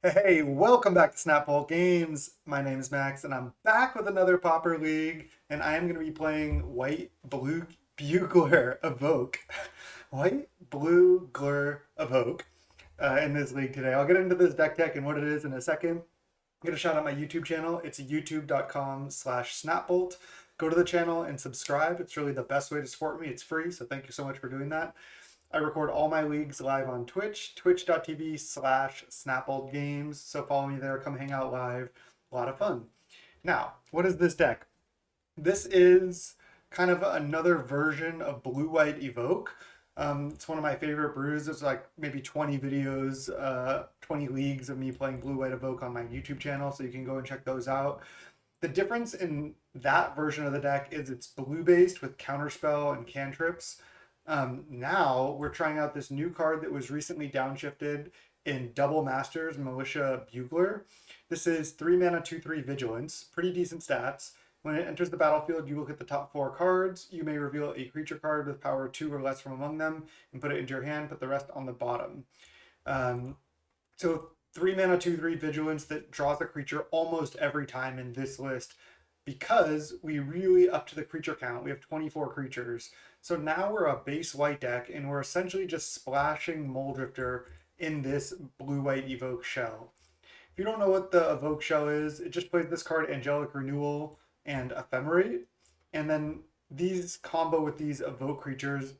Hey, welcome back to Snapball Games. My name is Max, and I'm back with another Pauper League, and I am going to be playing White Blue Bugler Evoke. White Blue Gler Evoke in this league today. I'll get into this deck tech and what it is in a second. I'm going to shout out my YouTube channel. It's youtube.com/snapbolt. Go to the channel and subscribe. It's really the best way to support me. It's free, so thank you so much for doing that. I record all my leagues live on Twitch, twitch.tv/SnapOldGames. So follow me there, come hang out live. A lot of fun. Now, what is this deck? This is kind of another version of Blue White Evoke. It's one of my favorite brews. There's like maybe 20 videos, 20 leagues of me playing Blue White Evoke on my YouTube channel, so you can go and check those out. The difference in that version of the deck is it's blue based with counterspell and cantrips. Now we're trying out this new card that was recently downshifted in Double Masters Militia Bugler. This is 3 mana, 2/3 Vigilance, pretty decent stats. When it enters the battlefield, you look at the top 4 cards. You may reveal a creature card with power 2 or less from among them and put it into your hand, put the rest on the bottom. So 3 mana, 2/3 Vigilance that draws a creature almost every time in this list because we really up to the creature count. We have 24 creatures. So now we're a base white deck and we're essentially just splashing Moldrifter in this blue-white Evoke shell. If you don't know what the Evoke shell is, it just plays this card Angelic Renewal and Ephemerate. And then these combo with these Evoke creatures,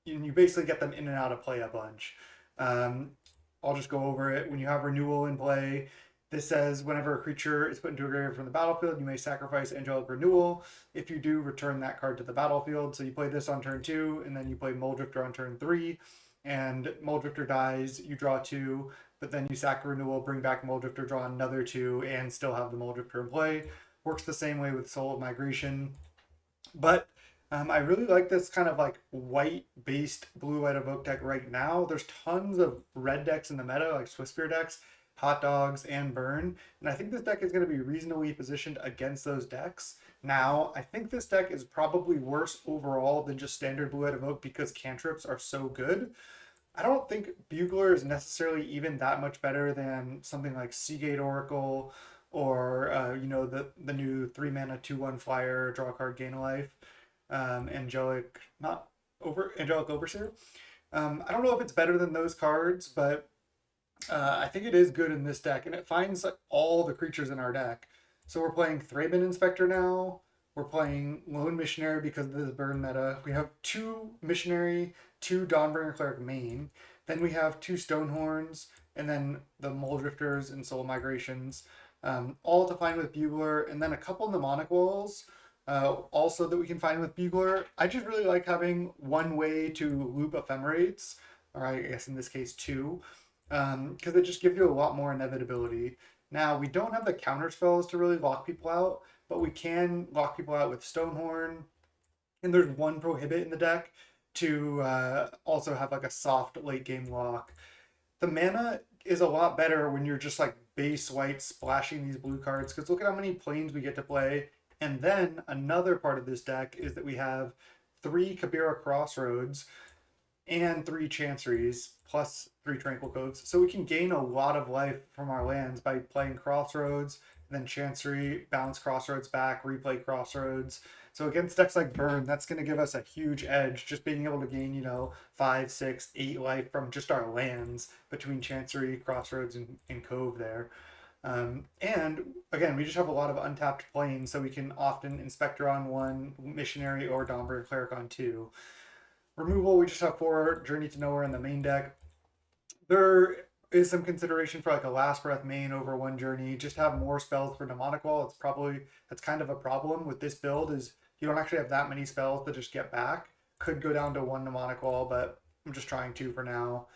and you basically get them in and out of play a bunch. I'll just go over it. When you have Renewal in play, this says whenever a creature is put into a graveyard from the battlefield, you may sacrifice Angelic Renewal. If you do, return that card to the battlefield. So you play this on turn 2, and then you play Moldrifter on turn 3. And Moldrifter dies, you draw 2, but then you sack Renewal, bring back Moldrifter, draw another 2, and still have the Moldrifter in play. Works the same way with Soul of Migration. But I really like this kind of like white-based blue-white Evoke deck right now. There's tons of red decks in the meta, like Swiftspear decks, Hot Dogs, and Burn. And I think this deck is going to be reasonably positioned against those decks. Now, I think this deck is probably worse overall than just standard Blue-White Evoke because cantrips are so good. I don't think Bugler is necessarily even that much better than something like Seagate Oracle or the new 3 mana 2/1 flyer, draw a card, gain a life. Angelic Overseer. I don't know if it's better than those cards, but I think it is good in this deck, and it finds like all the creatures in our deck. So we're playing Thraben Inspector now. We're playing Lone Missionary because of this burn meta. We have 2 Missionary, 2 Dawnbringer Cleric main. Then we have 2 Stonehorns, and then the Moldrifters and Soul Migrations, all to find with Bugler, and then a couple mnemonic walls. Also that we can find with Bugler. I just really like having one way to loop ephemerates, or I guess in this case 2, because it just gives you a lot more inevitability. Now, we don't have the counter spells to really lock people out, but we can lock people out with Stonehorn. And there's 1 prohibit in the deck to also have like a soft late game lock. The mana is a lot better when you're just like base white splashing these blue cards, because look at how many planes we get to play. And then another part of this deck is that we have 3 Kabira Crossroads and 3 Chanceries plus 3 Tranquil Coves. So we can gain a lot of life from our lands by playing Crossroads, then Chancery, bounce Crossroads back, replay Crossroads. So against decks like Burn, that's going to give us a huge edge, just being able to gain, 5, 6, 8 life from just our lands between Chancery, Crossroads, and Cove there. And again, we just have a lot of untapped planes, so we can often Inspector on 1, Missionary, or Dawnbringer Cleric on 2. Removal, we just have 4 Journey to Nowhere in the main deck. There is some consideration for like a Last Breath main over 1 Journey. Just have more spells for Mnemonic Wall. That's kind of a problem with this build, is you don't actually have that many spells to just get back. Could go down to 1 Mnemonic Wall, but I'm just trying 2 for now.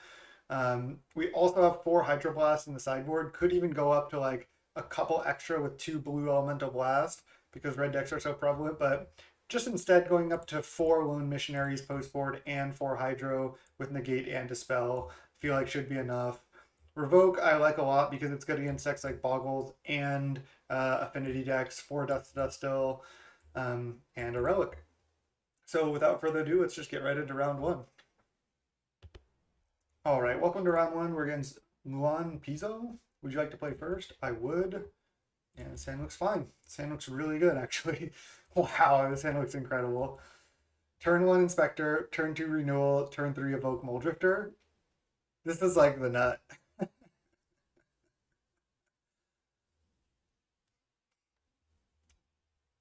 We also have 4 Hydroblasts in the sideboard. Could even go up to like a couple extra with 2 Blue Elemental Blast because red decks are so prevalent, but just instead going up to 4 Lone Missionaries post board and 4 Hydro with Negate and Dispel. Feel like should be enough. Revoke I like a lot because it's good against decks like Boggles and Affinity decks, 4 Dust to Dust Still, and a Relic. So without further ado, let's just get right into round 1. All right, welcome to round 1. We're against Luan Pizzo. Would you like to play first? I would. And this hand looks fine. This hand looks really good, actually. Wow, this hand looks incredible. Turn 1 Inspector, turn 2 Renewal, turn 3 Evoke Moldrifter. This is like the nut.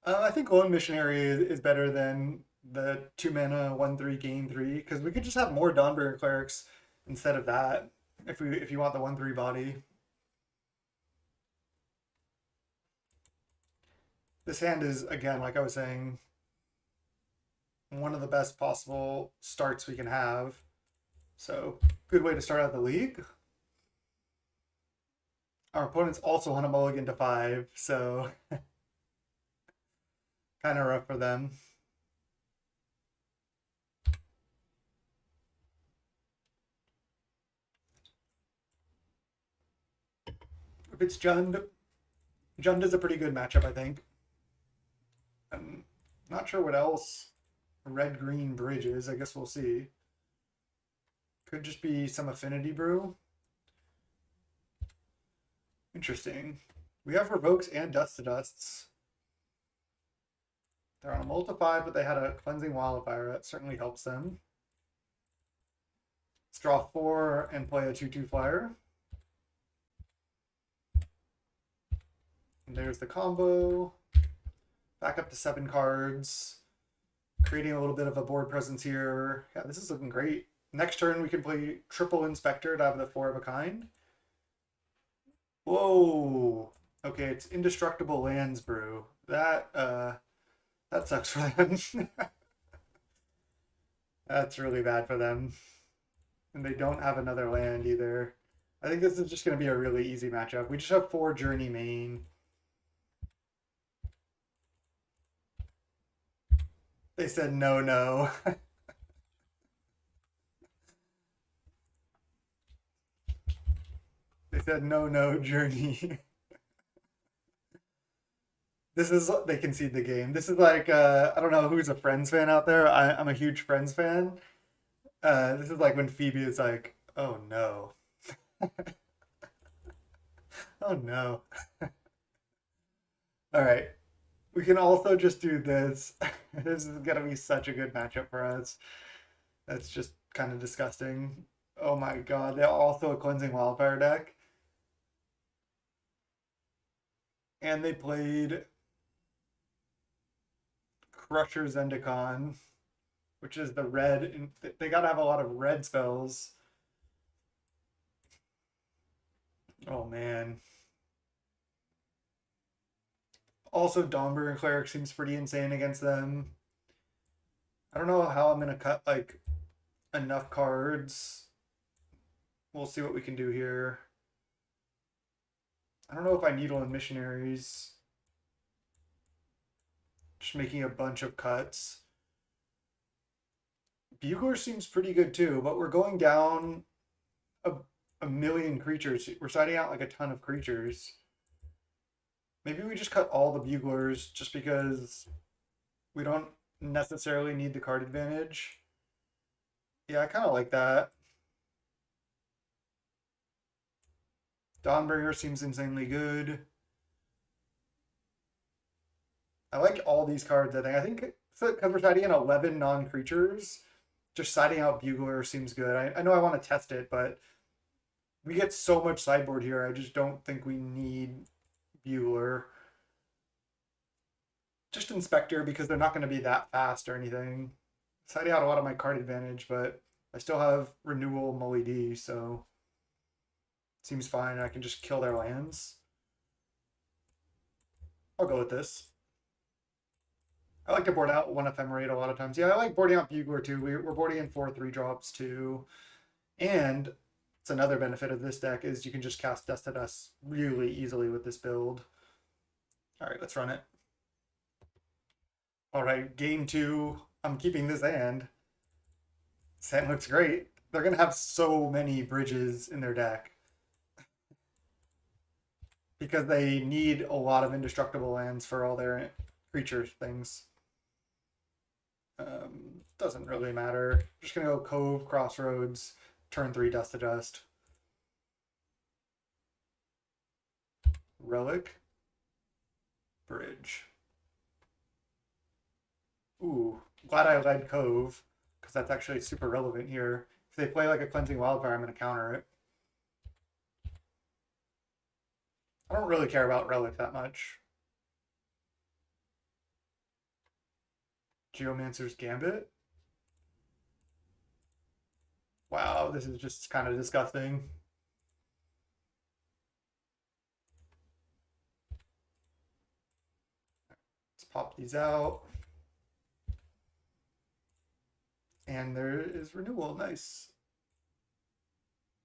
I think Lone Missionary is better than the 2 mana 1/3 gain 3 because we could just have more Dawnbringer Clerics instead of that if you want the 1/3 body. This hand is, again, like I was saying, one of the best possible starts we can have. So good way to start out the league. Our opponents also want to mulligan to 5, so kind of rough for them. If it's Jund is a pretty good matchup, I think. I'm not sure what else red-green bridge is. I guess we'll see. Could just be some affinity brew. Interesting. We have Revokes and Dust to Dusts. They're on a multi-5, but they had a Cleansing Wildfire. That certainly helps them. Let's draw 4 and play a 2/2 flyer. And there's the combo. Back up to 7 cards. Creating a little bit of a board presence here. Yeah, this is looking great. Next turn, we can play triple Inspector to have the 4 of a kind. Whoa. Okay, it's Indestructible Lands brew. That sucks for them. That's really bad for them. And they don't have another land either. I think this is just going to be a really easy matchup. We just have 4 Journey main. They said no, no. They said no, no, Journey. This is, they concede the game. This is like, I don't know who's a Friends fan out there. I'm a huge Friends fan. This is like when Phoebe is like, oh no. Oh no. All right. We can also just do this. This is going to be such a good matchup for us. That's just kind of disgusting. Oh my god. They're also a Cleansing Wildfire deck. And they played Crusher Zendikon, which is the red. And they got to have a lot of red spells. Oh man. Also, Dawnbringer Cleric seems pretty insane against them. I don't know how I'm going to cut like enough cards. We'll see what we can do here. I don't know if I Needle and Missionaries. Just making a bunch of cuts. Bugler seems pretty good too, but we're going down a million creatures. We're siding out like a ton of creatures. Maybe we just cut all the Buglers just because we don't necessarily need the card advantage. Yeah, I kind of like that. Dawnbringer seems insanely good. I like all these cards, I think because we're siding in 11 non-creatures, just siding out Bugler seems good. I know I want to test it, but we get so much sideboard here, I just don't think we need Bugler. Just Inspector because they're not going to be that fast or anything. Siding out a lot of my card advantage, but I still have Renewal Mully D, so seems fine. I can just kill their lands. I'll go with this. I like to board out 1 Ephemerate a lot of times. Yeah, I like boarding out Bugler too. We're boarding in 4 3-drops too. And it's another benefit of this deck is you can just cast Dust to Dust really easily with this build. All right, let's run it. All right, game 2. I'm keeping this hand. This hand looks great. They're going to have so many bridges in their deck because they need a lot of indestructible lands for all their creature things. Doesn't really matter. Just going to go Cove, Crossroads, turn 3 Dust to Dust. Relic. Bridge. Ooh, glad I led Cove, because that's actually super relevant here. If they play like a Cleansing Wildfire, I'm going to counter it. I don't really care about Relic that much. Geomancer's Gambit. Wow, this is just kind of disgusting. Let's pop these out. And there is Renewal. Nice.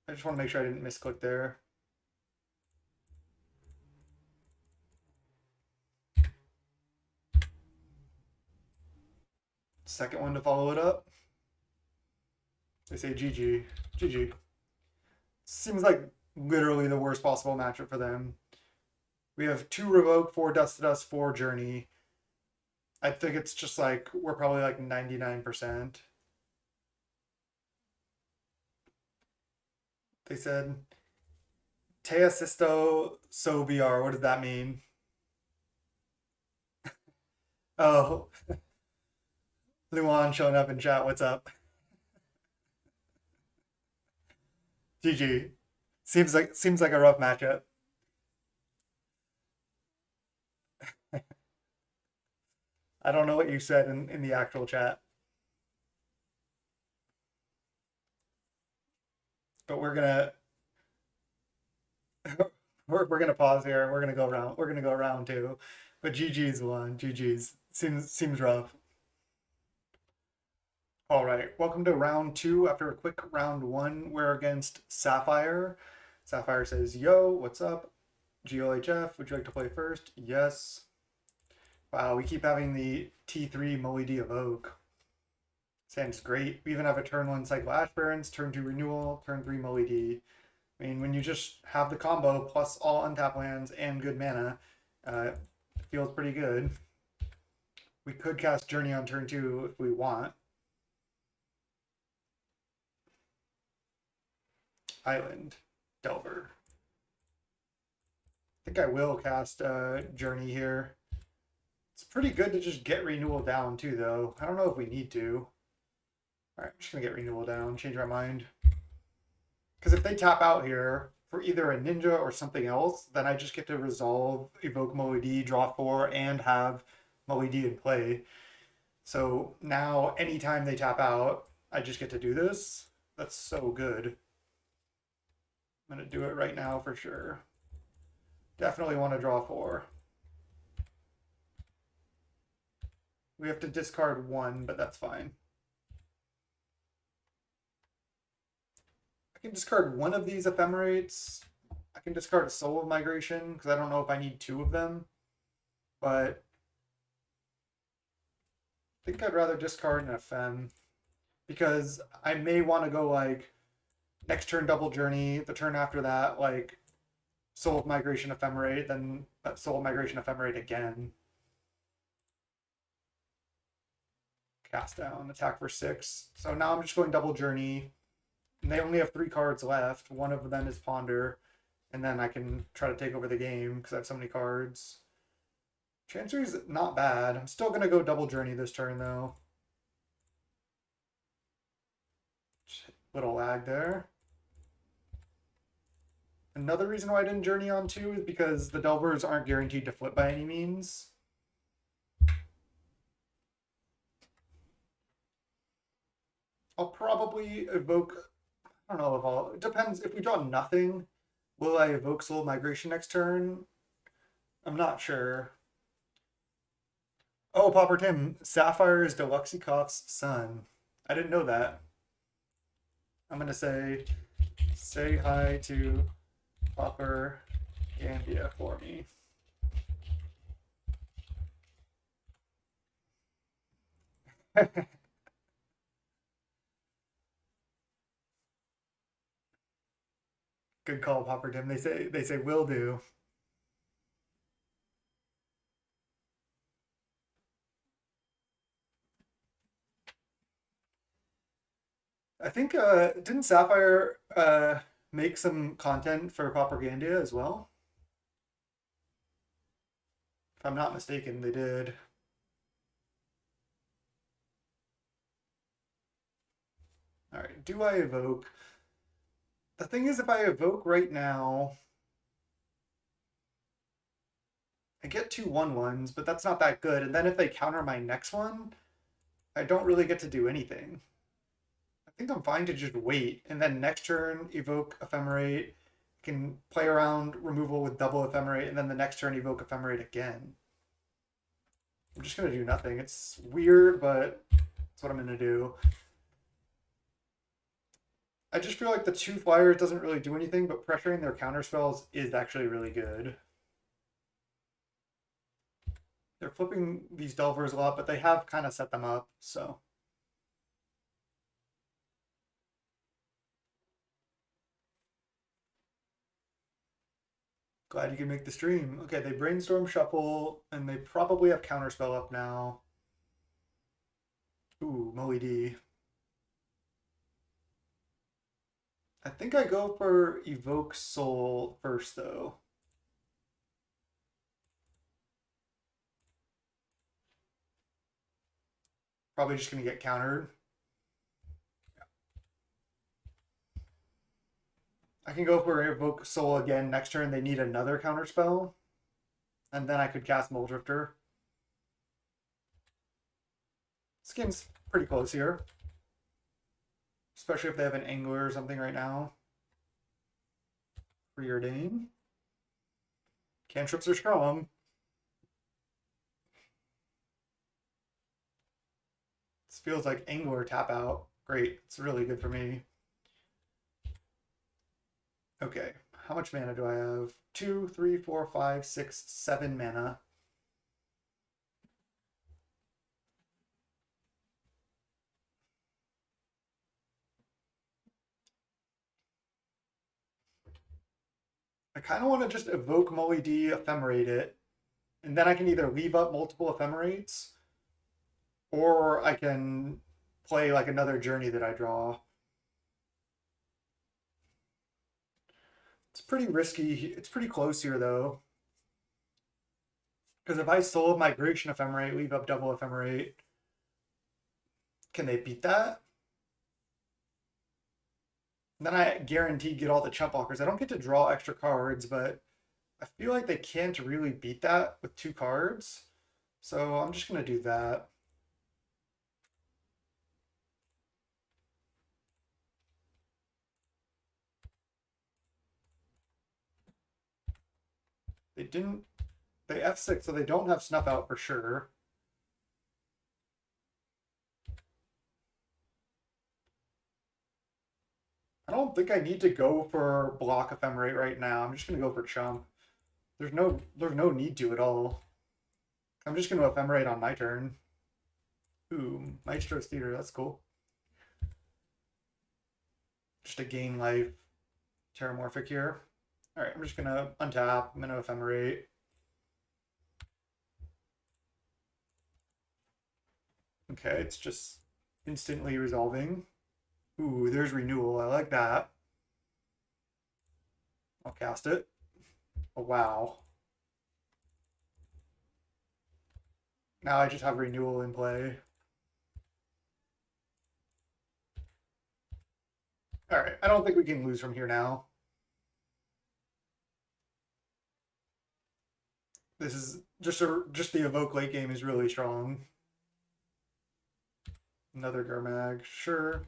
I just want to make sure I didn't misclick there. Second one to follow it up. They say GG. GG. Seems like literally the worst possible matchup for them. We have 2 Revoke, 4 Dust to Dust, 4 Journey. I think it's just like, we're probably like 99%. They said, Te Asisto So BR. What does that mean? Oh, Luan showing up in chat. What's up? GG. Seems like a rough matchup. I don't know what you said in the actual chat. But we're gonna we're gonna pause here. We're gonna go around. We're gonna go round 2. But GG's won. GG's seems rough. All right, welcome to round 2. After a quick round 1, we're against Sapphire. Sapphire says, "Yo, what's up? GLHF, would you like to play first?" Yes. Wow, we keep having the T3 MILITIA Evoke. Sounds great. We even have a turn 1 Cycle Ash Barrens, turn 2 Renewal, turn 3 MILITIA. I mean, when you just have the combo plus all untap lands and good mana, it feels pretty good. We could cast Journey on turn 2 if we want. Island. Delver. I think I will cast Journey here. It's pretty good to just get Renewal down too, though. I don't know if we need to. All right, I'm just going to get Renewal down, change my mind. Because if they tap out here for either a Ninja or something else, then I just get to resolve, evoke MILITIA, draw 4, and have MILITIA in play. So now anytime they tap out, I just get to do this. That's so good. I'm going to do it right now for sure. Definitely want to draw 4. We have to discard 1, but that's fine. I can discard 1 of these ephemerates. I can discard a Soul of Migration, because I don't know if I need 2 of them. But I think I'd rather discard an ephem, because I may want to go like next turn double Journey, the turn after that like Soul of Migration Ephemerate, then Soul of Migration Ephemerate again. Cast down, attack for 6. So now I'm just going double Journey, and they only have 3 cards left. One of them is Ponder, and then I can try to take over the game because I have so many cards. Chancery's not bad. I'm still going to go double Journey this turn, though. Little lag there. Another reason why I didn't Journey on 2 is because the Delvers aren't guaranteed to flip by any means. I'll probably evoke, I don't know if I'll, it depends. If we draw nothing, will I evoke Soul Migration next turn? I'm not sure. Oh, Pauper Tim, Sapphire is Deluxekoff's son. I didn't know that. I'm going to say hi to Pauper Gambia for me. Good call, Pauper Tim. They say will do. I think didn't Sapphire make some content for Propaganda as well? If I'm not mistaken, they did. All right, do I evoke? The thing is, if I evoke right now, I get 2/1/1s, but that's not that good. And then if they counter my next one, I don't really get to do anything. I think I'm fine to just wait. And then next turn, evoke Ephemerate. Can play around removal with double Ephemerate, and then the next turn, evoke Ephemerate again. I'm just going to do nothing. It's weird, but that's what I'm going to do. I just feel like the 2 flyers doesn't really do anything, but pressuring their counter spells is actually really good. They're flipping these Delvers a lot, but they have kind of set them up, so. Glad you can make the stream. Okay, they brainstorm shuffle, and they probably have counterspell up now. Ooh, Moe D. I think I go for Evoke Soul first, though. Probably just going to get countered. I can go for Evoke Soul again next turn. They need another counterspell. And then I could cast Muldrifter. This game's pretty close here. Especially if they have an Angler or something right now. Preordain. Cantrips are strong. This feels like Angler tap out. Great. It's really good for me. Okay. How much mana do I have? 2, 3, 4, 5, 6, 7 mana. I kind of want to just evoke Moe D, ephemerate it, and then I can either leave up multiple ephemerates, or I can play like another journey that I draw. It's pretty risky. It's pretty close here, though. Because if I Soul of Migration ephemerate, leave up double ephemerate, can they beat that? And then I guarantee get all the chump blockers. I don't get to draw extra cards, but I feel like they can't really beat that with 2 cards. So I'm just going to do that. They didn't... They F6, so they don't have Snuff Out for sure. I don't think I need to go for block ephemerate right now. I'm just going to go for chump. There's no need to at all. I'm just going to ephemerate on my turn. Ooh, Maestro's Theater, that's cool. Just to gain life. Terramorphic here. All right, I'm just going to untap. I'm going to ephemerate. Okay, it's just instantly resolving. Ooh, there's Renewal. I like that. I'll cast it. Oh, wow. Now I just have Renewal in play. All right, I don't think we can lose from here now. This is just the Evoke late game is really strong. Another Gurmag, sure.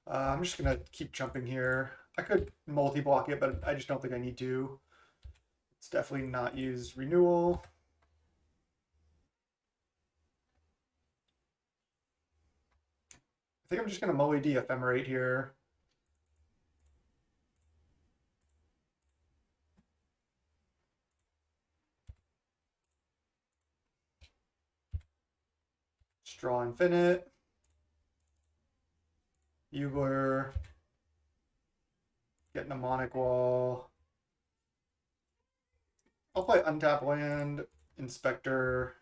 I'm just gonna keep jumping here. I could multi-block it, but I just don't think I need to. Let's definitely not use Renewal. I think I'm just gonna Moe D ephemerate here. Draw Infinite. Bugler. Get Mnemonic Wall. I'll play Untap Land, Inspector.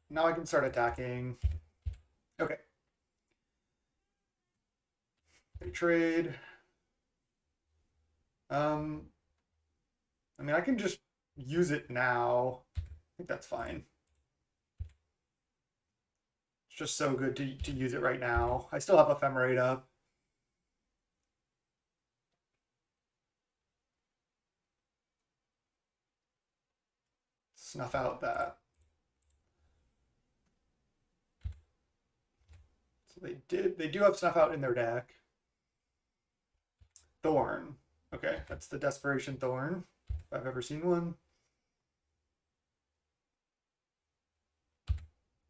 Now I can start attacking. Okay. They trade. I mean, I can just use it now. I think that's fine. It's just so good to use it right now. I still have Ephemerate up. Snuff out that. So they do have Snuff out in their deck. Thorn. Okay, that's the Desperation Thorn, if I've ever seen one.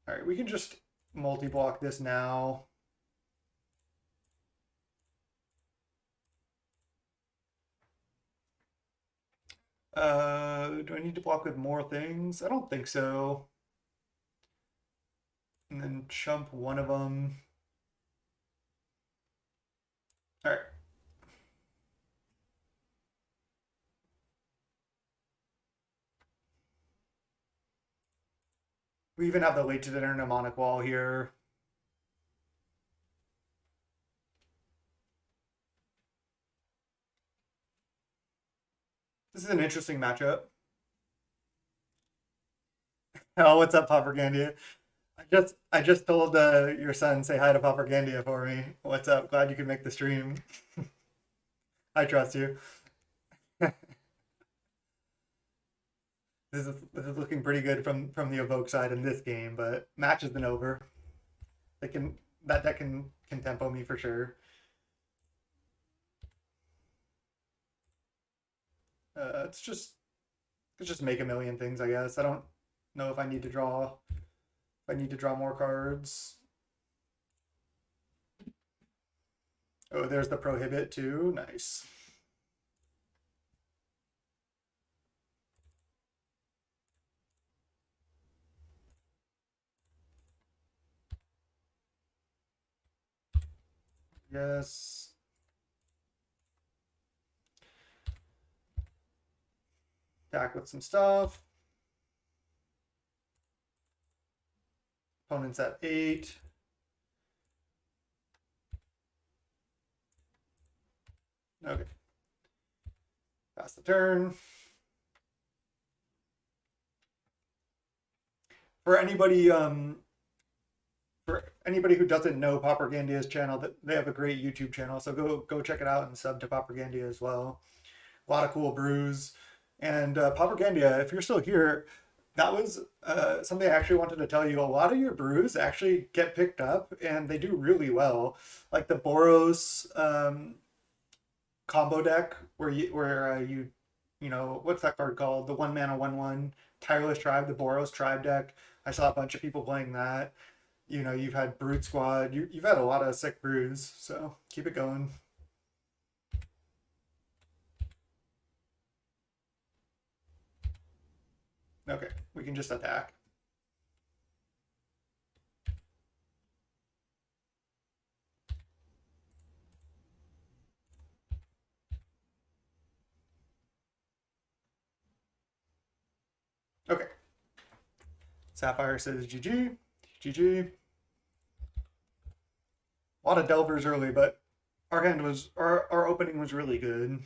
All right, we can just multi-block this now. Do I need to block with more things? I don't think so. And then chump one of them. All right. We even have the late to dinner mnemonic wall here. This is an interesting matchup. Oh, what's up, Propaganda? I just told your son say hi to Propaganda for me. What's up? Glad you could make the stream. I trust you. This is looking pretty good from the Evoke side in this game, but match has been over. They can that deck can tempo me for sure. Let's just make a million things, I guess. I don't know if I need to draw more cards. Oh, there's the prohibit too. Nice. Yes. Back with some stuff. Opponent's at 8. Okay. Pass the turn. For anybody who doesn't know Propagandhia's channel, that they have a great YouTube channel, so go check it out and sub to Propagandhia as well. A lot of cool brews. And Propagandhia, if you're still here, that was something I actually wanted to tell you. A lot of your brews actually get picked up, and they do really well. Like the Boros combo deck, where you know what's that card called? The 1-mana 1/1 Tireless Tribe, the Boros Tribe deck. I saw a bunch of people playing that. You know, you've had Brute Squad. You've had a lot of sick brews, so keep it going. Okay, we can just attack. Okay. Sapphire says GG. GG. A lot of Delvers early, but our opening was really good.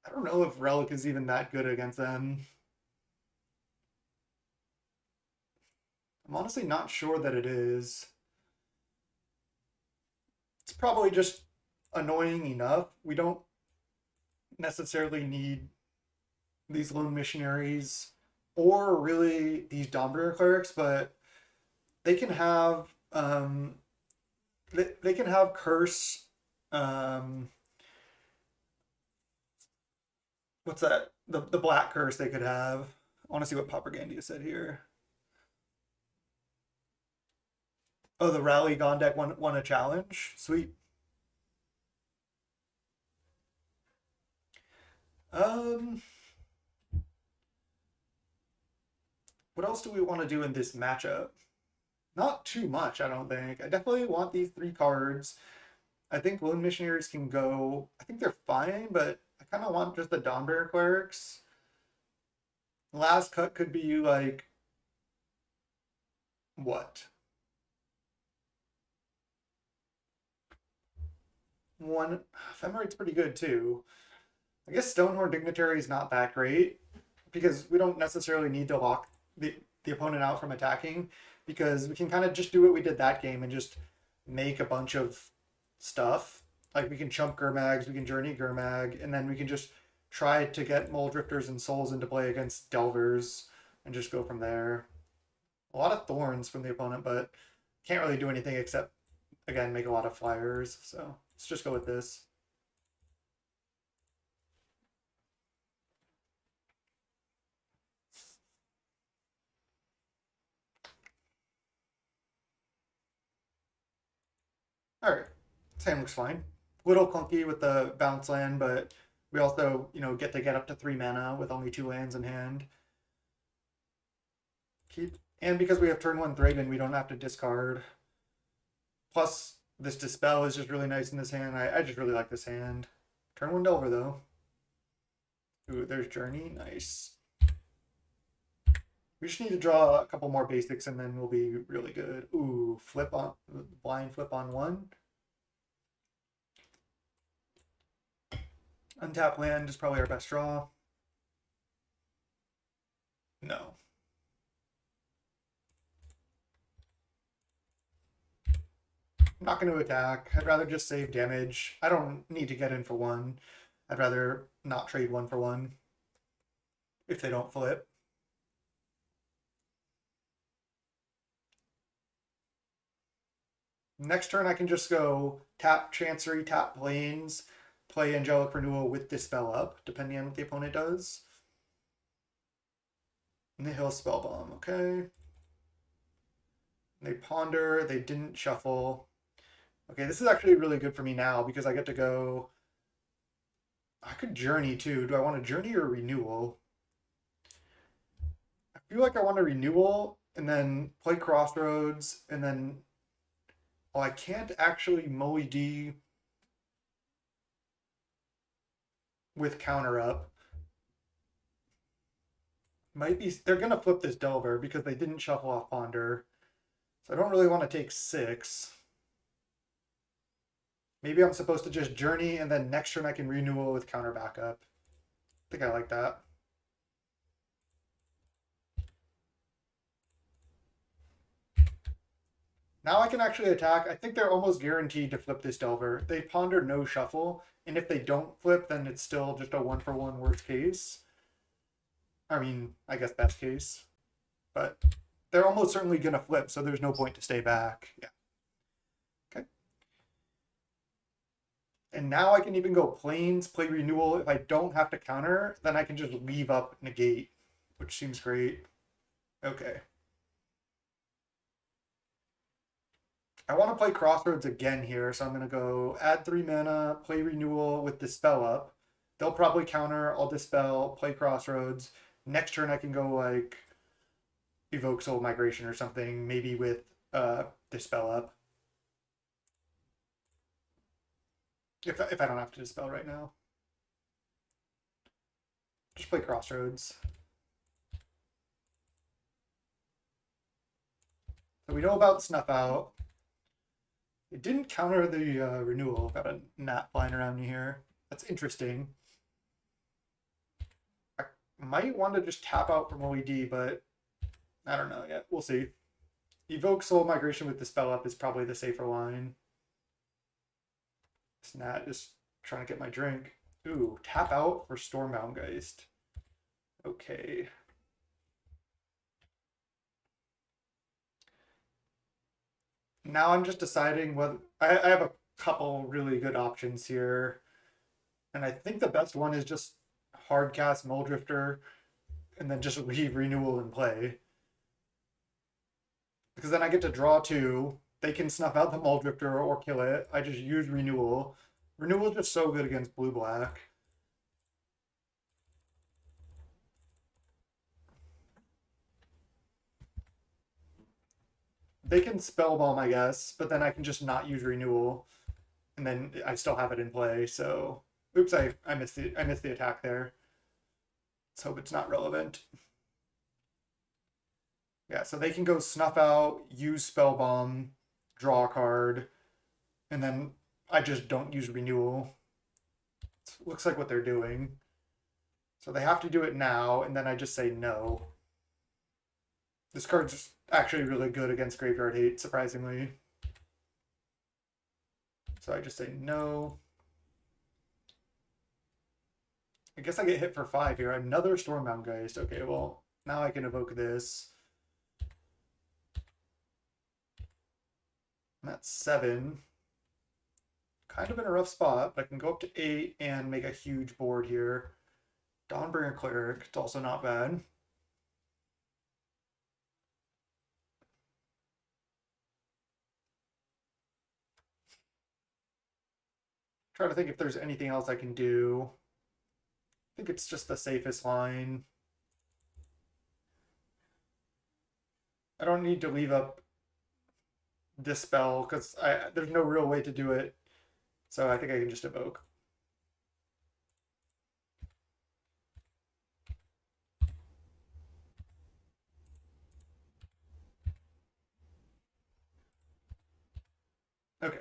I don't know if Relic is even that good against them. I'm honestly not sure that it is. It's probably just annoying enough. We don't necessarily need these lone missionaries or really these Dawnbringer clerics, but they can have they can have curse. What's that? The black curse they could have. I want to see what Propaganda said here. Oh, the Rally Gondek won a challenge. Sweet. Um, what else do we want to do in this matchup? Not too much, I don't think. I definitely want these 3 cards. I think Lone Missionaries can go. I think they're fine, but I kind of want just the Dawnbearer Clerics. Last cut could be like what? one. Ephemerite's pretty good too. I guess Stonehorn Dignitary is not that great because we don't necessarily need to lock the opponent out from attacking because we can kind of just do what we did that game and just make a bunch of stuff. Like we can chump Gurmags, we can journey Gurmag, and then we can just try to get Mole Drifters and Souls into play against Delvers and just go from there. A lot of Thorns from the opponent, but can't really do anything except, again, make a lot of flyers. So let's just go with this. All right, this hand looks fine. Little clunky with the bounce land, but we also, get to get up to 3 mana with only 2 lands in hand. And because we have turn 1 Thraben, we don't have to discard. Plus, this Dispel is just really nice in this hand. I just really like this hand. Turn 1 Delver, though. Ooh, there's Journey. Nice. We just need to draw a couple more basics and then we'll be really good. Ooh, blind flip on 1. Untap land is probably our best draw. No. I'm not going to attack. I'd rather just save damage. I don't need to get in for 1. I'd rather not trade 1 for 1 if they don't flip. Next turn I can just go tap Chancery, tap Plains, play Angelic Renewal with Dispel up, depending on what the opponent does. Nihil Spellbomb, okay. They ponder, they didn't shuffle. Okay, this is actually really good for me now because I get to go... I could Journey too. Do I want a Journey or a Renewal? I feel like I want a Renewal and then play Crossroads and then... Well, I can't actually Moe D with counter up. Might be... They're going to flip this Delver because they didn't shuffle off Ponder. So I don't really want to take 6. Maybe I'm supposed to just Journey and then next turn I can Renewal with counter backup. I think I like that. Now I can actually attack. I think they're almost guaranteed to flip this Delver. They ponder no shuffle, and if they don't flip, then it's still just a 1-for-1 worst case. I mean, I guess best case. But they're almost certainly going to flip, so there's no point to stay back. Yeah. Okay. And now I can even go Plains, play Renewal. If I don't have to counter, then I can just leave up Negate, which seems great. Okay. I want to play Crossroads again here, so I'm going to go add 3 mana, play Renewal with Dispel up. They'll probably counter, I'll Dispel, play Crossroads. Next turn I can go like Evoke Soul Migration or something, maybe with Dispel up. If I don't have to Dispel right now. Just play Crossroads. So we know about Snuff Out. It didn't counter the Renewal. Got a gnat flying around here. That's interesting. I might want to just tap out from OED, but I don't know yet. We'll see. Evoke Soul Migration with Dispel up is probably the safer line. This gnat is trying to get my drink. Ooh, tap out for Stormbound Geist. Okay. Now I'm just deciding whether... I have a couple really good options here. And I think the best one is just hard cast Mole Drifter and then just leave Renewal in play. Because then I get to draw 2. They can snuff out the Mole Drifter or kill it. I just use Renewal. Renewal is just so good against blue-black. They can Spellbomb, I guess, but then I can just not use Renewal. And then I still have it in play, so... Oops, I missed the attack there. Let's hope it's not relevant. Yeah, so they can go Snuff Out, use Spellbomb, draw a card, and then I just don't use renewal. It looks like what they're doing. So they have to do it now, and then I just say no. This card's actually really good against Graveyard Hate, surprisingly. So I just say no. I guess I get hit for 5 here. Another Stormbound Geist. Okay, well, now I can evoke this. I'm at 7. Kind of in a rough spot, but I can go up to 8 and make a huge board here. Dawnbringer Cleric, it's also not bad. Try to think if there's anything else I can do. I think it's just the safest line. I don't need to leave up Dispel because there's no real way to do it. So I think I can just evoke. Okay.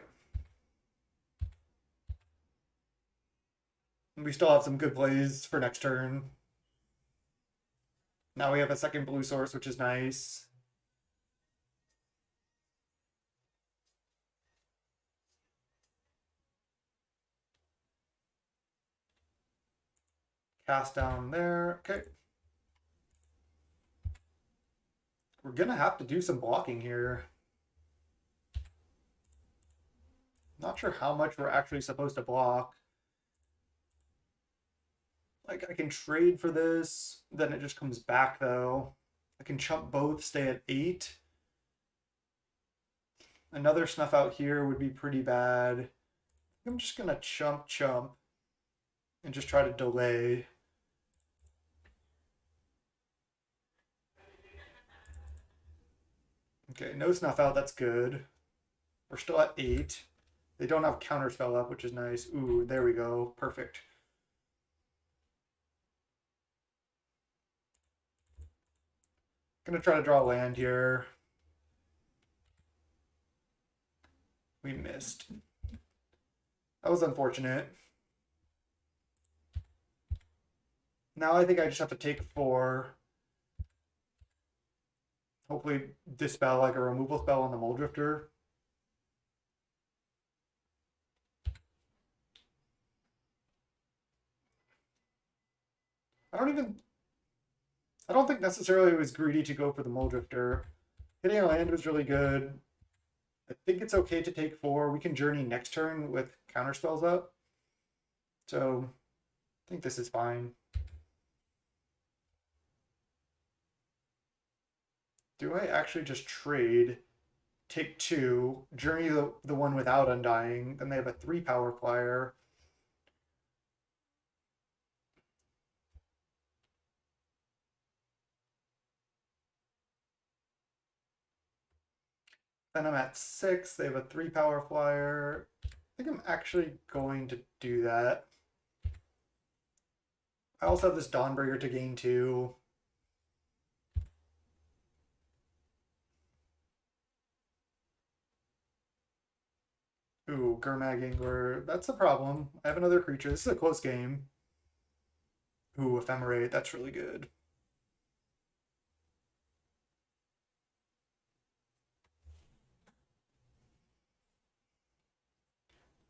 We still have some good plays for next turn. Now we have a second blue source, which is nice. Cast down there. Okay. We're going to have to do some blocking here. Not sure how much we're actually supposed to block. Like, I can trade for this, then it just comes back, though. I can chump both, stay at 8. Another snuff out here would be pretty bad. I'm just going to chump, and just try to delay. Okay, no snuff out, that's good. We're still at 8. They don't have counterspell up, which is nice. Ooh, there we go. Perfect. Gonna try to draw land here. We missed. That was unfortunate. Now I think I just have to take 4. Hopefully dispel like a removal spell on the Muldrifter. I don't think necessarily it was greedy to go for the Muldrifter. Hitting a land was really good. I think it's okay to take 4. We can journey next turn with counterspells up. So I think this is fine. Do I actually just trade, take 2, journey the one without Undying, then they have a 3 power flyer. Then I'm at 6, they have a 3 power flyer. I think I'm actually going to do that. I also have this Dawnbringer to gain 2. Ooh, Gurmag Angler. That's a problem. I have another creature. This is a close game. Ooh, Ephemerate. That's really good.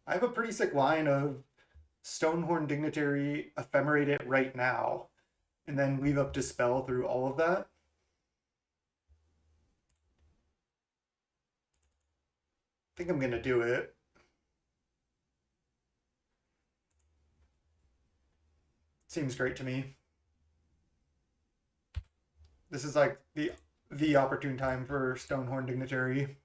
I have a pretty sick line of Stonehorn Dignitary, Ephemerate it right now, and then leave up Dispel through all of that. I think I'm going to do it. Seems great to me. This is like the opportune time for Stonehorn Dignitary.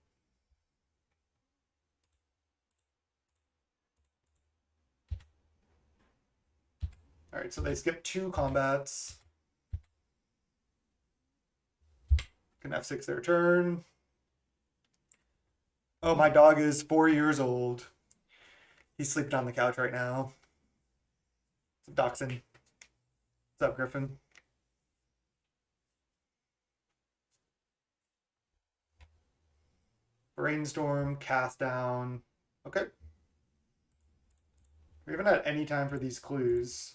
All right, so they skip 2 combats. Can F6 their turn. Oh, my dog is 4 years old. He's sleeping on the couch right now. Dachshund. What's up, Griffin? Brainstorm, cast down. Okay. We haven't had any time for these clues.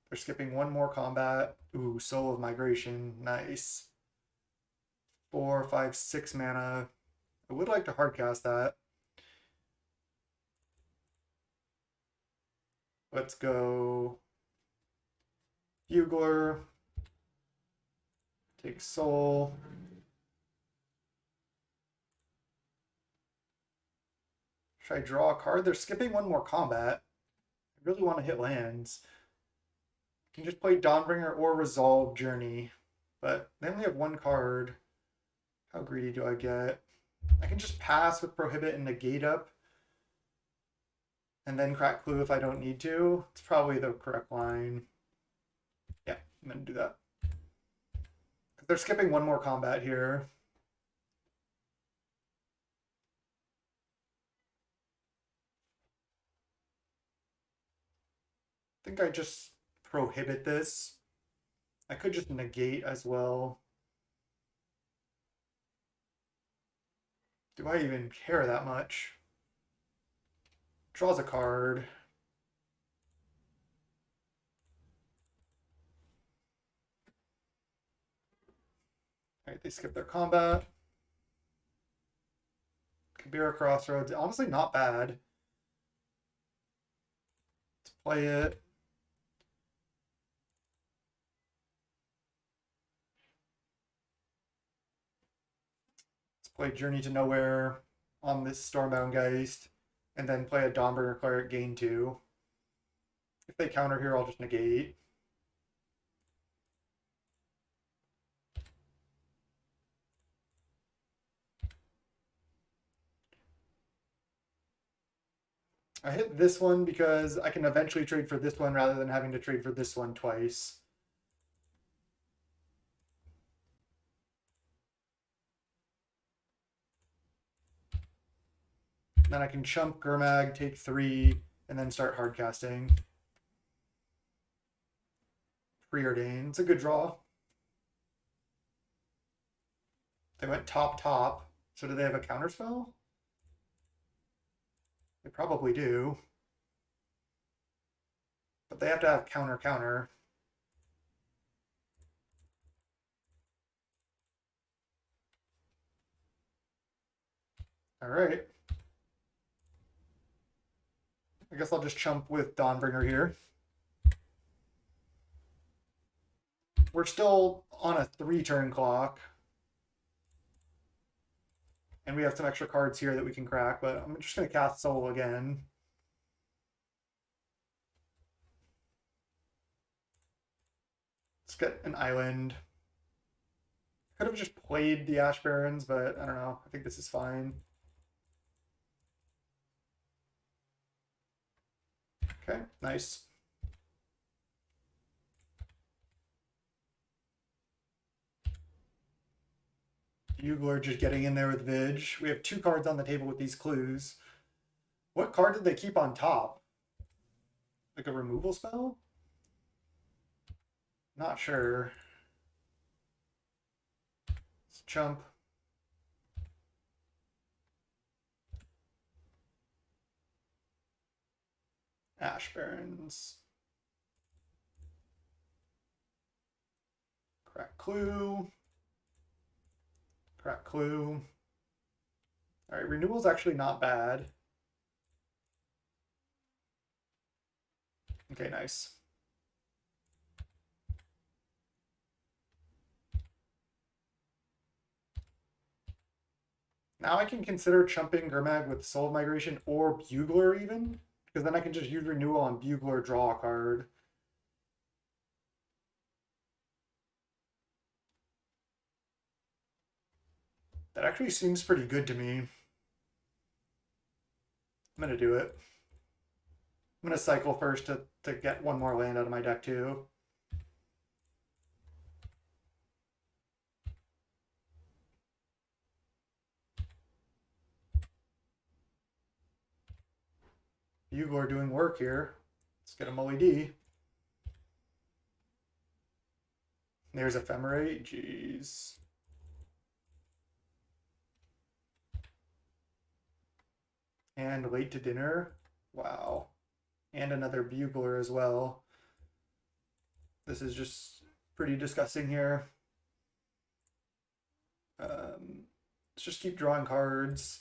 They're skipping one more combat. Ooh, Soul of Migration. Nice. 4, 5, 6 mana. I would like to hardcast that. Let's go Bugler. Take Soul. Should I draw a card? They're skipping one more combat. I really want to hit lands. I can just play Dawnbringer or Resolve Journey, but they only have one card. How greedy do I get? I can just pass with Prohibit and Negate up, and then crack Clue if I don't need to. It's probably the correct line. Yeah, I'm going to do that. They're skipping one more combat here. I think I just prohibit this. I could just negate as well. Do I even care that much? Draws a card. Alright, they skip their combat. Kabira Crossroads. Honestly, not bad. Let's play it. Let's play Journey to Nowhere on this Stormbound Geist, and then play a Dawnbringer Cleric gain 2. If they counter here, I'll just negate. I hit this one because I can eventually trade for this one rather than having to trade for this one twice. Then I can chump Gurmag, take 3, and then start hardcasting. Preordain. It's a good draw. They went top. So do they have a counterspell? They probably do. But they have to have counter. Alright. I guess I'll just chump with Dawnbringer here. We're still on a 3-turn clock. And we have some extra cards here that we can crack, but I'm just going to cast Soul again. Let's get an island. Could have just played the Ash Barrens, but I don't know. I think this is fine. Okay, nice. Bugler just getting in there with Vig. We have 2 cards on the table with these clues. What card did they keep on top? Like a removal spell? Not sure. Let's chump. Ash Barrens. Crack Clue. Crack Clue. Alright, renewal's actually not bad. Okay, nice. Now I can consider chumping Gurmag with Soul of Migration or Bugler even, because then I can just use renewal on Bugler, draw a card. That actually seems pretty good to me. I'm going to do it. I'm going to cycle first to get one more land out of my deck too. Bugler doing work here. Let's get a Mully D. There's Ephemerate. Jeez. And late to dinner. Wow. And another bugler as well. This is just pretty disgusting here. Let's just keep drawing cards.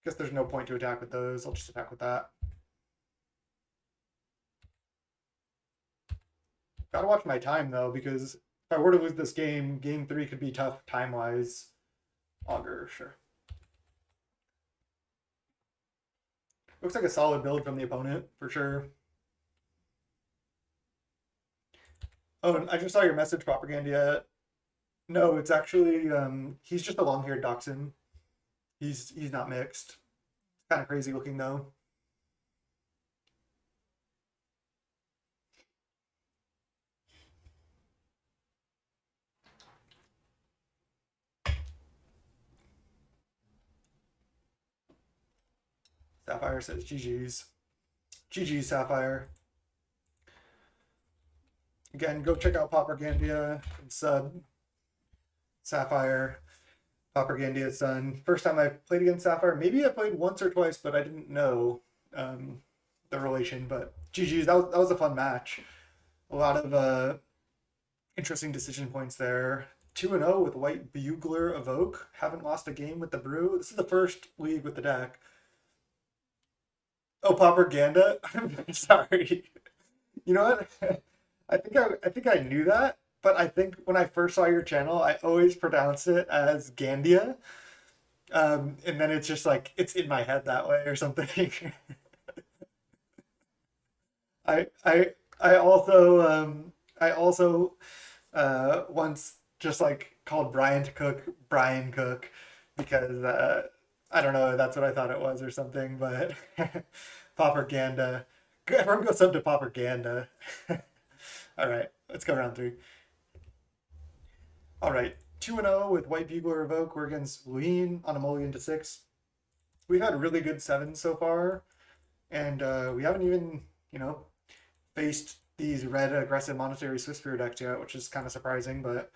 Guess there's no point to attack with those. I'll just attack with that. Gotta watch my time though, because if I were to lose this game, game 3 could be tough time-wise. Augur, sure. Looks like a solid build from the opponent, for sure. Oh, and I just saw your message, Propaganda. No, it's actually, he's just a long-haired dachshund. He's not mixed. Kind of crazy looking, though. Sapphire says GG's. GG's, Sapphire. Again, go check out Propaganda and sub Sapphire. Propagandia's son. First time I played against Sapphire. Maybe I played once or twice, but I didn't know the relation. But GG's, that was a fun match. A lot of interesting decision points there. 2-0 with White Bugler Evoke. Haven't lost a game with the Brew. This is the first league with the deck. Oh, Propaganda. I'm sorry. You know what? I think I knew that, but I think when I first saw your channel, I always pronounced it as Gandia, and then it's just like it's in my head that way or something. I also once just like called Brian Cook because I don't know, that's what I thought it was or something, but Propaganda. Everyone goes up to Propaganda. All right, let's go round 3. All right, 2-0 with White Bugler Evoke. We're against Lean on a mulligan to 6. We've had really good 7s so far, and we haven't even, faced these red aggressive monetary Swiss Spear decks yet, which is kind of surprising, but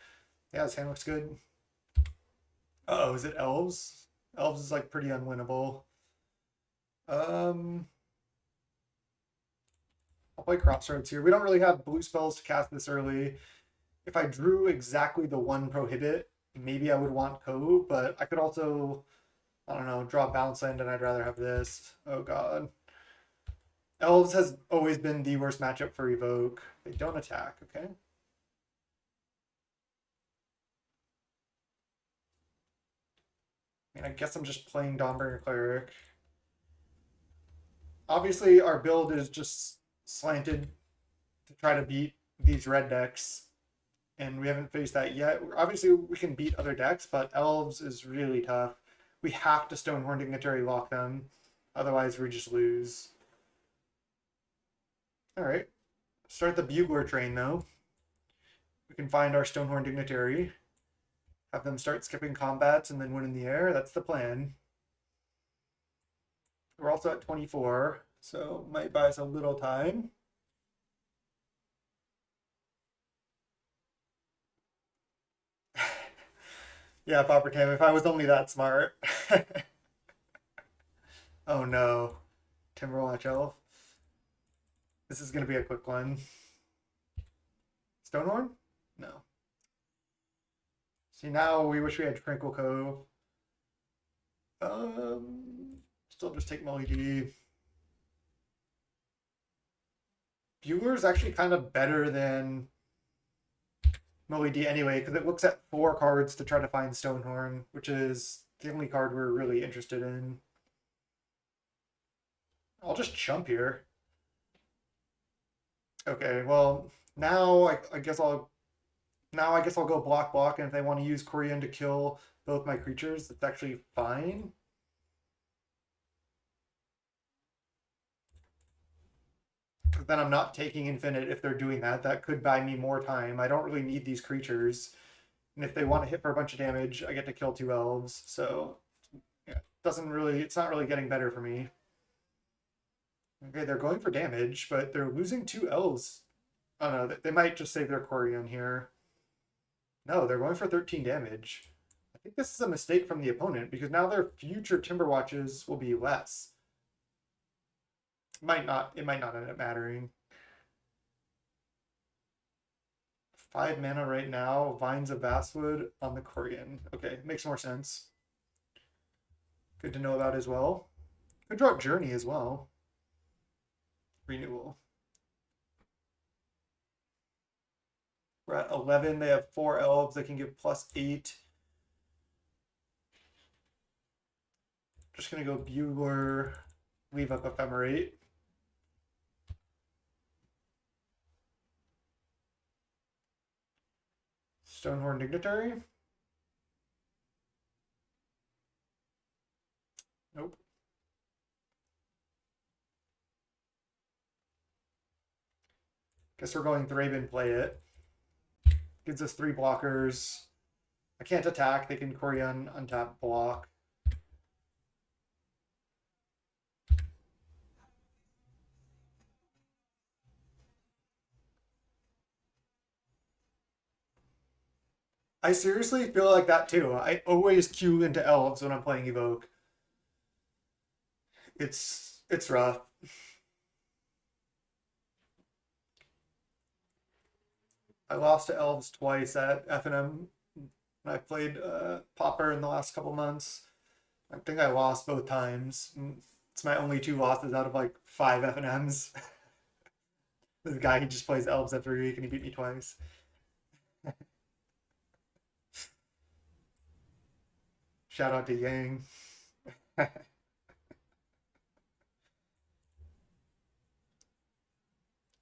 yeah, this hand looks good. Uh-oh, is it Elves? Elves is like pretty unwinnable. I'll play Crossroads here. We don't really have blue spells to cast this early. If I drew exactly the one prohibit, maybe I would want Cove, but I could also, I don't know, draw Bounce Land, and I'd rather have this. Oh god. Elves has always been the worst matchup for Evoke. They don't attack, okay? I mean, I guess I'm just playing Dawnbringer Cleric. Obviously, our build is just slanted to try to beat these red decks, and we haven't faced that yet. Obviously, we can beat other decks, but Elves is really tough. We have to Stonehorn Dignitary lock them, otherwise we just lose. All right, start the Bugler train though. We can find our Stonehorn Dignitary, have them start skipping combats and then win in the air. That's the plan. We're also at 24, so might buy us a little time. Yeah, Pauper Tam, if I was only that smart. Oh no. Timberwatch Elf. This is going to be a quick one. Stonehorn? No. See, now we wish we had Tranquil Cove. Still just take Molly D. Bugler is actually kind of better than Molly D anyway, because it looks at 4 cards to try to find Stonehorn, which is the only card we're really interested in. I'll just chump here. Okay, well, now I guess I'll go block, and if they want to use Korean to kill both my creatures, it's actually fine. Then I'm not taking Infinite if they're doing that. That could buy me more time. I don't really need these creatures. And if they want to hit for a bunch of damage, I get to kill 2 elves. So, yeah. it's not really getting better for me. Okay, they're going for damage, but they're losing 2 elves. Oh no, they might just save their Quarian here. No, they're going for 13 damage. I think this is a mistake from the opponent because now their future Timber Watches will be less. It might not end up mattering. 5 mana right now, Vines of Basswood on the Quarian. Okay, makes more sense. Good to know about as well. Could drop Journey as well. Renewal. We're at 11. They have 4 elves that can give +8. Just going to go Bugler, leave up Ephemerate. Stonehorn Dignitary. Nope. Guess we're going Thraben play it. Gives us 3 blockers. I can't attack. They can Quarian untap block. I seriously feel like that too. I always queue into elves when I'm playing Evoke. It's rough. I lost to elves twice at FNM. I played Pauper in the last couple months. I think I lost both times. It's my only 2 losses out of like 5 FNMs. This guy, he just plays elves every week and he beat me twice. Shout out to Yang.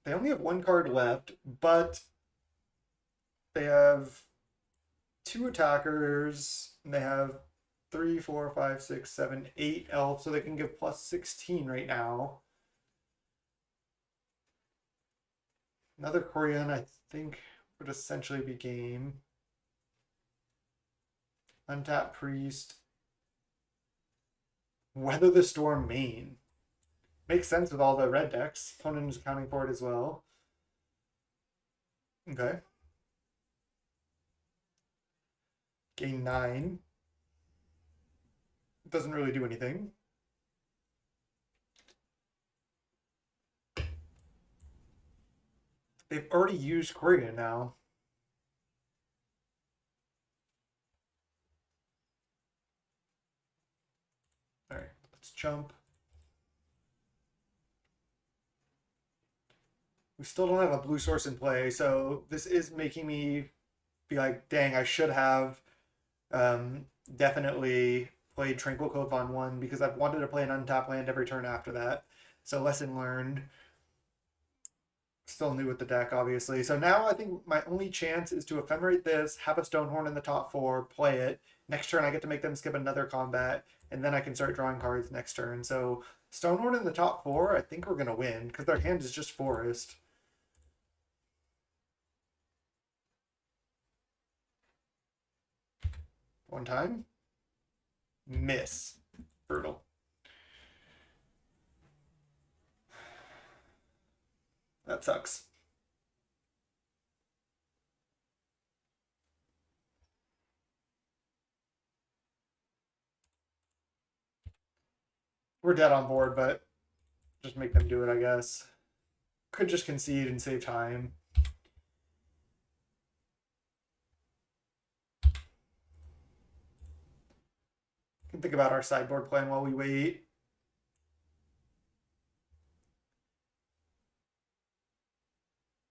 They only have 1 card left, but they have 2 attackers, and they have 3, 4, 5, 6, 7, 8 elves, so they can give +16 right now. Another Quarian, I think, would essentially be game. Untap Priest. Weather the Storm main. Makes sense with all the red decks. Opponent is accounting for it as well. Okay. Gain 9. Doesn't really do anything. They've already used Quarian now. Alright, let's jump. We still don't have a blue source in play, so this is making me be like, dang, I should have definitely played Tranquil Cove on 1 because I've wanted to play an untapped land every turn after that. So lesson learned. Still new with the deck, obviously. So now I think my only chance is to ephemerate this, have a Stonehorn in the top 4, play it. Next turn I get to make them skip another combat, and then I can start drawing cards next turn. So Stonehorn in the top 4, I think we're going to win because their hand is just Forest. One time. Miss. Brutal. That sucks. We're dead on board, but just make them do it, I guess. Could just concede and save time. Can think about our sideboard plan while we wait.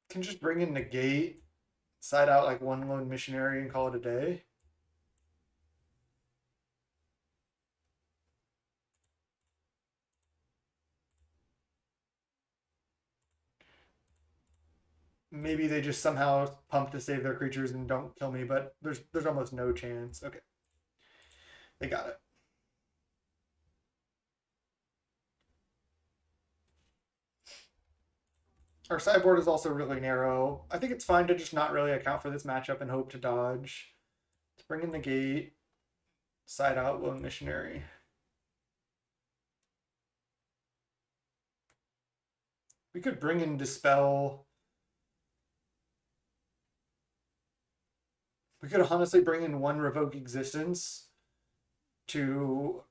Can just bring in Negate, side out like 1 lone missionary and call it a day. Maybe they just somehow pump to save their creatures and don't kill me, but there's almost no chance. Okay. They got it. Our sideboard is also really narrow. I think it's fine to just not really account for this matchup and hope to dodge. Let's bring in the gate. Side out lone missionary. We could bring in Dispel. We could honestly bring in one Revoke Existence to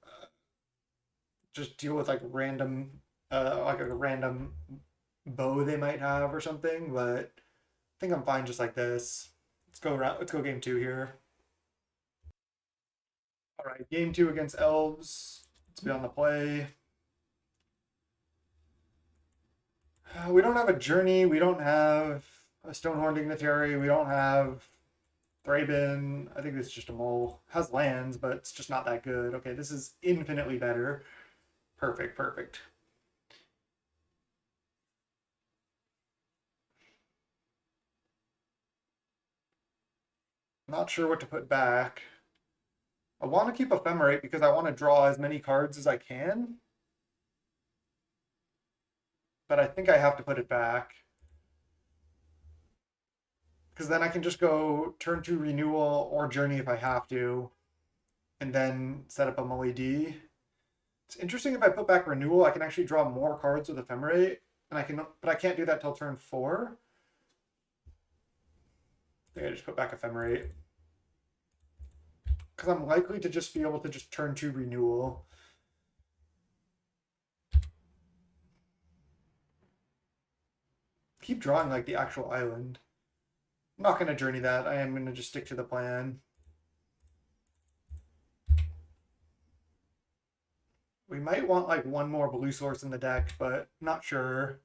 just deal with like like a random bow they might have or something. But I think I'm fine just like this. Let's go around. Let's go game 2 here. All right, game 2 against Elves. Let's be on the play. We don't have a Journey. We don't have a Stonehorn Dignitary. We don't have Thraben. I think this is just a mole. Has lands, but it's just not that good. Okay, this is infinitely better. Perfect, perfect. Not sure what to put back. I want to keep Ephemerate because I want to draw as many cards as I can. But I think I have to put it back. Because then I can just go turn 2 Renewal or Journey if I have to. And then set up a MILITIA. It's interesting if I put back Renewal, I can actually draw more cards with Ephemerate. But I can't do that till turn 4. I think I just put back Ephemerate. Because I'm likely to just be able to just turn 2 Renewal. Keep drawing like the actual island. I'm not going to journey that. I am going to just stick to the plan. We might want like one more blue source in the deck, but not sure.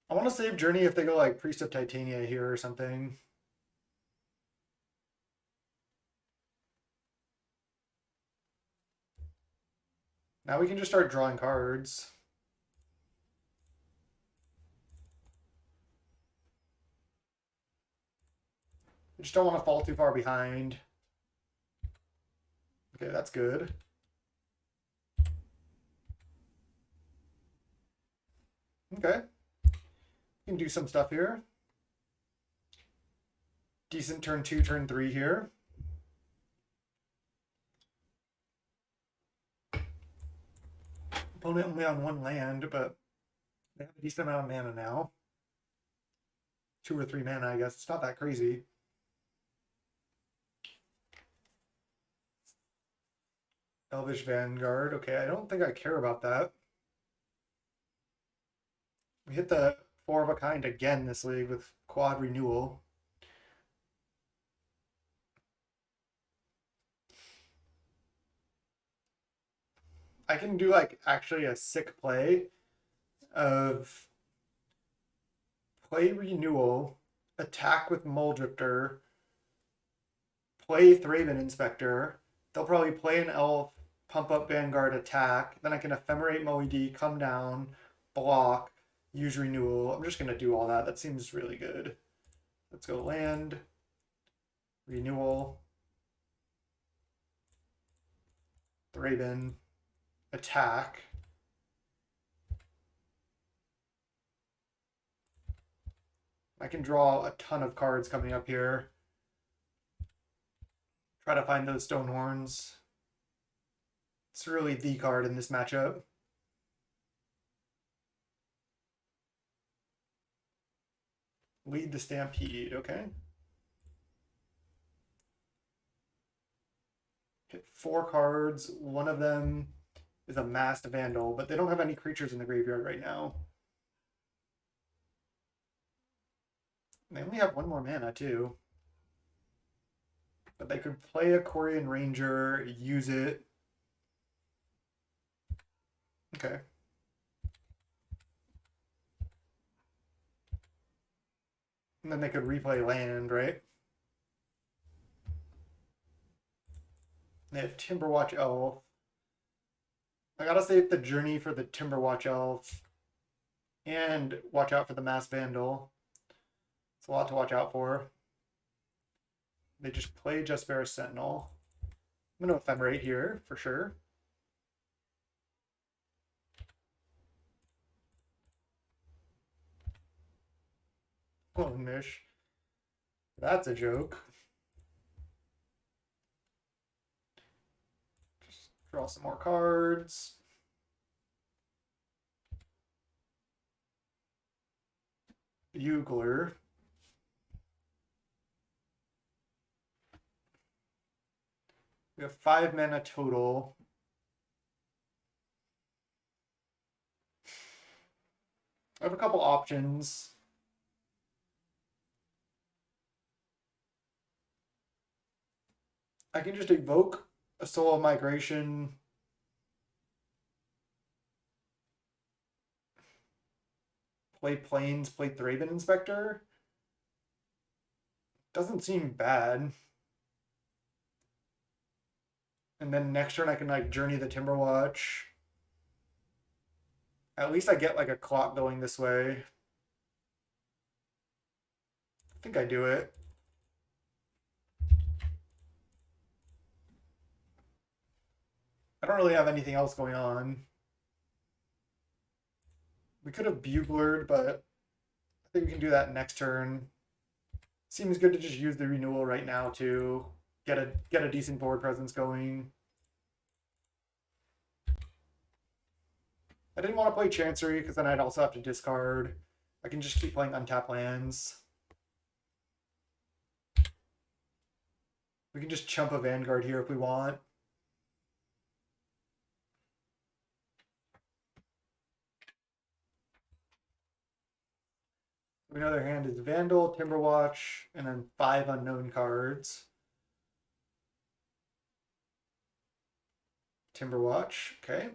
I want to save Journey if they go like Priest of Titania here or something. Now we can just start drawing cards. I just don't want to fall too far behind. Okay, that's good. Okay. We can do some stuff here. Decent turn 2, turn 3 here. Opponent only on 1 land, but they have a decent amount of mana now. 2 or 3 mana, I guess. It's not that crazy. Elvish Vanguard. Okay, I don't think I care about that. We hit the 4 of a kind again this league with quad renewal. I can do like actually a sick play of play renewal, attack with Muldrifter, play Thraben Inspector. They'll probably play an elf, pump up Vanguard, attack. Then I can Ephemerate MOED, come down, block, use renewal. I'm just going to do all that. That seems really good. Let's go land, renewal, Thraben, attack. I can draw a ton of cards coming up here. Try to find those Stonehorns. It's really the card in this matchup. Lead the Stampede, okay. Hit 4 cards. One of them is a Masked Vandal, but they don't have any creatures in the graveyard right now. They only have 1 more mana, too. But they could play a Quarian Ranger, use it. Okay. And then they could replay land, right? They have Timberwatch Elf. I gotta save the Journey for the Timberwatch Elf. And watch out for the Masked Vandal. It's a lot to watch out for. They just play Jespera Sentinel. I'm going to Ephemerate here for sure. Oh, Mish. That's a joke. Just draw some more cards. Bugler. We have 5 mana total. I have a couple options. I can just evoke a Soul of Migration. Play Plains, play Thraben Inspector. Doesn't seem bad. And then next turn I can like Journey the Timberwatch. At least I get like a clock going this way. I think I do it. I don't really have anything else going on. We could have Buglered, but I think we can do that next turn. Seems good to just use the renewal right now to get a decent board presence going. I didn't want to play Chancery because then I'd also have to discard. I can just keep playing untapped lands. We can just chump a Vanguard here if we want. We know their hand is Vandal, Timberwatch, and then 5 unknown cards. Timberwatch, okay.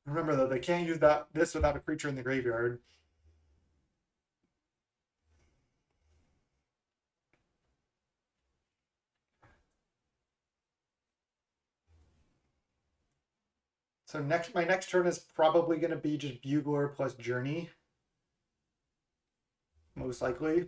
Remember though, they can't use this without a creature in the graveyard. So my next turn is probably going to be just Bugler plus Journey. Most likely.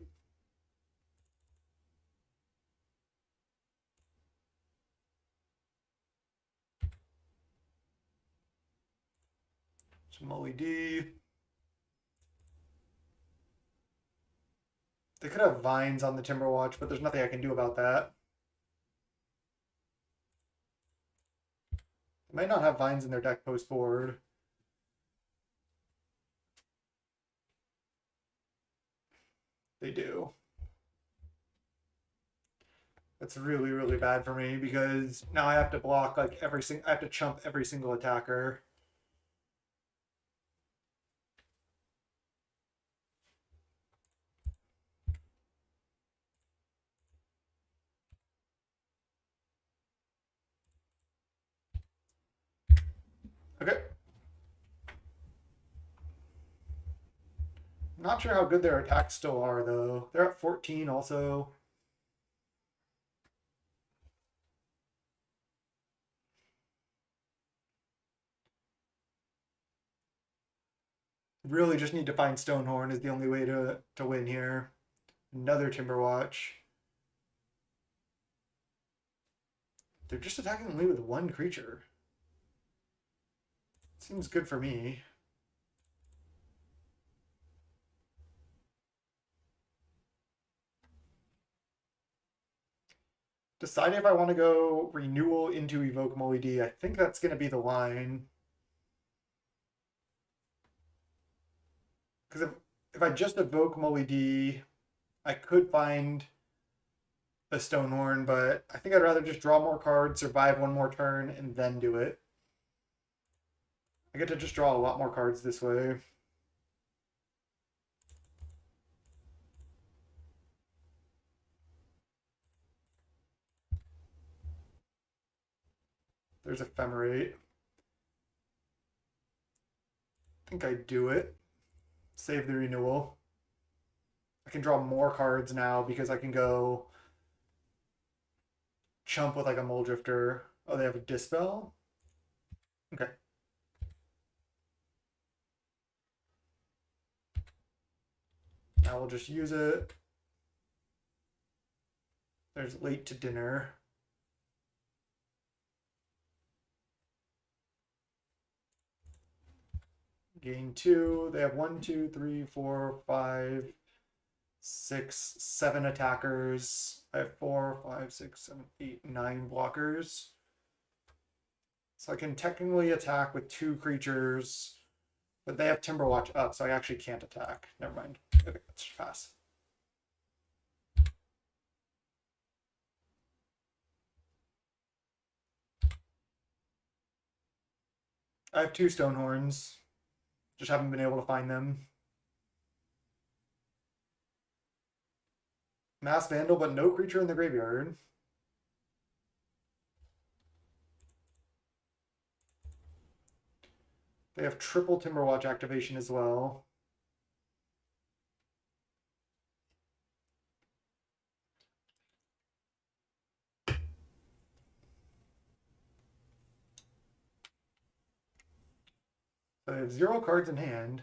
Some OED. They could have Vines on the Timberwatch, but there's nothing I can do about that. They might not have Vines in their deck post board. They do. That's really, really bad for me because now I have to block like I have to chump every single attacker. Okay. Not sure how good their attacks still are though. They're at 14 also. Really just need to find Stonehorn is the only way to win here. Another Timberwatch. They're just attacking me with one creature. Seems good for me. Decide if I want to go Renewal into Evoke MILITIA. I think that's going to be the line. Because if I just evoke MILITIA, I could find the Stonehorn, but I think I'd rather just draw more cards, survive one more turn, and then do it. I get to just draw a lot more cards this way. There's Ephemerate. I think I do it. Save the renewal. I can draw more cards now because I can go chump with like a Mole Drifter. Oh, they have a Dispel? Okay. Now we'll just use it. There's Late to Dinner. Gain 2. They have 1, 2, 3, 4, 5, 6, 7 attackers. I have 4, 5, 6, 7, 8, 9 blockers. So I can technically attack with 2 creatures But they have Timberwatch up, so I actually can't attack. Never mind. Okay, let's just pass. I have 2 Stonehorns. Just haven't been able to find them. Mass Vandal, but no creature in the graveyard. They have triple Timberwatch activation as well. So they have 0 cards in hand.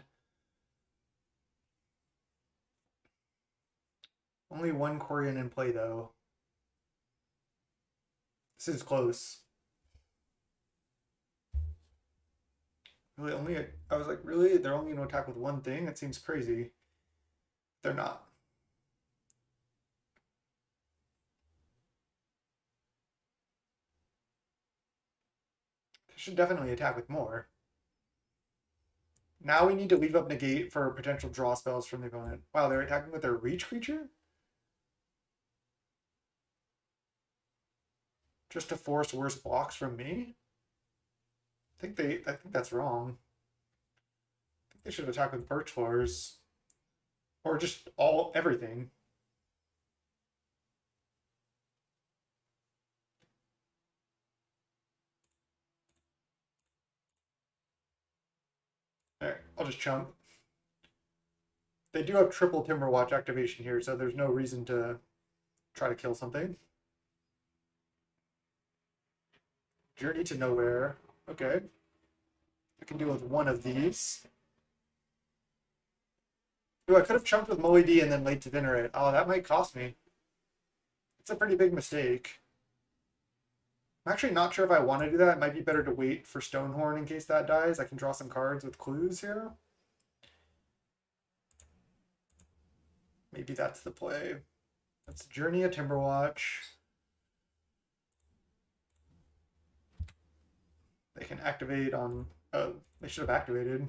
Only 1 Quirion in play, though. This is close. Really, I was like, really? They're only going to attack with 1 thing? That seems crazy. They're not. They should definitely attack with more. Now we need to leave up negate for potential draw spells from the opponent. Wow, they're attacking with their reach creature? Just to force worse blocks from me? I think that's wrong. I think they should attack with birch floors. Or just everything. Alright, I'll just chump. They do have triple Timberwatch activation here, so there's no reason to try to kill something. Journey to Nowhere. Okay. I can deal with 1 of these. Ooh, I could have chumped with Moe D and then late to dinner it. Oh, that might cost me. It's a pretty big mistake. I'm actually not sure if I want to do that. It might be better to wait for Stonehorn in case that dies. I can draw some cards with clues here. Maybe that's the play. Let's Journey a Timberwatch. They can activate on... Oh, they should have activated.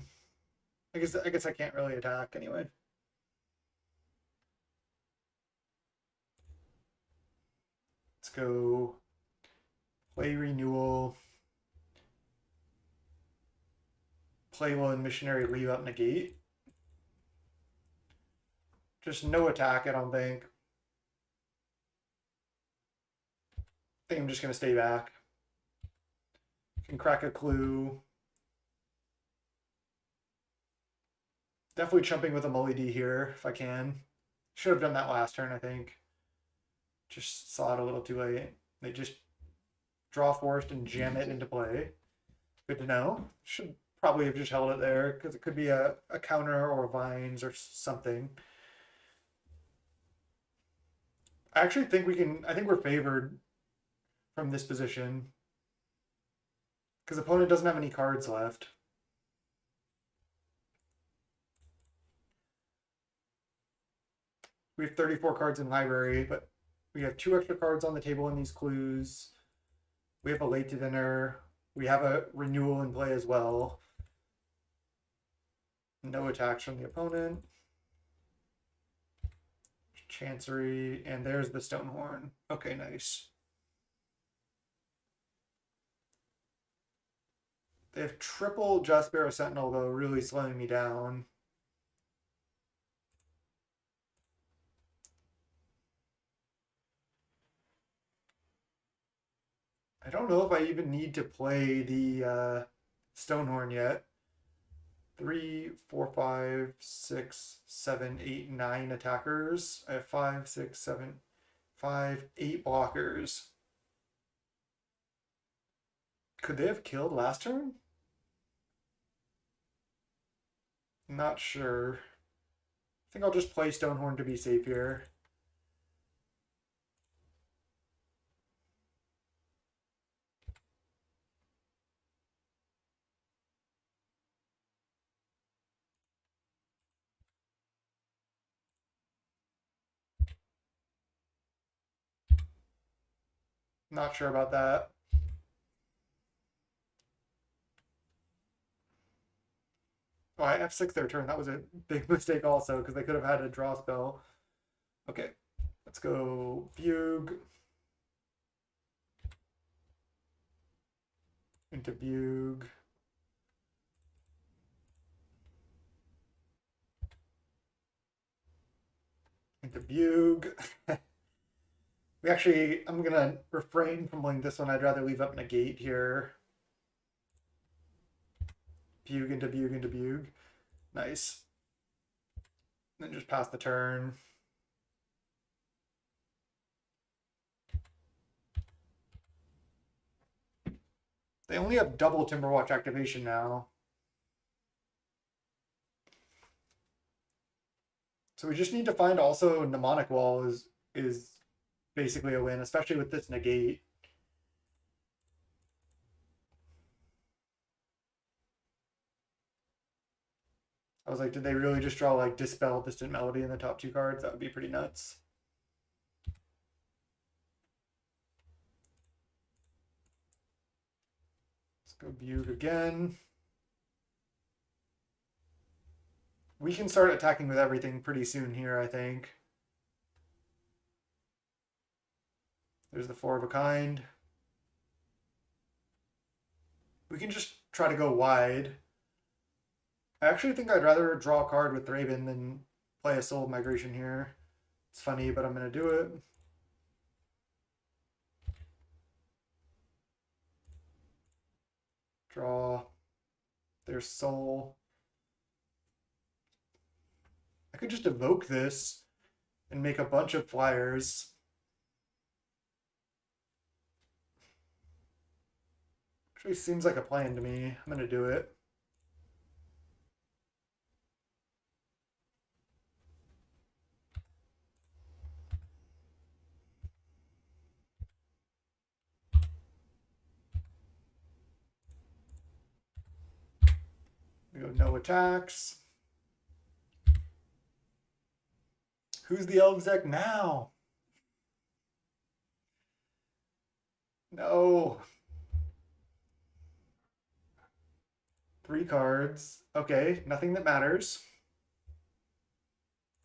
I guess I can't really attack anyway. Let's go play Renewal. Play Will and Missionary, leave up negate. Just no attack, I don't think. I think I'm just going to stay back. Can crack a clue. Definitely chumping with a Moe D here if I can. Should have done that last turn, I think. Just saw it a little too late. They just draw forest and jam it into play. Good to know. Should probably have just held it there because it could be a counter or vines or something. I actually think I think we're favored from this position because the opponent doesn't have any cards left. We have 34 cards in library, but we have 2 extra cards on the table in these clues. We have a late to dinner. We have a renewal in play as well. No attacks from the opponent. Chancery, and there's the Stonehorn. Okay, nice. They have triple Just Sparrow Sentinel, though, really slowing me down. I don't know if I even need to play the Stonehorn yet. 3, 4, 5, 6, 7, 8, 9 attackers. I have 5, 6, 7, 5, 8 blockers. Could they have killed last turn? Not sure. I think I'll just play Stonehorn to be safe here. Not sure about that. Oh, I F6 their turn. That was a big mistake also because they could have had a draw spell. Okay, let's go Bug into Bug. Into Bug. We actually, I'm gonna refrain from playing this one. I'd rather leave up negate here. Bug into Bug into Bug. Nice. Then just pass the turn. They only have double Timberwatch activation now. So we just need to find also Mnemonic Wall is basically a win, especially with this negate. I was like, did they really just draw like Dispel, Distant Melody in the top two cards? That would be pretty nuts. Let's go Bug again. We can start attacking with everything pretty soon here, I think. There's the Four of a Kind. We can just try to go wide. I actually think I'd rather draw a card with Thraben than play a Soul Migration here. It's funny, but I'm going to do it. Draw. There's Soul. I could just evoke this and make a bunch of flyers. Actually seems like a plan to me. I'm going to do it. We go no attacks. Who's the Elves deck now? No. 3 cards. Okay, nothing that matters.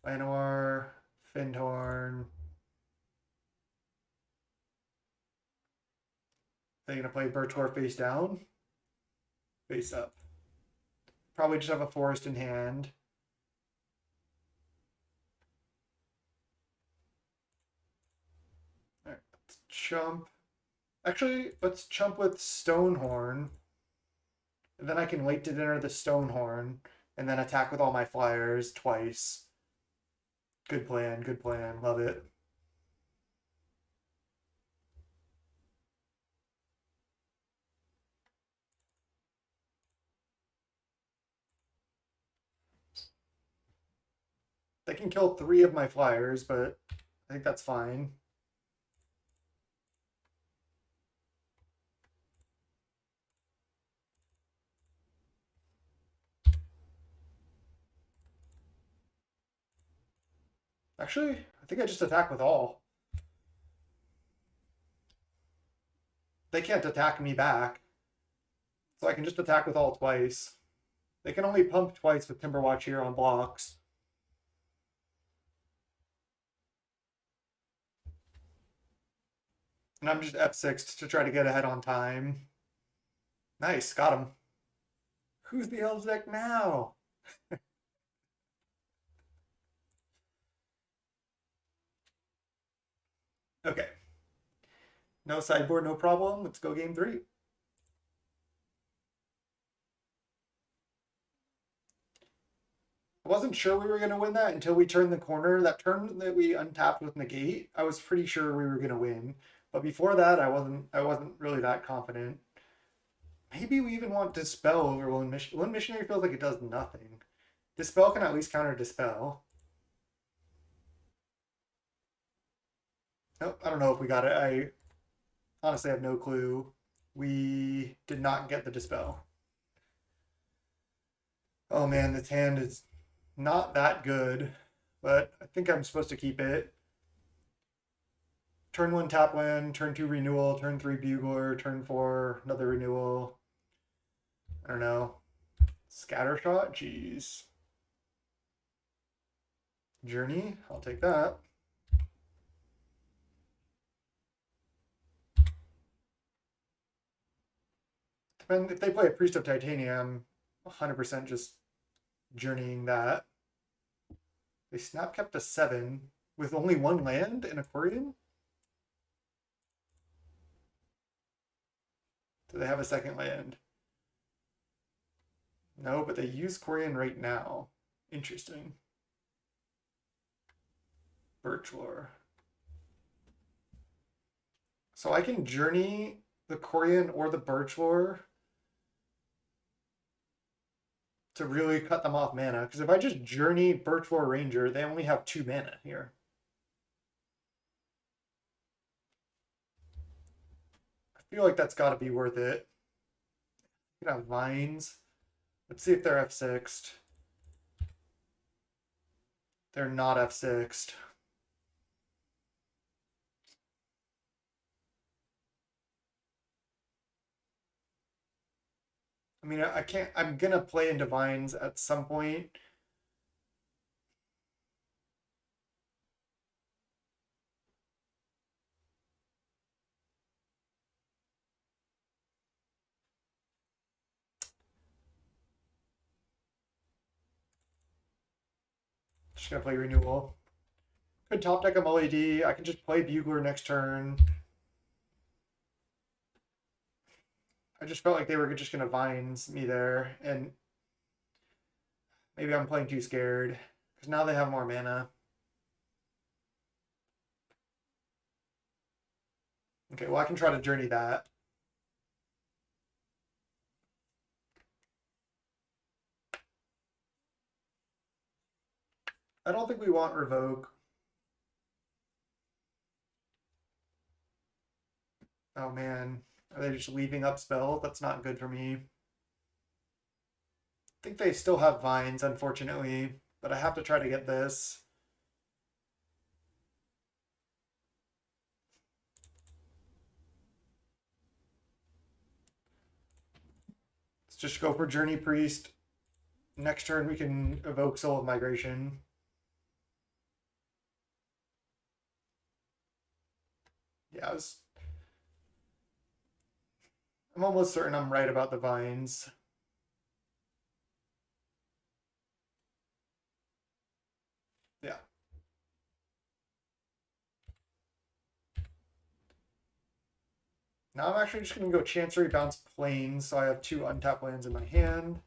Llanowar, Findhorn. They're gonna play Birchwar face down? Face up. Probably just have a forest in hand. Alright, let's chump. Actually, let's chump with Stonehorn. And then I can wait to enter the Stonehorn and then attack with all my flyers twice. Good plan, good plan. Love it. They can kill 3 of my flyers, but I think that's fine. Actually, I think I just attack with all. They can't attack me back. So I can just attack with all twice. They can only pump twice with Timberwatch here on blocks. And I'm just F6 to try to get ahead on time. Nice, got him. Who's the Elves deck now? Okay. No sideboard, no problem. Let's go game 3. I wasn't sure we were going to win that until we turned the corner. That turn that we untapped with negate, I was pretty sure we were going to win. But before that, I wasn't really that confident. Maybe we even want Dispel over Lone Missionary. Lone Missionary feels like it does nothing. Dispel can at least counter Dispel. Oh, I don't know if we got it. I honestly have no clue. We did not get the Dispel. Oh man, this hand is not that good, but I think I'm supposed to keep it. Turn 1 tap land, turn 2 renewal, turn 3 bugler, turn 4 another renewal. I don't know. Scattershot? Jeez. Journey? I'll take that. Depend if they play a Priest of Titanium, 100% just journeying that. They snap kept a 7 with only 1 land in Aquarian? Do they have a second land? No, but they use Quarian right now. Interesting. Birchlore. So I can journey the Quarian or the Birchlore to really cut them off mana. Because if I just journey Birchlore Ranger, they only have 2 mana here. I feel like that's got to be worth it. You can have Vines. Let's see if they're F6'd. They're not F6'd. I mean, I can't, I'm gonna play into Vines at some point. Just gonna play Renewal. Could top deck a MILITIA. I can just play Bugler next turn. I just felt like they were just gonna Vines me there, and maybe I'm playing too scared because now they have more mana. Okay, well I can try to journey that. I don't think we want Revoke. Oh man, are they just leaving up spell? That's not good for me. I think they still have Vines, unfortunately, but I have to try to get this. Let's just go for Journey Priest. Next turn we can evoke Soul of Migration. Yeah, I'm almost certain I'm right about the Vines. Yeah. Now I'm actually just going to go Chancery, bounce Plains, so I have 2 untapped lands in my hand.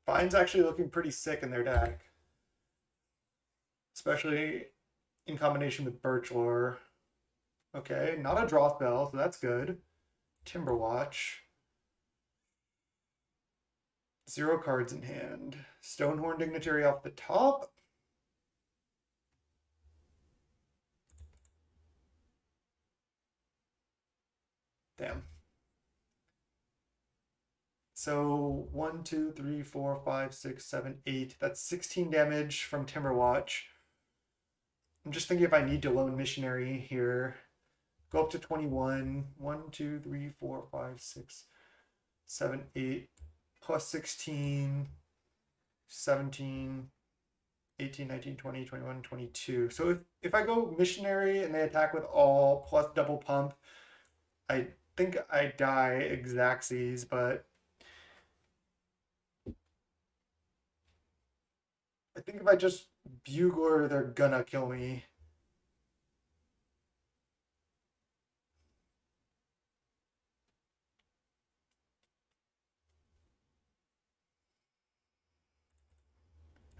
Vines actually looking pretty sick in their deck. Especially in combination with Birchlore. Okay, not a draw spell, so that's good. Timberwatch. 0 cards in hand. Stonehorn Dignitary off the top. Damn. So 1, 2, 3, 4, 5, 6, 7, 8. That's 16 damage from Timberwatch. I'm just thinking if I need to Lone Missionary here. Go up to 21. 1, 2, 3, 4, 5, 6, 7, 8. Plus 16, 17, 18, 19, 20, 21, 22. So if I go Missionary and they attack with all plus double pump, I think I die Xaxes, but I think if I just Bugler, they're gonna kill me.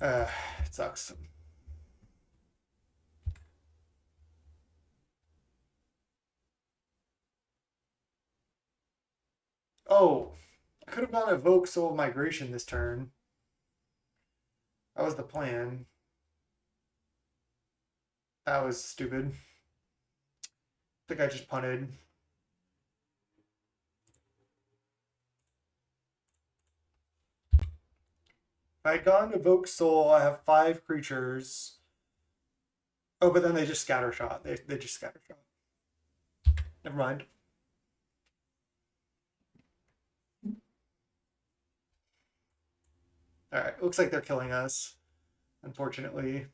It sucks. Oh, I could have gone Evoke Soul of Migration this turn. That was the plan. That was stupid. I think I just punted. If I had gone Evoke Soul, I have 5 creatures. Oh, but then they just scattershot. They just scattershot. Never mind. All right, looks like they're killing us, unfortunately.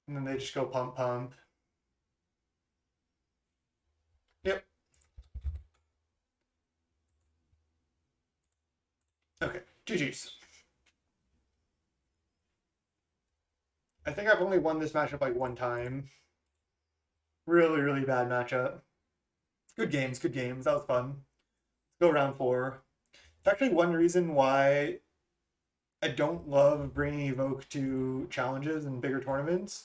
And then they just go pump pump. Yep. Okay, GG's. I think I've only won this matchup like one time. Really, really bad matchup. Good games, good games. That was fun. Let's go round 4. It's actually one reason why I don't love bringing Evoke to challenges and bigger tournaments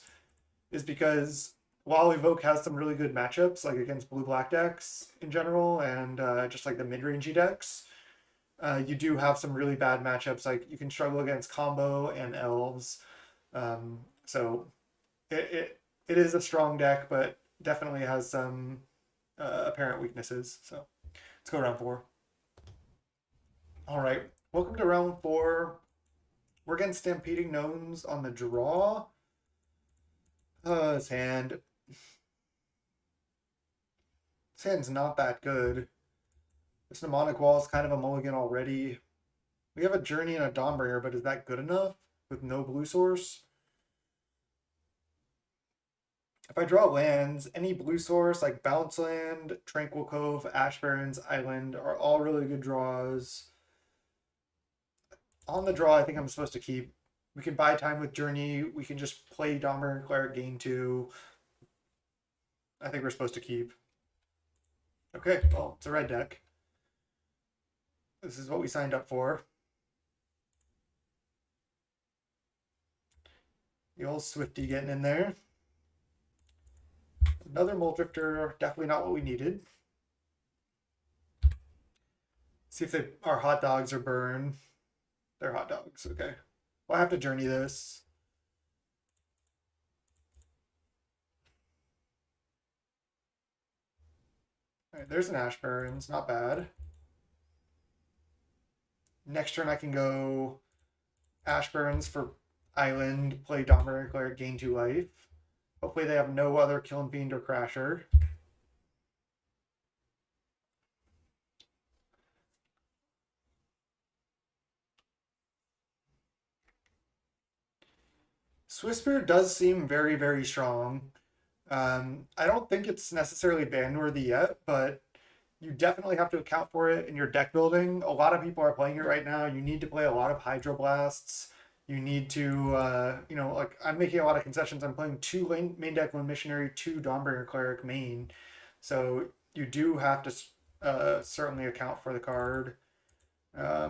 is because while Evoke has some really good matchups, like against blue-black decks in general, and just like the mid-rangey decks, you do have some really bad matchups. Like you can struggle against combo and elves. So it is a strong deck, but definitely has some apparent weaknesses. So let's go round 4. All right, welcome to round 4. We're against Stampeding Gnomes on the draw. His hand. His hand's not that good. This Mnemonic Wall is kind of a mulligan already. We have a Journey and a Dawnbringer, but is that good enough with no blue source? If I draw lands, any blue source like Bounce Land, Tranquil Cove, Ash Barrens, Island are all really good draws. On the draw, I think I'm supposed to keep. We can buy time with Journey. We can just play Dawnbringer and Cleric gain 2. I think we're supposed to keep. Okay, well, it's a red deck. This is what we signed up for. The old Swifty getting in there. Another Muldrifter, definitely not what we needed. See if our hot dogs are burned. They're hot dogs, okay. Well, I have to Journey this. All right, there's an Ash Barrens, not bad. Next turn I can go Ash Barrens for Island, play Dawnbringer Cleric, gain 2 life. Hopefully they have no other Killing Fiend or Crasher. Swiftspear does seem very, very strong. I don't think it's necessarily ban worthy yet, but you definitely have to account for it in your deck building. A lot of people are playing it right now. You need to play a lot of Hydroblasts. You need to, like I'm making a lot of concessions. I'm playing 2 main deck Lone Missionary, 2 Dawnbringer Cleric main. So you do have to certainly account for the card. I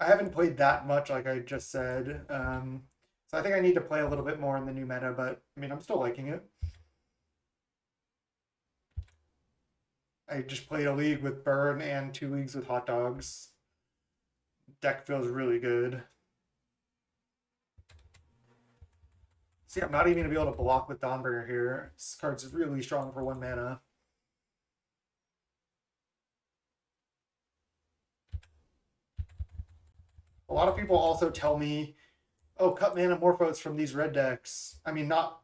haven't played that much, like I just said. So I think I need to play a little bit more in the new meta, but I mean, I'm still liking it. I just played a league with Burn and 2 leagues with Hot Dogs. Deck feels really good. See, I'm not even going to be able to block with Dawnbringer here. This card's really strong for 1 mana. A lot of people also tell me, oh, cut mana Morphos from these red decks. I mean, not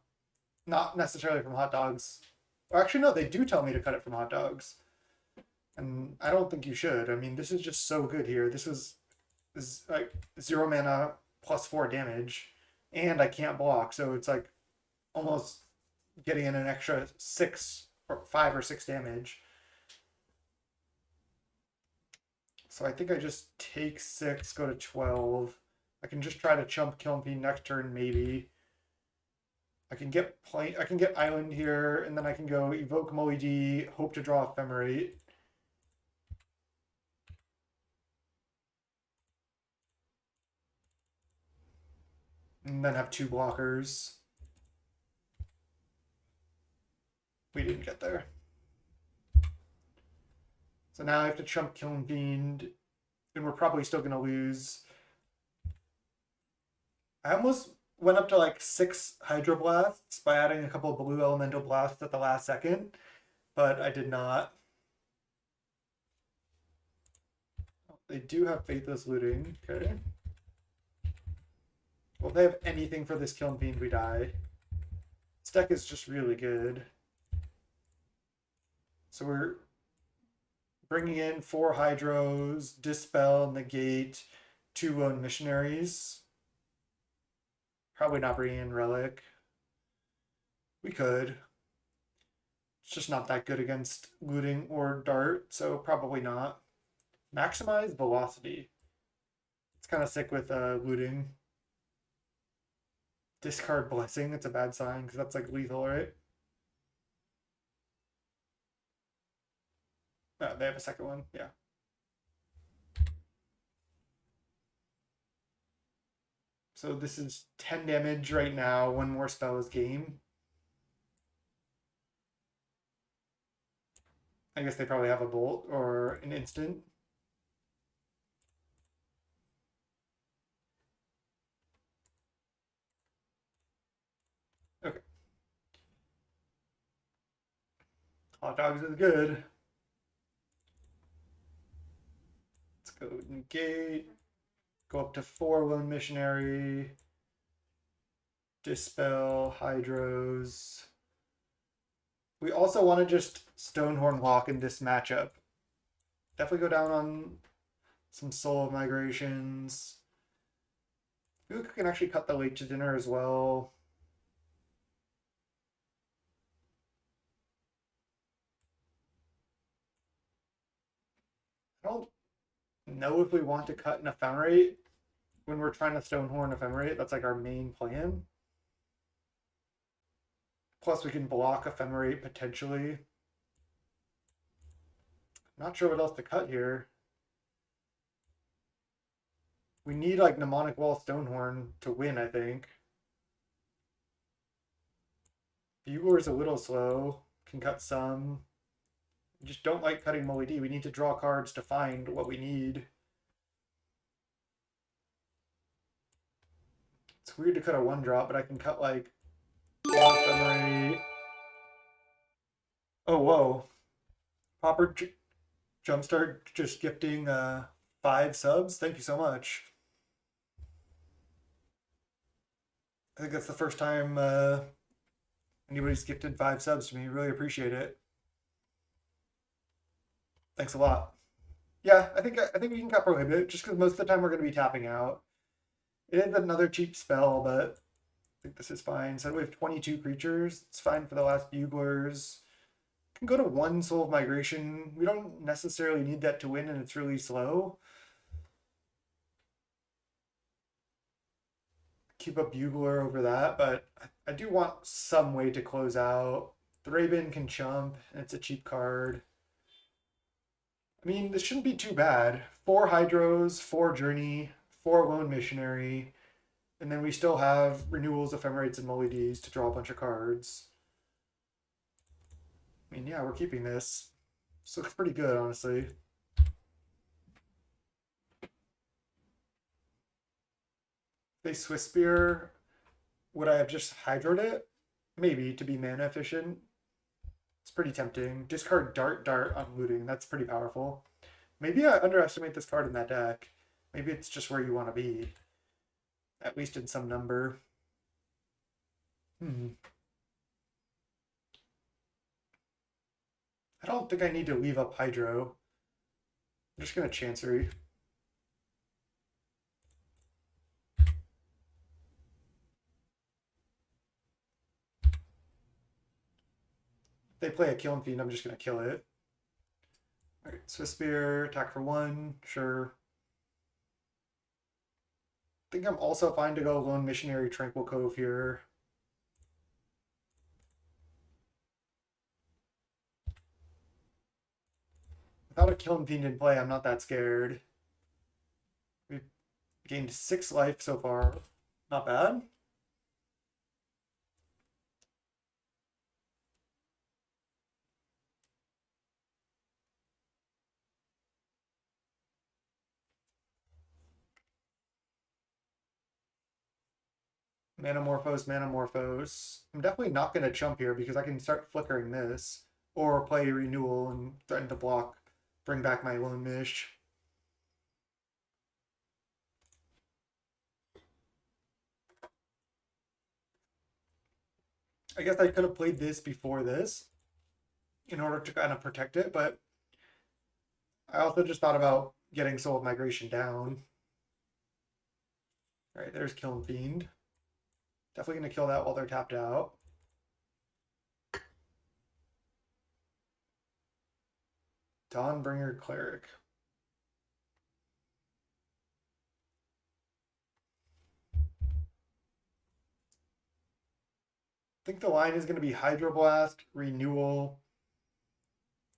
necessarily from Hot Dogs. Or actually, no, they do tell me to cut it from Hot Dogs. And I don't think you should. I mean, this is just so good here. This is like 0 mana plus 4 damage, and I can't block, so it's like almost getting in an extra 6 or 5 or 6 damage. So I think I just take 6, go to 12. I can just try to chump Killing Fiend next turn, maybe. I can get Island here, and then I can go Evoke Molly D, hope to draw Ephemerate. And then have 2 blockers. We didn't get there. So now I have to chump Killing Fiend, and we're probably still going to lose. I almost went up to like 6 Hydroblasts by adding a couple of blue elemental blasts at the last second, but I did not. They do have Faithless Looting, okay. Well, if they have anything for this Kiln Fiend, we die. This deck is just really good. So we're bringing in 4 Hydros, Dispel, Negate, 2 Lone Missionaries. Probably not bringing in Relic. We could. It's just not that good against Looting or Dart, so probably not. Maximize Velocity. It's kind of sick with Looting. Discard Blessing, it's a bad sign because that's like lethal, right? Oh, they have a second one, yeah. So this is 10 damage right now. One more spell is game. I guess they probably have a bolt or an instant. Okay. Hot dogs is good. Let's go negate. Go up to 4 Lone Missionary. Dispel, Hydros. We also want to just Stonehorn Lock in this matchup. Definitely go down on some Soul Migrations. Evoke can actually cut the late to dinner as well. I don't know if we want to cut an Ephemerate when we're trying to Stonehorn Ephemerate. That's like our main plan. Plus we can block Ephemerate potentially. Not sure what else to cut here. We need like Mnemonic Wall Stonehorn to win, I think. Bugler's a little slow. Can cut some. We just don't like cutting Mully D. We need to draw cards to find what we need. It's weird to cut a 1-drop, but I can cut like Ephemerate. Oh, whoa. Pauper Jumpstart just gifting 5 subs. Thank you so much. I think that's the first time anybody's gifted 5 subs to me. Really appreciate it. Thanks a lot. Yeah, I think we can cut Prohibit just because most of the time we're going to be tapping out. It is another cheap spell, but I think this is fine. So we have 22 creatures. It's fine for the last Buglers. Can go to 1 Soul of Migration. We don't necessarily need that to win, and it's really slow. Keep a Bugler over that, but I do want some way to close out. Thraben can chump, and it's a cheap card. I mean, this shouldn't be too bad. 4 Hydros, 4 Journey, 4 Lone Missionary, and then we still have Renewals, Ephemerates, and Mully Ds to draw a bunch of cards. I mean, yeah, we're keeping this. This looks pretty good, honestly. They Swiss Spear, would I have just hydroed it? Maybe, to be mana efficient. It's pretty tempting. Discard Dart on looting. That's pretty powerful. Maybe I underestimate this card in that deck. Maybe it's just where you want to be. At least in some number. I don't think I need to leave up Hydro. I'm just going to Chancery. If they play a Kiln Fiend, I'm just going to kill it. Alright, Swiss Spear, attack for 1, sure. I think I'm also fine to go Lone Missionary Tranquil Cove here. Without a Kiln Fiend in play, I'm not that scared. We've gained 6 life so far. Not bad. Manamorphose. I'm definitely not going to chump here because I can start flickering this or play Renewal and threaten to block, bring back my Lone Mish. I guess I could have played this before this in order to kind of protect it, but I also just thought about getting Soul of Migration down. All right, there's Kiln Fiend. Definitely going to kill that while they're tapped out. Dawnbringer Cleric. I think the line is going to be Hydroblast, Renewal,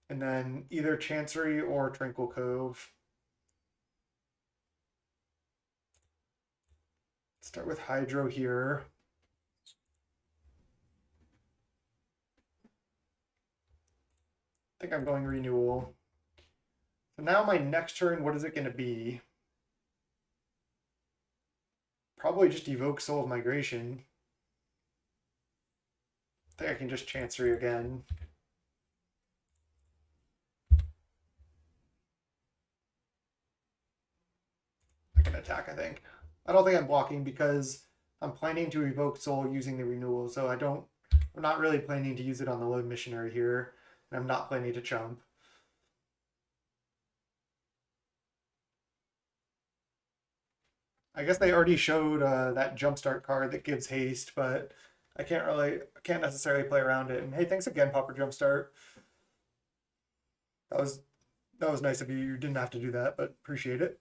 and then either Chancery or Tranquil Cove. Start with Hydro here. I think I'm going Renewal. So now my next turn, what is it going to be? Probably just Evoke Soul of Migration. I think I can just Chancery again. I can attack, I think. I don't think I'm blocking because I'm planning to Evoke Soul using the Renewal, so I'm not really planning to use it on the Lone Missionary here, and I'm not planning to chump. I guess they already showed that Jumpstart card that gives haste, but I can't necessarily play around it. And hey, thanks again, Pauper Jumpstart. That was nice of you. You didn't have to do that, but appreciate it.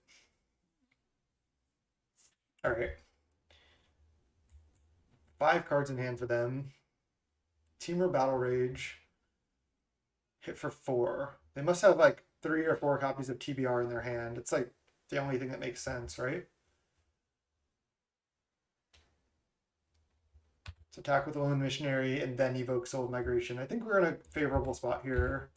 All right. 5 cards in hand for them. Teamer Battle Rage. Hit for 4. They must have like 3 or 4 copies of TBR in their hand. It's like the only thing that makes sense, right? Let's attack with the Lone Missionary and then evoke Soul of Migration. I think we're in a favorable spot here.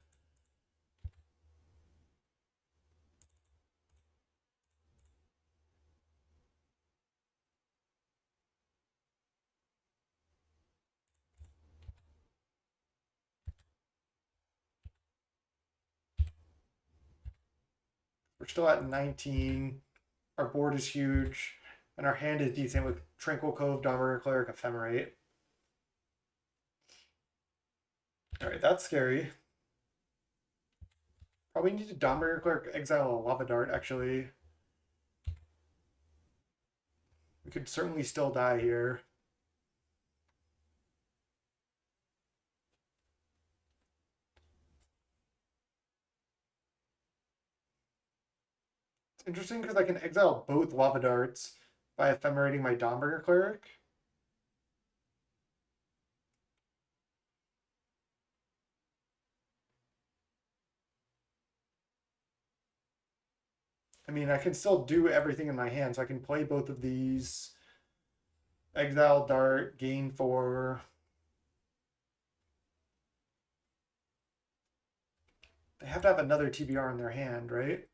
We're still at 19. Our board is huge. And our hand is decent with Tranquil Cove, Dawnbringer Cleric, Ephemerate. Alright, that's scary. Probably need to Dawnbringer Cleric, exile a Lava Dart, actually. We could certainly still die here. It's interesting because I can exile both Lava Darts by ephemerating my Dawnbringer Cleric. I mean, I can still do everything in my hand, so I can play both of these. Exile Dart, gain 4. They have to have another TBR in their hand, right?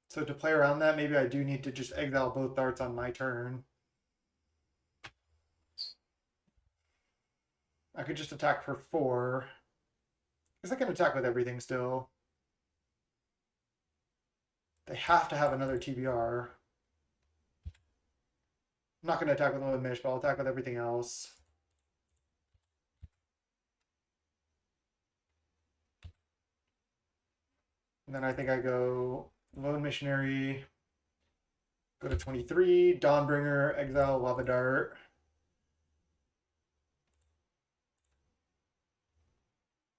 So to play around that, maybe I do need to just exile both darts on my turn. I could just attack for 4. I guess I can attack with everything still. They have to have another TBR. I'm not going to attack with Lone Mish, but I'll attack with everything else. And then I think I go Lone Missionary, go to 23, Dawnbringer, exile Lava Dart.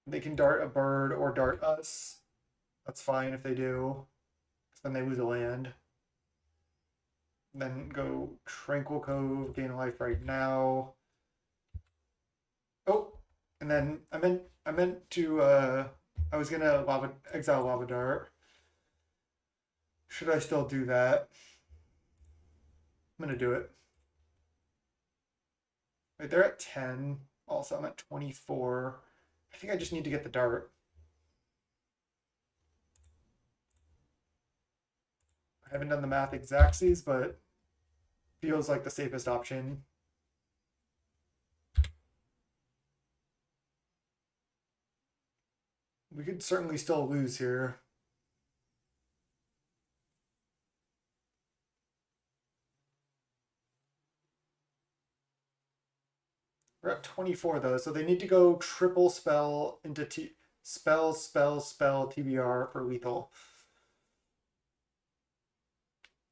They can dart a bird or dart us. That's fine if they do, because then they lose a land. Then go Tranquil Cove, gain a life right now. Oh, and then I meant to I was gonna exile Lava Dart. Should I still do that? I'm gonna do it. Right, they're at 10. Also, I'm at 24. I think I just need to get the dart. I haven't done the math exactsies, but feels like the safest option. We could certainly still lose here. We're at 24 though, so they need to go triple spell into spell TBR for lethal.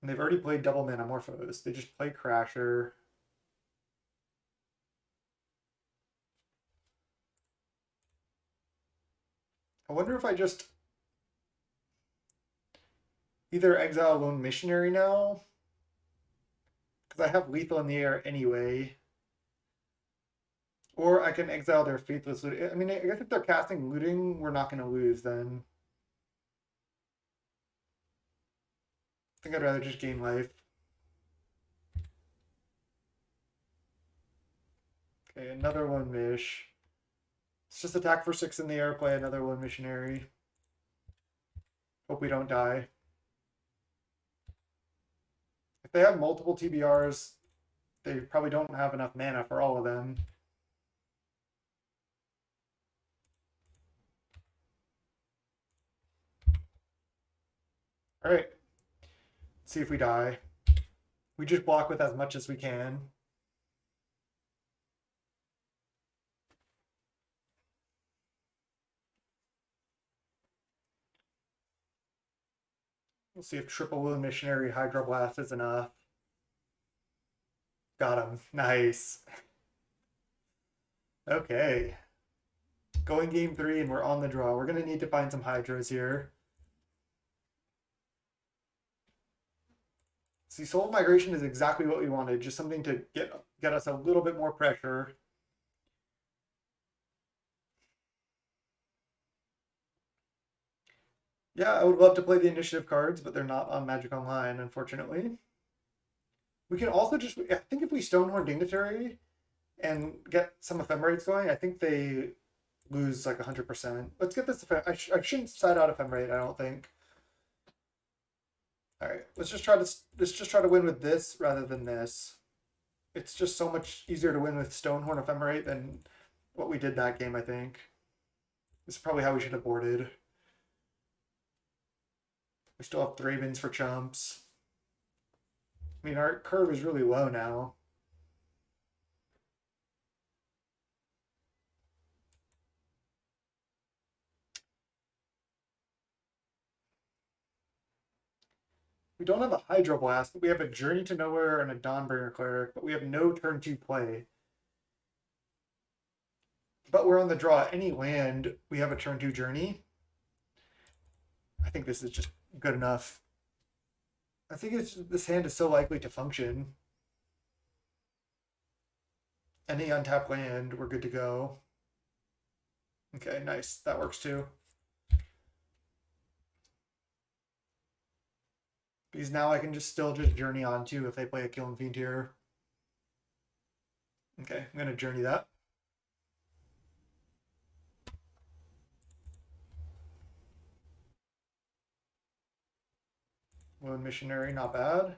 And they've already played double Manamorphose. They just play Crasher. I wonder if I just either exile Lone Missionary now, because I have lethal in the air anyway, or I can exile their Faithless Looting. I mean, I guess if they're casting Looting, we're not going to lose then. I think I'd rather just gain life. Okay, another Lone Mish. Let's just attack for 6 in the air, play another Lone Missionary. Hope we don't die. If they have multiple TBRs, they probably don't have enough mana for all of them. All right. Let's see if we die. We just block with as much as we can. We'll see if triple Wound Missionary Hydroblast is enough. Got him. Nice. Okay. Going game 3 and we're on the draw. We're going to need to find some Hydras here. See, Soul Migration is exactly what we wanted. Just something to get us a little bit more pressure. Yeah, I would love to play the initiative cards, but they're not on Magic Online, unfortunately. We can also just, I think if we Stonehorn Dignitary and get some Ephemerates going, I think they lose like 100%. Let's get this, I shouldn't side out Ephemerate, I don't think. All right, let's just try to win with this rather than this. It's just so much easier to win with Stonehorn Ephemerate than what we did that game, I think. This is probably how we should have boarded. We still have Thravens for chumps. I mean, our curve is really low now. We don't have a Hydroblast, but we have a Journey to Nowhere and a Dawnbringer Cleric, but we have no turn 2 play. But we're on the draw. Any land, we have a turn 2 Journey. I think this is just good enough. I think this hand is so likely to function. Any untapped land, we're good to go. Okay, nice. That works too. Because now I can still just Journey on too if they play a Killing Fiend here. Okay, I'm going to Journey that. Lone Missionary, not bad.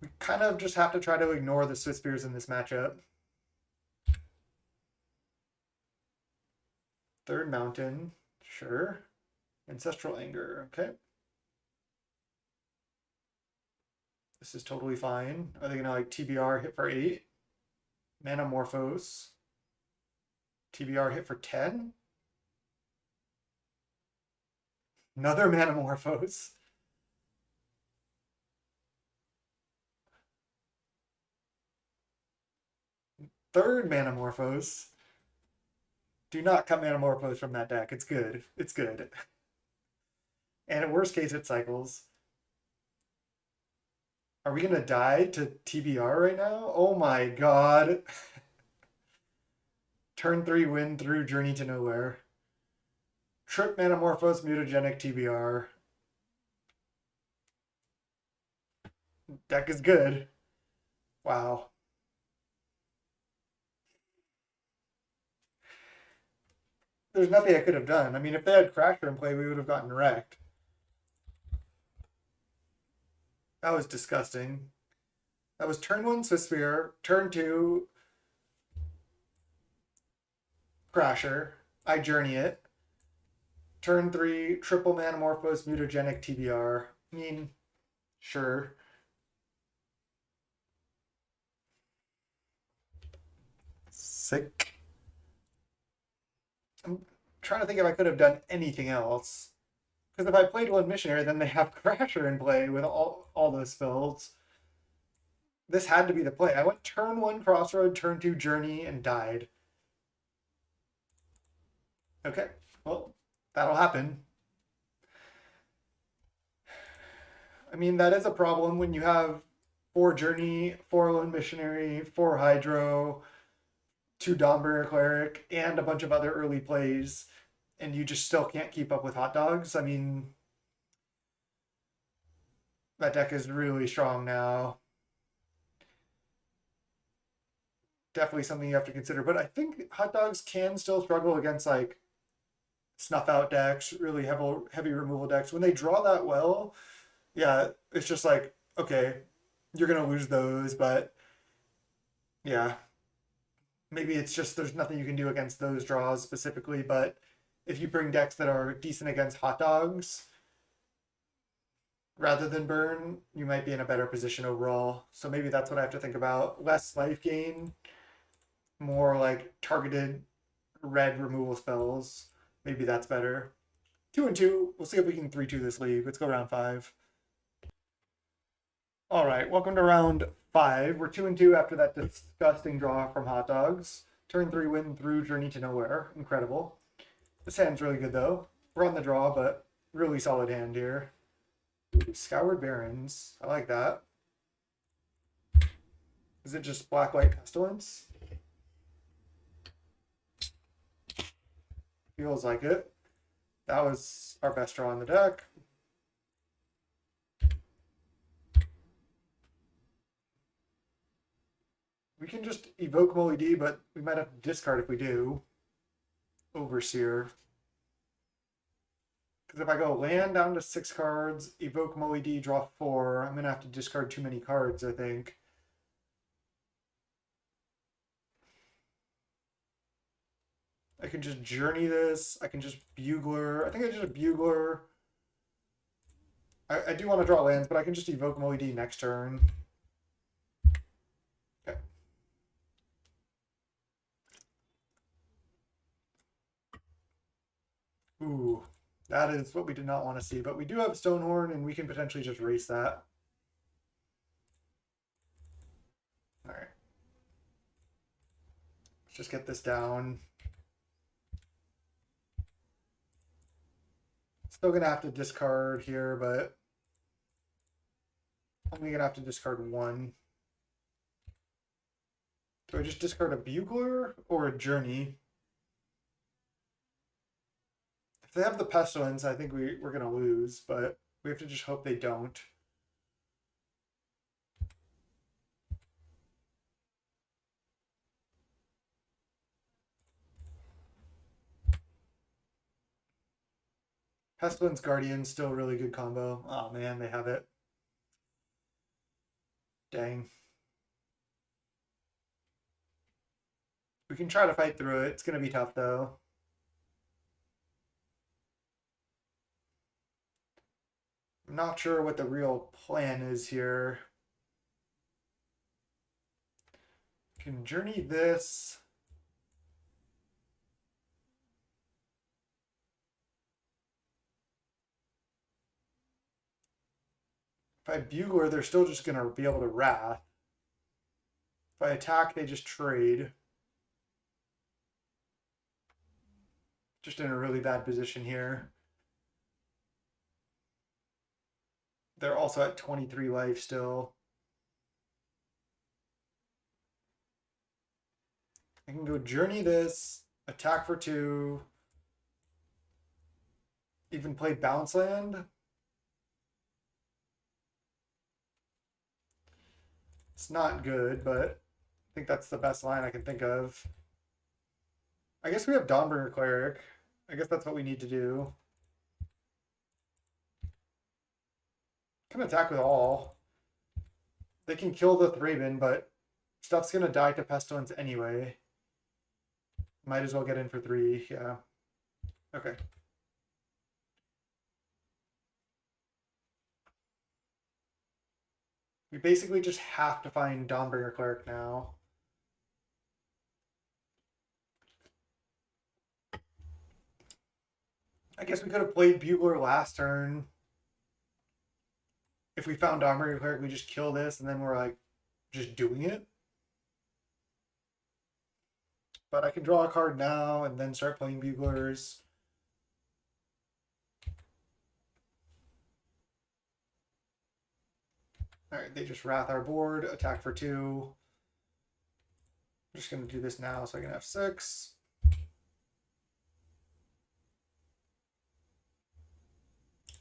We kind of just have to try to ignore the Swiss Spears in this matchup. Third Mountain, sure. Ancestral Anger, okay. This is totally fine. Are they gonna like TBR hit for 8? Manamorphose. TBR hit for 10? Another Manamorphose. Third Manamorphose. Do not cut Manamorphose from that deck. It's good. It's good. And at worst case, it cycles. Are we going to die to TBR right now? Oh my god. Turn 3 win through Journey to Nowhere. Trip Manamorphose Mutagenic TBR. Deck is good. Wow. There's nothing I could have done. I mean, if they had Crasher in play, we would have gotten wrecked. That was disgusting. That was turn 1 Swiss Spear, turn 2 Crasher. I Journey it. Turn 3 triple Manamorphose Mutagenic TBR. I mean, Sure. Sick. I'm trying to think if I could have done anything else. Because if I played Lone Missionary, then they have Crasher in play with all those spells. This had to be the play. I went turn 1 Crossroad, turn 2 Journey, and died. Okay, well, that'll happen. I mean, that is a problem when you have 4 Journey, 4 Lone Missionary, 4 Hydro, 2 Dawnbringer Cleric, and a bunch of other early plays, and you just still can't keep up with Hot Dogs. I mean, that deck is really strong now. Definitely something you have to consider. But I think Hot Dogs can still struggle against like snuff out decks, really heavy removal decks. When they draw that well, yeah, it's just like, okay, you're gonna lose those, but yeah, maybe it's just there's nothing you can do against those draws specifically. But if you bring decks that are decent against Hot Dogs rather than burn, you might be in a better position overall. So maybe that's what I have to think about. Less life gain, more like targeted red removal spells. Maybe that's better. 2 and 2. We'll see if we can 3-2 this league. Let's go round 5. All right, welcome to round 5. We're 2 and 2 after that disgusting draw from Hot Dogs. Turn 3 win through Journey to Nowhere. Incredible. This hand's really good though. We're on the draw, but really solid hand here. Ooh, Scoured Barrens. I like that. Is it just Black-White Pestilence? Feels like it. That was our best draw on the deck. We can just evoke Molly D, but we might have to discard if we do. Overseer. Because if I go land down to 6 cards, evoke Molly D, draw 4, I'm going to have to discard too many cards, I think. I can just journey this. I can just bugler. I think I just bugler. I do want to draw lands, but I can just evoke Molly D next turn. Okay. Ooh, that is what we did not want to see. But we do have Stonehorn, and we can potentially just race that. All right. Let's just get this down. Still gonna have to discard here, but only gonna have to discard 1. Do I just discard a bugler or a journey? If they have the pestilence, I think we're gonna lose, but we have to just hope they don't. Pestilence Guardian, still a really good combo. Oh man, they have it. Dang. We can try to fight through it. It's going to be tough, though. I'm not sure what the real plan is here. Can journey this. If I bugler, they're still just going to be able to wrath. If I attack, they just trade. Just in a really bad position here. They're also at 23 life still. I can go journey this, attack for 2, even play bounce land. It's not good, but I think that's the best line I can think of. I guess we have Dawnbringer Cleric. I guess that's what we need to do. Can attack with all. They can kill the Thraben, but stuff's gonna die to Pestilence anyway. Might as well get in for 3, yeah. Okay. We basically just have to find Dawnbringer Cleric now. I guess we could have played Bugler last turn. If we found Dawnbringer Cleric, we just kill this, and then we're like just doing it. But I can draw a card now and then start playing Buglers. Alright, they just Wrath our board, attack for 2. I'm just going to do this now so I can have 6.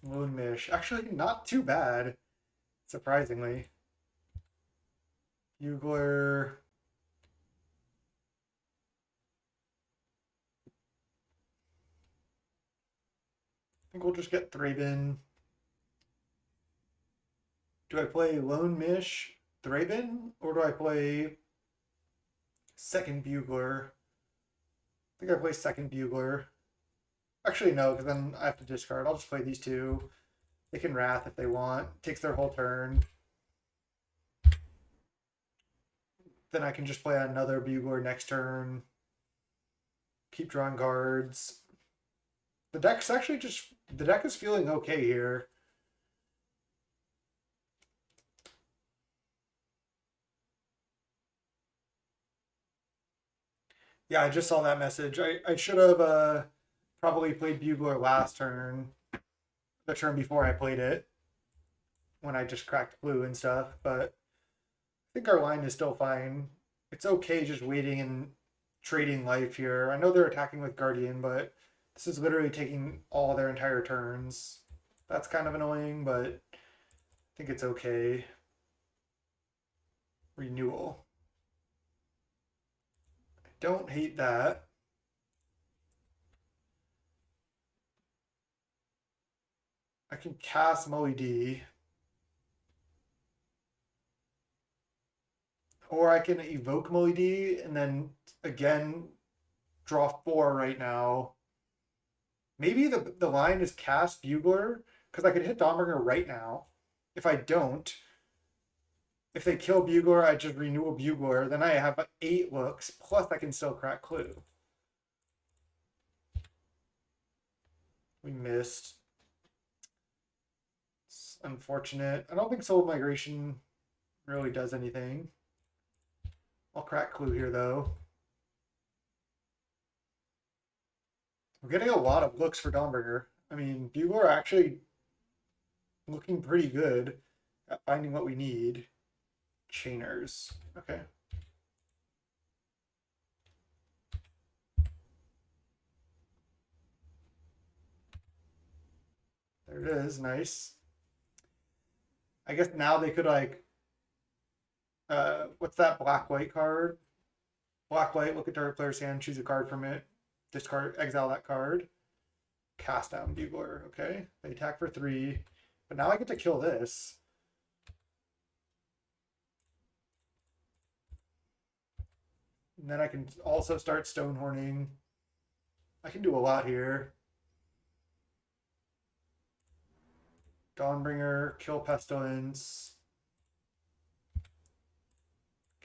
Lone Mish. Actually, not too bad, surprisingly. Bugler. I think we'll just get Thraben. Do I play Lone Mish, Thraben, or do I play second Bugler? I think I play second Bugler. Actually, no, because then I have to discard. I'll just play these two. They can Wrath if they want. Takes their whole turn. Then I can just play another Bugler next turn. Keep drawing cards. The deck's actually just... The deck is feeling okay here. Yeah, I just saw that message. I should have probably played Bugler last turn. The turn before I played it. When I just cracked blue and stuff. But I think our line is still fine. It's okay just waiting and trading life here. I know they're attacking with Guardian, but this is literally taking all their entire turns. That's kind of annoying, but I think it's okay. Renewal. I don't hate that. I can cast MILITIA. Or I can evoke MILITIA and then again draw 4 right now. Maybe the line is cast Bugler, because I could hit Dawnbringer right now. If I don't, if they kill Bugler, I just renew a Bugler. Then I have 8 looks, plus I can still crack Clue. We missed. It's unfortunate. I don't think Soul Migration really does anything. I'll crack Clue here, though. We're getting a lot of looks for Dawnbringer. I mean, Bugler are actually looking pretty good at finding what we need. Chainers. Okay. There it is. Nice. I guess now they could like what's that black-white card? Black-white, look at target player's hand, choose a card from it, discard, exile that card, cast down Bugler. Okay, they attack for 3, but now I get to kill this. And then I can also start Stonehorning. I can do a lot here. Dawnbringer, kill Pestilence,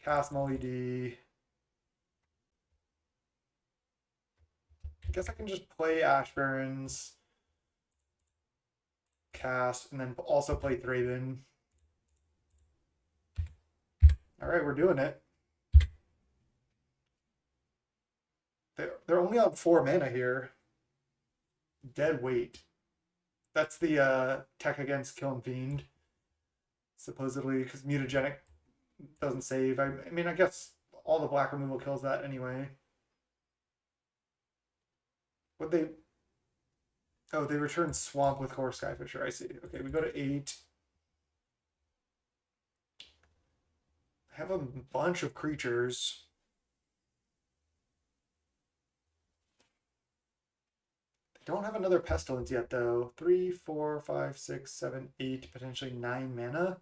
cast MILITIA. I guess I can just play Ash Barrens, cast, and then also play Thraben. All right, we're doing it. They're only on 4 mana here. Dead weight. That's the tech against Killing Fiend, supposedly, because mutagenic doesn't save. I mean, I guess all the black removal kills that anyway. What they... Oh, they return Swamp with Core Skyfisher. I see. Okay, we go to 8. I have a bunch of creatures. They don't have another Pestilence yet, though. 3, 4, 5, 6, 7, 8, potentially 9 mana.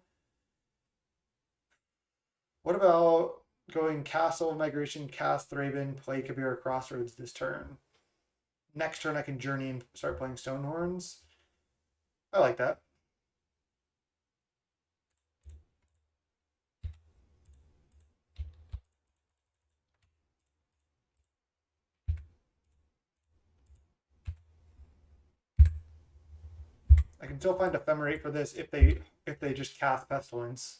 What about going Castle of Migration, cast Thraben, play Kabira Crossroads this turn? Next turn I can journey and start playing Stonehorns. I like that. can still find Ephemerate for this if they just cast Pestilence.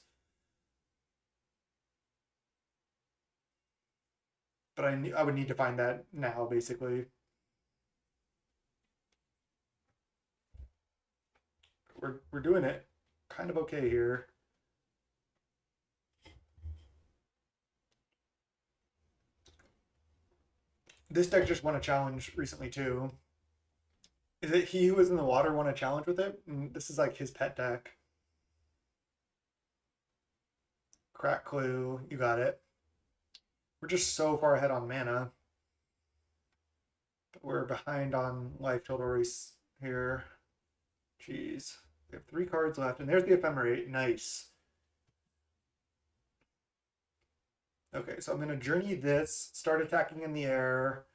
But I would need to find that now, basically. We're doing it kind of okay here. This deck just won a challenge recently too. Is it He Who Was in the Water won a challenge with it? And this is like his pet deck. Crack Clue, you got it. We're just so far ahead on mana. We're behind on life total here. Jeez. We have 3 cards left, and there's the Ephemerate. Nice. Okay, so I'm going to journey this, start attacking in the air.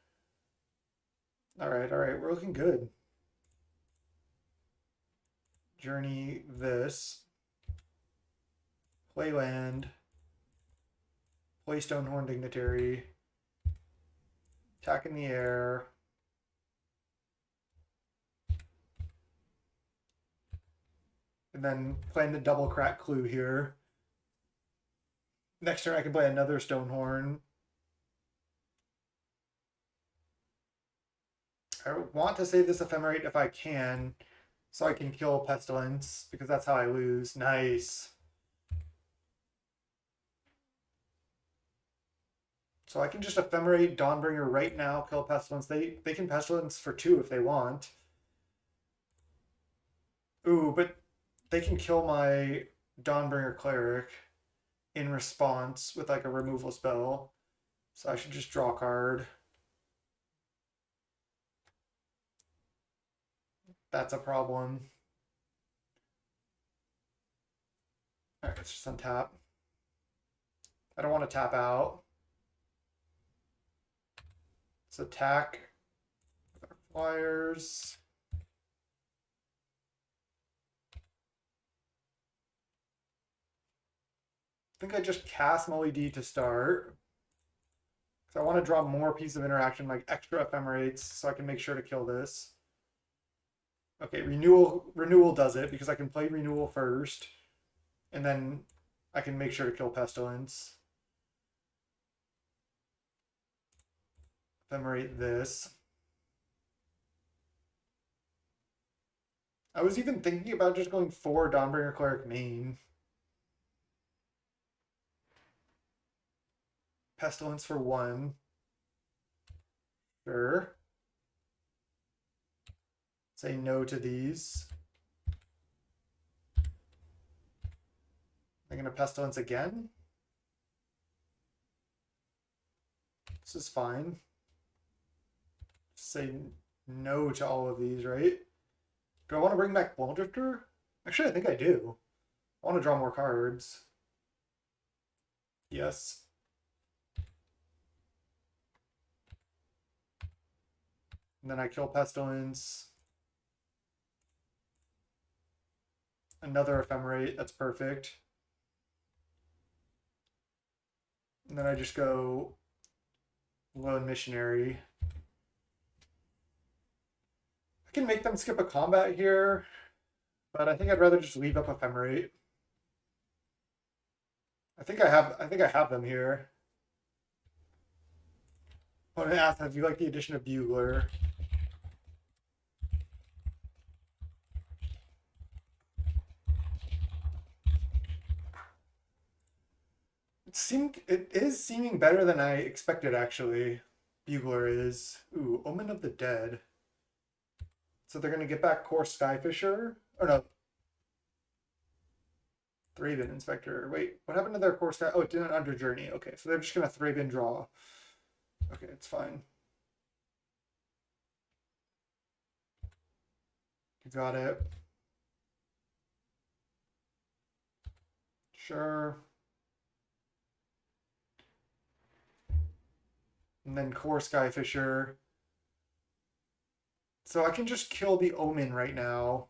All right, we're looking good. Journey this. Play land. Play Stonehorn Dignitary. Attack in the air. And then playing the double Crack Clue here. Next turn I can play another Stonehorn. I want to save this Ephemerate if I can, so I can kill Pestilence, because that's how I lose. Nice. So I can just Ephemerate Dawnbringer right now, kill Pestilence. They can Pestilence for 2 if they want. Ooh, but they can kill my Dawnbringer Cleric in response with like a removal spell. So I should just draw a card. That's a problem. Alright, let's just untap. I don't want to tap out. Let's attack with our flyers. I think I just cast MILITIA to start. So I want to draw more pieces of interaction, like extra Ephemerates, so I can make sure to kill this. Okay, renewal does it, because I can play renewal first, and then I can make sure to kill Pestilence. Ephemerate this. I was even thinking about just going 4 Dawnbringer Cleric main. Pestilence for 1. Sure. Say no to these. I'm going to Pestilence again. This is fine. Say no to all of these, right? Do I want to bring back Ball Drifter? Actually, I think I do. I want to draw more cards. Yes. And then I kill Pestilence. Another Ephemerate, that's perfect. And then I just go Lone Missionary. I can make them skip a combat here, but I think I'd rather just leave up Ephemerate. I think I have them here. I want to ask, have you like the addition of Bugler? It is seeming better than I expected, actually. Bugler is. Ooh, Omen of the Dead. So they're going to get back Core Skyfisher? Or no. Thraben Inspector. Wait, what happened to their Core Sky? Oh, it didn't under Journey. Okay, so they're just going to Thraben draw. Okay, it's fine. You got it. Sure. And then Core Skyfisher. So I can just kill the Omen right now.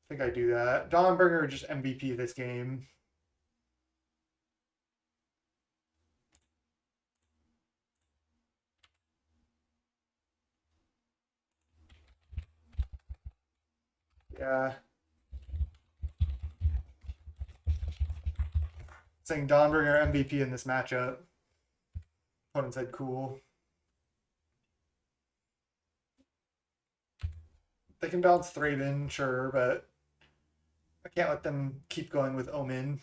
I think I do that. Dawnbringer just MVP this game. Yeah. Saying Dawnbringer MVP in this matchup. Opponent said cool. They can bounce Thraben, sure, but I can't let them keep going with Omen.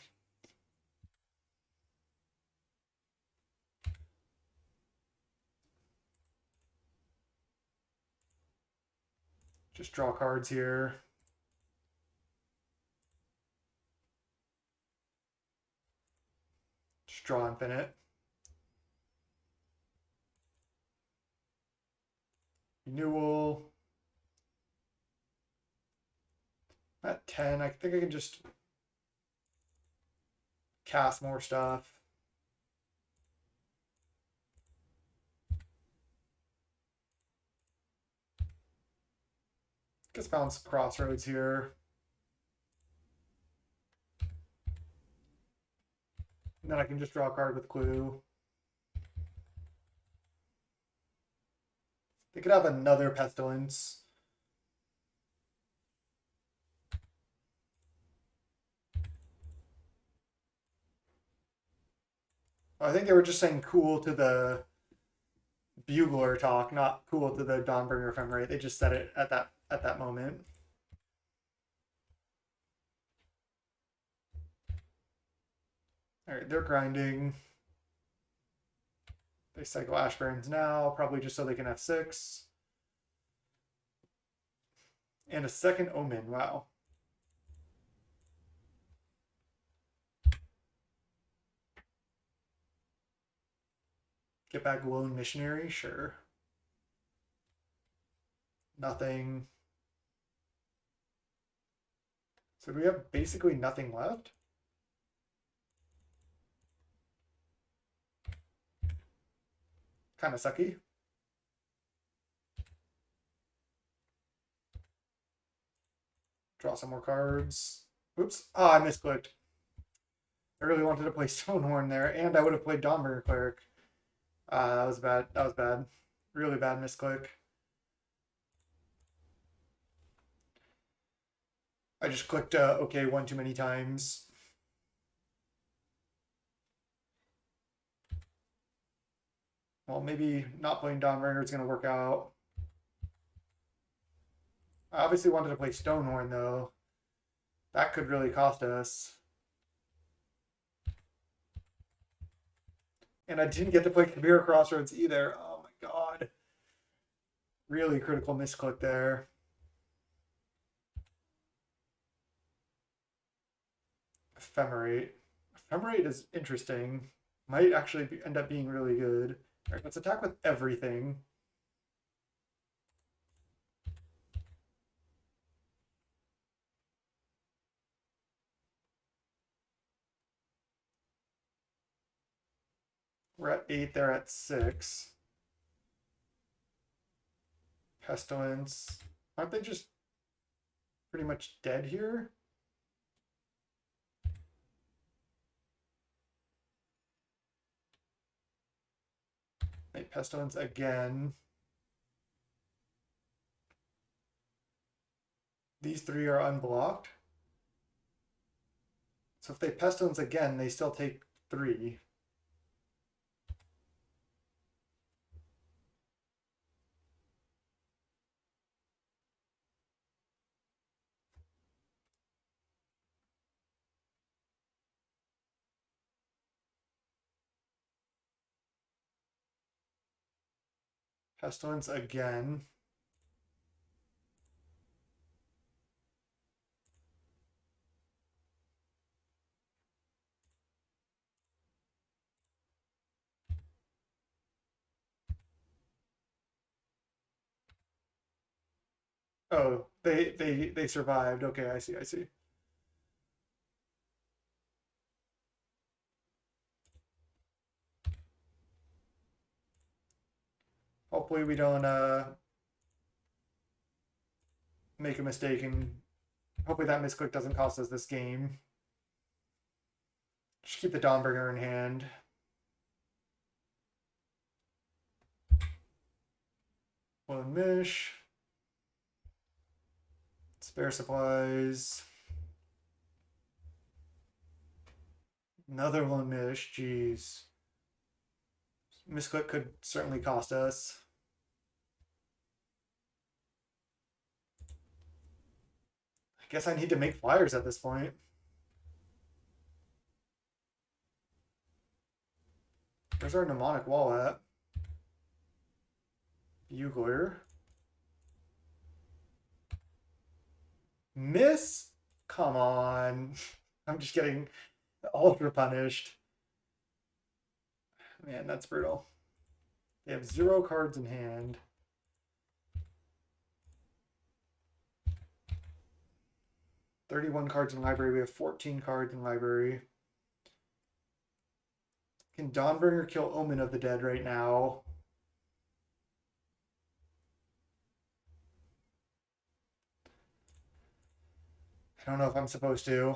Just draw cards here. Just draw infinite. Renewal. At 10, I think I can just cast more stuff. Guess bounce Crossroads here. And then I can just draw a card with Clue. They could have another Pestilence. I think they were just saying cool to the Bugler talk, not cool to the Dawnbringer, if I'm right. They just said it at that moment. All right, they're grinding. They cycle Ashburns now, probably just so they can have 6. And a second Omen, wow. Get back Lone Missionary, sure. Nothing. So we have basically nothing left. Kind of sucky. Draw some more cards. Oops. Oh, I misclicked. I really wanted to play Stonehorn there, and I would have played Dawnbringer Cleric. That was bad. That was bad. Really bad misclick. I just clicked OK one too many times. Well, maybe not playing Dawnbringer is going to work out. I obviously wanted to play Stonehorn, though. That could really cost us. And I didn't get to play Kabir Crossroads either. Oh my god. Really critical misclick there. Ephemerate. Ephemerate is interesting. Might actually end up being really good. All right, let's attack with everything. We're at 8, they're at 6. Pestilence. Aren't they just pretty much dead here? They Pestilence again. These 3 are unblocked. So if they Pestilence again, they still take 3. Pestilence again. Oh, they survived. Okay, I see, I see. Hopefully we don't make a mistake, and hopefully that misclick doesn't cost us this game. Just keep the Dawnbringer in hand. One Mish. Let's Spare supplies. Another one miss. Jeez. Misclick could certainly cost us. I guess I need to make flyers at this point. Where's our mnemonic wall at? Bugler. Miss? Come on. I'm just getting ultra punished. Man, that's brutal. They have 0 cards in hand. $31 cards in library. We have 14 cards in library. Can Dawnbringer kill Omen of the Dead right now? I don't know if I'm supposed to.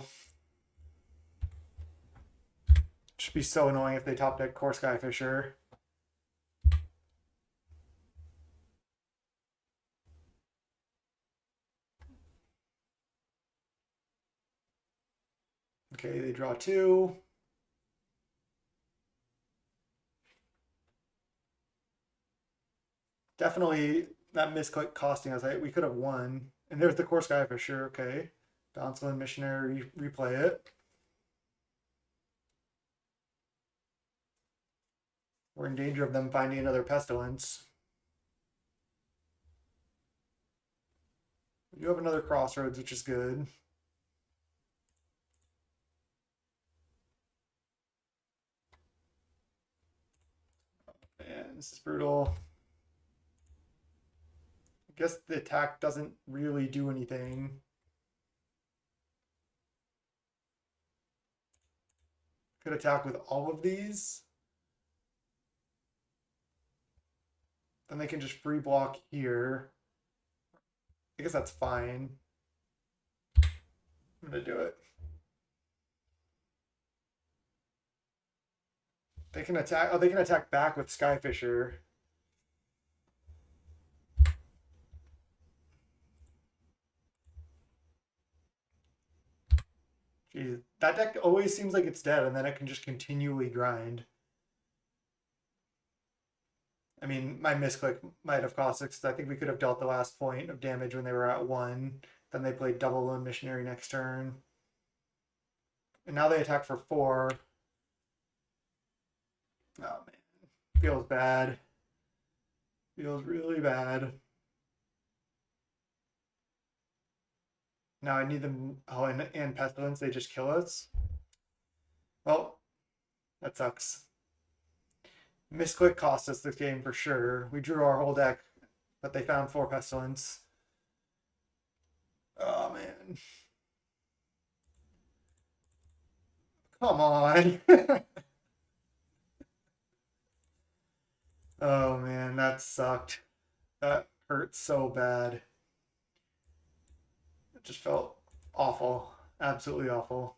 Should be so annoying if they top deck Core Skyfisher. Okay, they draw 2. Definitely that misclick costing us. We could have won. And there's the Core Skyfisher. Okay. Bounceland Missionary, replay it. We're in danger of them finding another Pestilence. We do have another Crossroads, which is good. Man, this is brutal. I guess the attack doesn't really do anything. Could attack with all of these. Then they can just free block here. I guess that's fine. I'm gonna do it. They can attack. Oh, they can attack back with Skyfisher. Jeez, that deck always seems like it's dead, and then it can just continually grind. I mean, my misclick might have cost us, because I think we could have dealt the last point of damage when they were at 1. Then they played double Lone Missionary next turn. And now they attack for 4. Oh, man. Feels bad. Feels really bad. Now I need them. Oh, and Pestilence, they just kill us. Well, that sucks. Misclick cost us this game for sure. We drew our whole deck, but they found 4 Pestilence. Oh, man. Come on. Oh, man, that sucked. That hurt so bad. It just felt awful. Absolutely awful.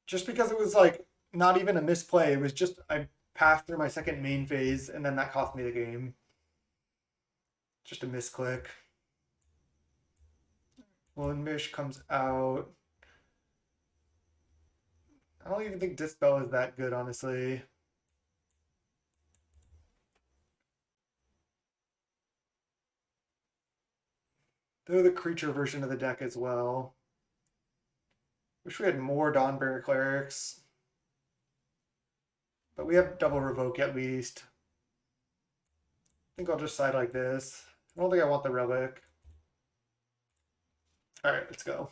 Just because it was like not even a misplay, it was just I passed through my second main phase and then that cost me the game. Just a misclick. Lone comes out. I don't even think Dispel is that good, honestly. They're the creature version of the deck as well. Wish we had more Dawnbringer Clerics. But we have double Revoke at least. I think I'll just side like this. I don't think I want the Relic. Alright, let's go.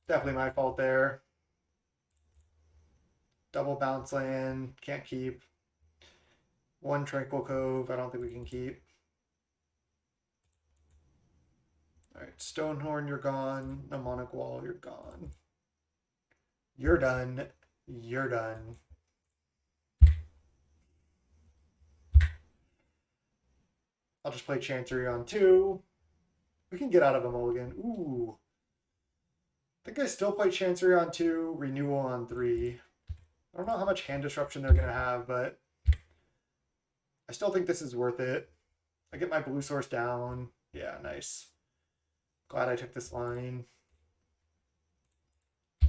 Definitely my fault there. Double bounce land, can't keep. 1 Tranquil Cove, I don't think we can keep. Alright, Stonehorn, you're gone. Mnemonic Wall, you're gone. You're done. You're done. I'll just play Chancery on 2. We can get out of a mulligan. Ooh. I think I still play Chancery on 2, Renewal on 3. I don't know how much hand disruption they're going to have, but I still think this is worth it. I get my blue source down. Yeah, nice. Glad I took this line.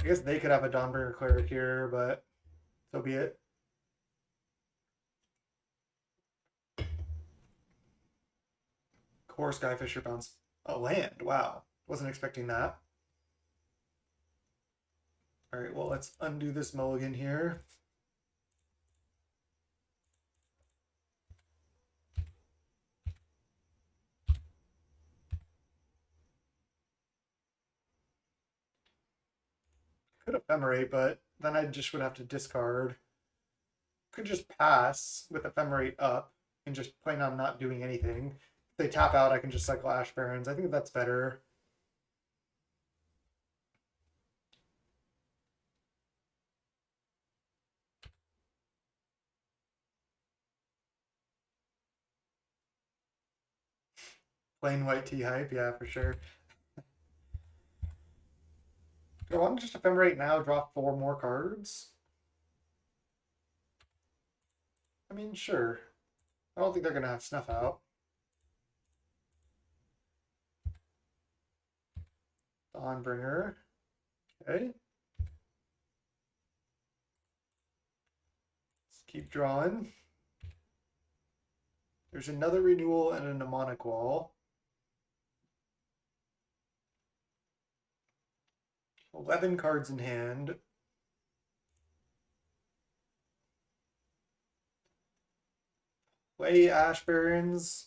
I guess they could have a Dawnbringer Cleric here, but so be it. Core Skyfisher bounce a land. Wow. Wasn't expecting that. All right, well, let's undo this mulligan here. Could ephemerate, but then I just would have to discard. Could just pass with ephemerate up and just plan on not doing anything. If they tap out, I can just cycle Ash Barrens. I think that's better. Plain white T hype, yeah, for sure. Do I want to just ephemerate now, draw 4 more cards? I mean, sure. I don't think they're going to have Snuff Out. Dawnbringer. Okay. Let's keep drawing. There's another Renewal and a Mnemonic Wall. 11 cards in hand. Play Ash Barrens.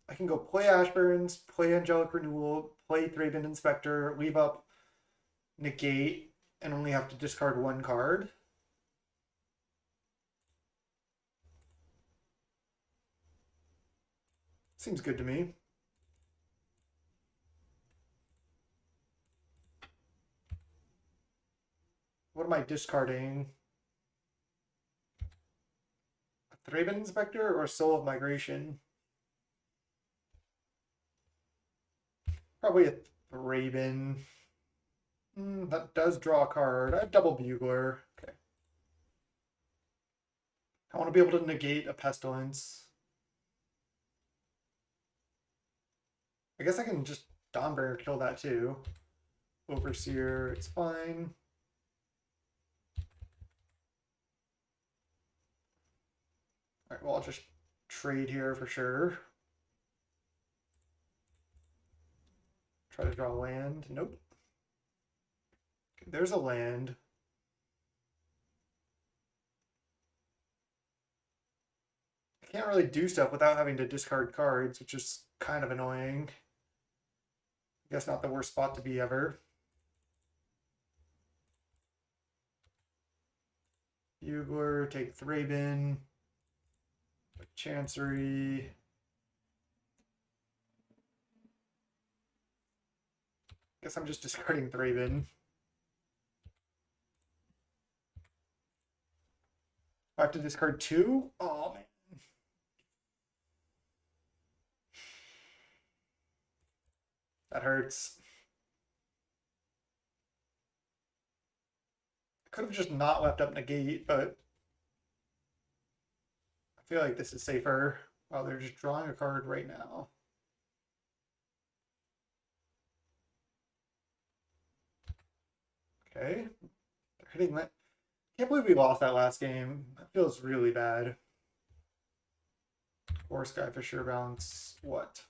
I can go play Ash Barrens, play Angelic Renewal, play Thraben Inspector, leave up Negate, and only have to discard 1 card. Seems good to me. What am I discarding? A Thraben Inspector or Soul of Migration? Probably a Thraben. That does draw a card. I have double Bugler. Okay. I want to be able to negate a Pestilence. I guess I can just Dawnbringer kill that too. Overseer, it's fine. All right, well, I'll just trade here for sure. Try to draw land. Nope. Okay, there's a land. I can't really do stuff without having to discard cards, which is kind of annoying. I guess not the worst spot to be ever. Bugler, take Thraben. Chancery. Guess I'm just discarding Thraben. I have to discard 2? Oh, man. That hurts. I could have just not left up Negate, but I feel like this is safer. Wow, they're just drawing a card right now. Okay. They're hitting that. Can't believe we lost that last game. That feels really bad. Or Skyfisher bounce what?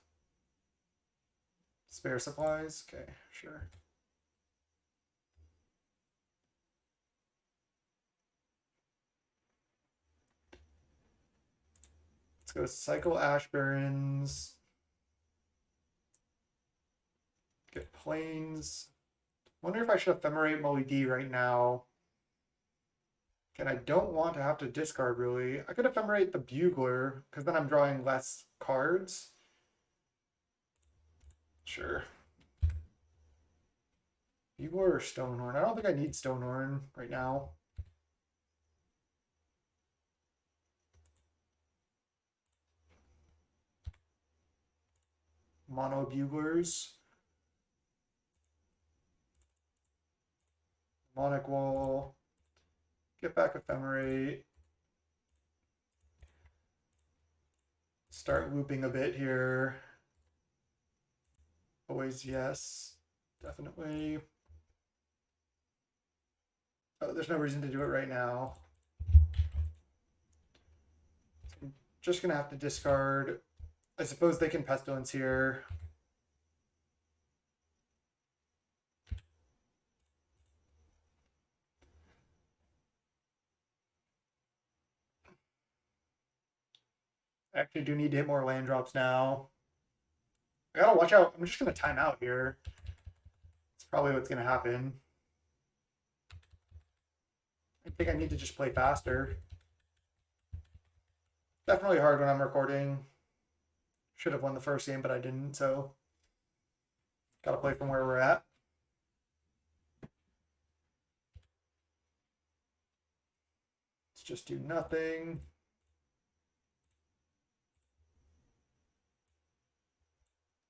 Spare supplies? Okay, sure. Let's go cycle Ash Barrens. Get planes. Wonder if I should ephemerate Molly D right now. And I don't want to have to discard really. I could ephemerate the Bugler, because then I'm drawing less cards. Sure. Bugler or Stonehorn? I don't think I need Stonehorn right now. mono buglers. Mnemonic wall. Get back ephemerate. Start looping a bit here. Always yes. Definitely. Oh, there's no reason to do it right now. So I'm just gonna have to discard. I suppose they can pestilence here. I actually do need to hit more land drops now. I gotta watch out. I'm just gonna time out here. It's probably what's gonna happen. I think I need to just play faster. Definitely hard when I'm recording. Should have won the first game, but I didn't, so gotta play from where we're at. Let's just do nothing.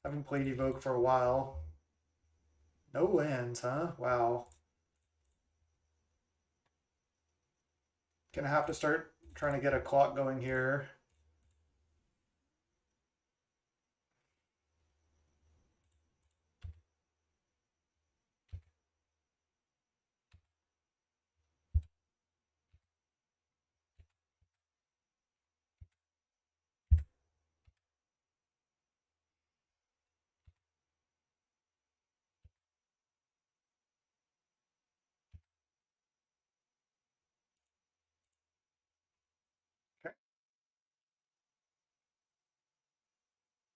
Haven't played Evoke for a while. No lands, huh? Wow. Gonna have to start trying to get a clock going here. Okay.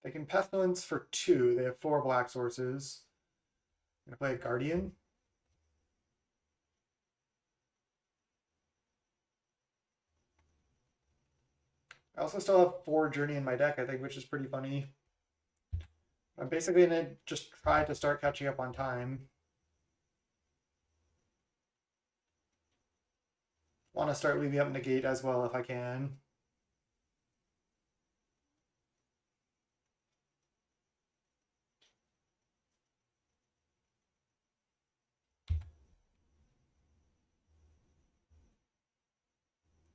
They can pestilence for 2. They have 4 black sources. I'm gonna play a guardian. I also still have 4 journey in my deck, I think, which is pretty funny. I'm basically gonna just try to start catching up on time. Want to start leaving up negate as well if I can.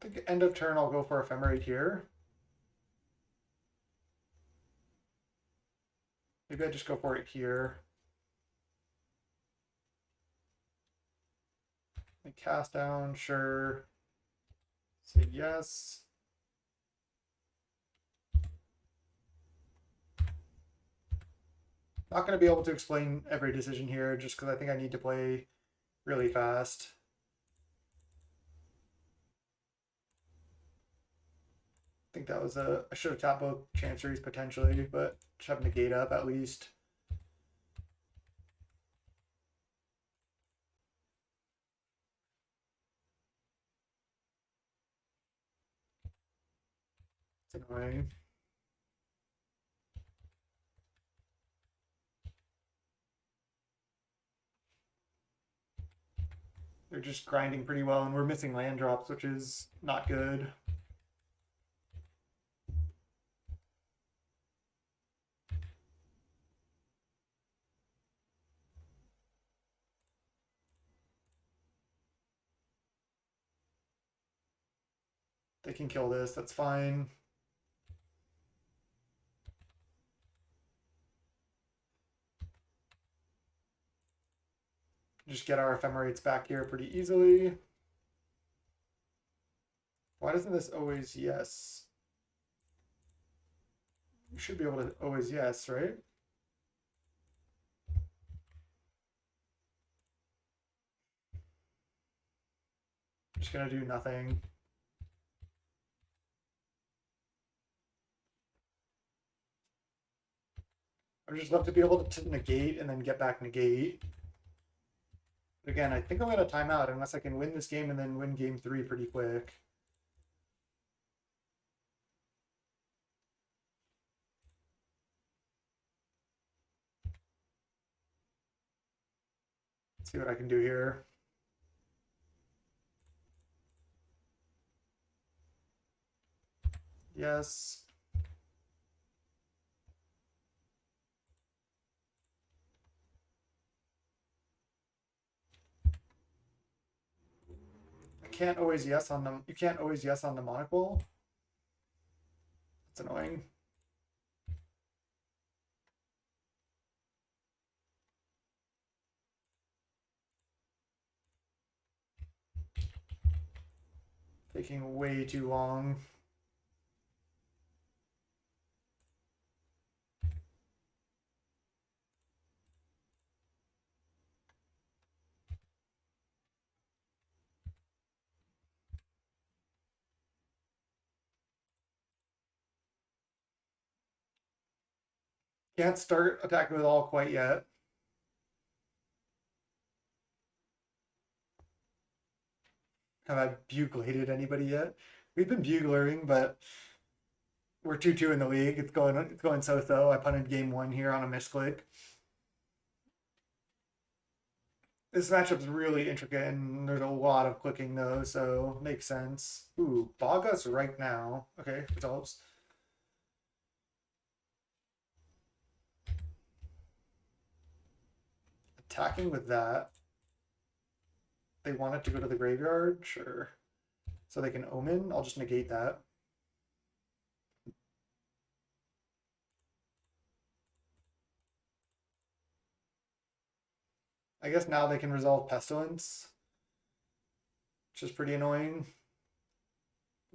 I think end of turn I'll go for ephemerate here. Maybe I just go for it here. Cast down, sure. Say yes. Not going to be able to explain every decision here just because I think I need to play really fast. I think that was I should have tapped both chanceries potentially, but just have negate up at least. It's annoying. They're just grinding pretty well, and we're missing land drops, which is not good. They can kill this, that's fine. Just get our ephemerates back here pretty easily. Why doesn't this always yes? You should be able to always yes, right? I'm just gonna do nothing. I would just love to be able to negate and then get back negate. But again, I think I'm gonna time out unless I can win this game and then win game 3 pretty quick. Let's see what I can do here. Yes. can't always yes on them. You can't always yes on the Mnemonic Wall. It's annoying. Taking way too long. Can't start attacking with all quite yet. Have I buglated anybody yet? We've been buglering, but we're 2-2 in the league. It's going so-so. I punted game 1 here on a misclick. This matchup's really intricate, and there's a lot of clicking though, so makes sense. Ooh, bog us right now. Okay, results. Attacking with that. They want it to go to the graveyard? Sure. So they can omen? I'll just negate that. I guess now they can resolve Pestilence, which is pretty annoying.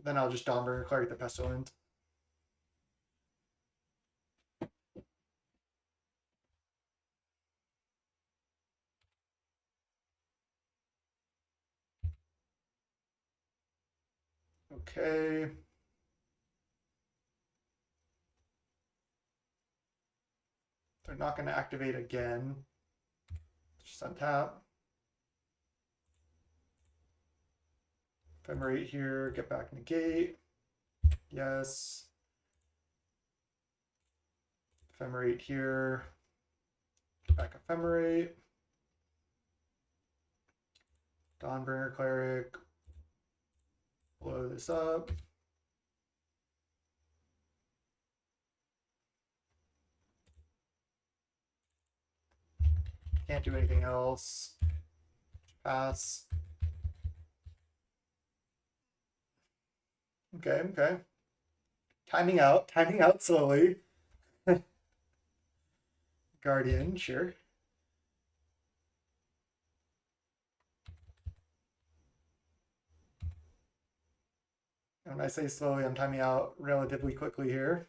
Then I'll just Dawnbringer Cleric the Pestilence. Okay. They're not going to activate again. Just untap. Ephemerate here, get back negate. Yes. Ephemerate here. Get back ephemerate. Dawnbringer Cleric. Blow this up. Can't do anything else. Pass. Okay, okay. Timing out slowly. Guardian, sure. And when I say slowly, I'm timing out relatively quickly here.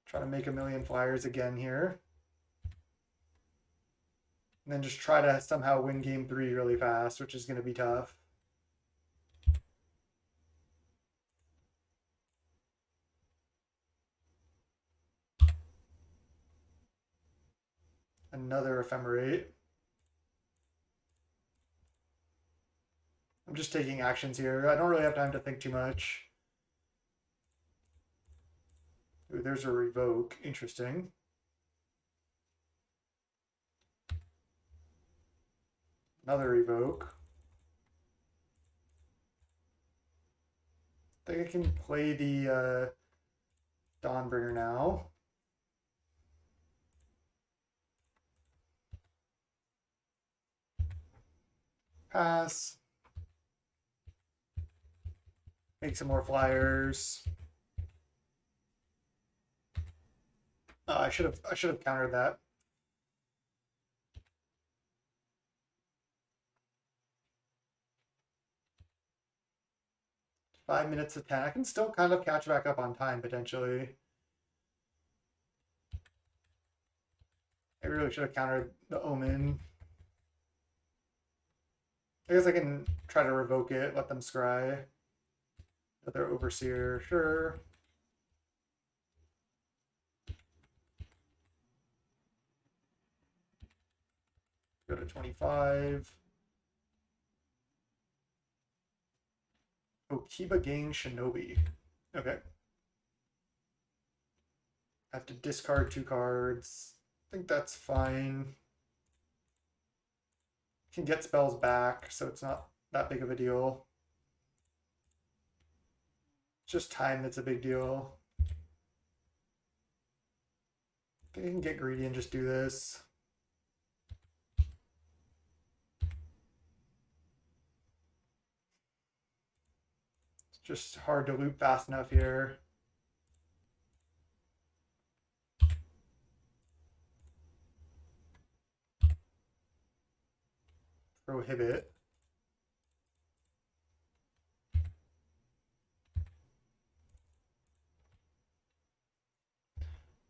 Try to make a million flyers again here. And then just try to somehow win game 3 really fast, which is going to be tough. Another ephemerate. I'm just taking actions here. I don't really have time to think too much. Ooh, there's a revoke. Interesting. Another revoke. I think I can play the Dawnbringer now. Pass. Make some more flyers. I should have countered that. Five minutes to 10. I can still kind of catch back up on time potentially. I really should have countered the omen. I guess I can try to revoke it, let them scry. Another overseer, sure. Go to 25. Okiba Gang Shinobi. Okay. I have to discard 2 cards. I think that's fine. Can get spells back, so it's not that big of a deal. It's just time that's a big deal. I think I can get greedy and just do this. Just hard to loop fast enough here. Prohibit.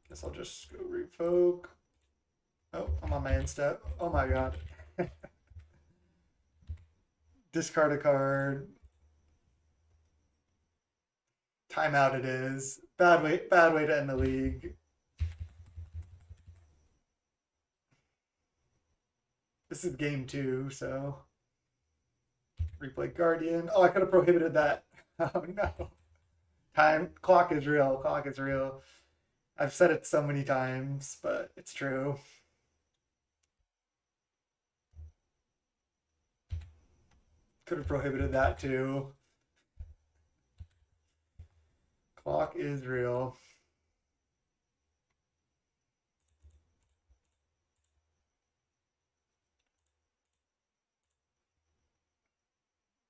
Guess I'll just go revoke. Oh, I'm on my end step. Oh my god. Discard a card. Timeout it is. Bad way to end the league. This is game 2, so replay Guardian. Oh, I could have prohibited that. Oh no. Clock is real. Clock is real. I've said it so many times, but it's true. Could have prohibited that too. Clock is real.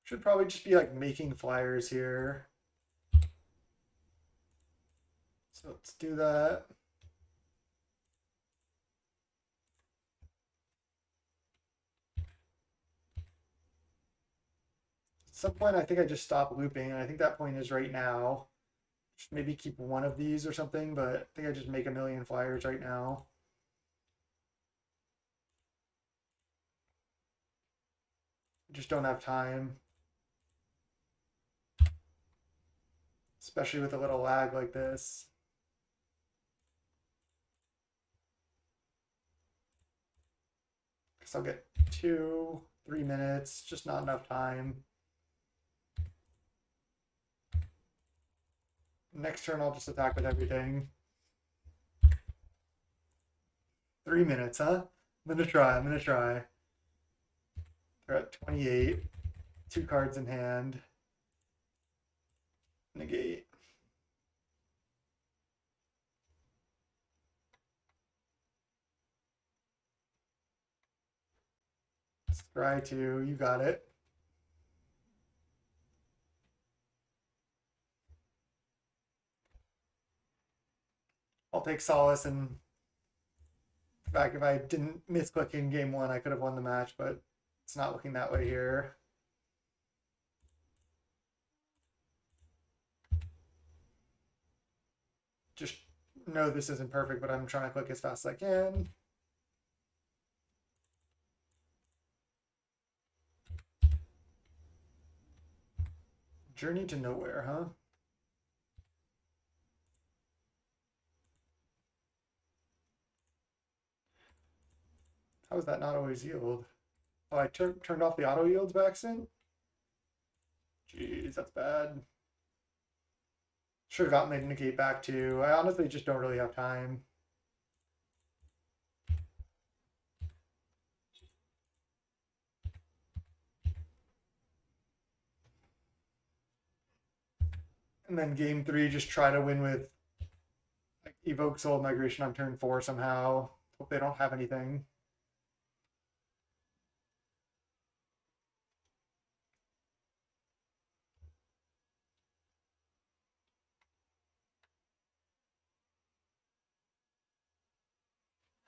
Should probably just be like making flyers here. So let's do that. At some point, I think I just stop looping, and I think that point is right now. Just maybe keep one of these or something, but I think I just make a million flyers right now. I just don't have time. Especially with a little lag like this. Guess I'll get 2, 3 minutes, just not enough time. Next turn, I'll just attack with everything. 3 minutes, huh? I'm gonna try. They're at 28. 2 cards in hand. Negate. Scry 2, you got it. I'll take solace in the fact if I didn't misclick in game 1, I could have won the match, but it's not looking that way here. Just know this isn't perfect, but I'm trying to click as fast as I can. Journey to nowhere, huh? How is that not always yield? Oh, I turned off the auto yields by accident? Jeez, that's bad. Should have gotten the negate back too. I honestly just don't really have time. And then game 3, just try to win with like, Evoke Soul Migration on turn 4 somehow. Hope they don't have anything.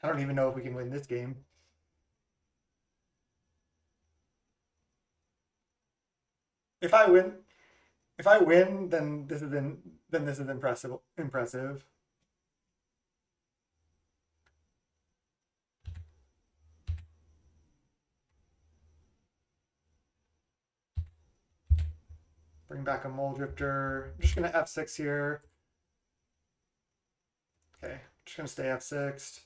I don't even know if we can win this game. If I win, then this is impressive. Bring back a Mole Drifter. I'm just gonna F6 here. Okay, just gonna stay F6.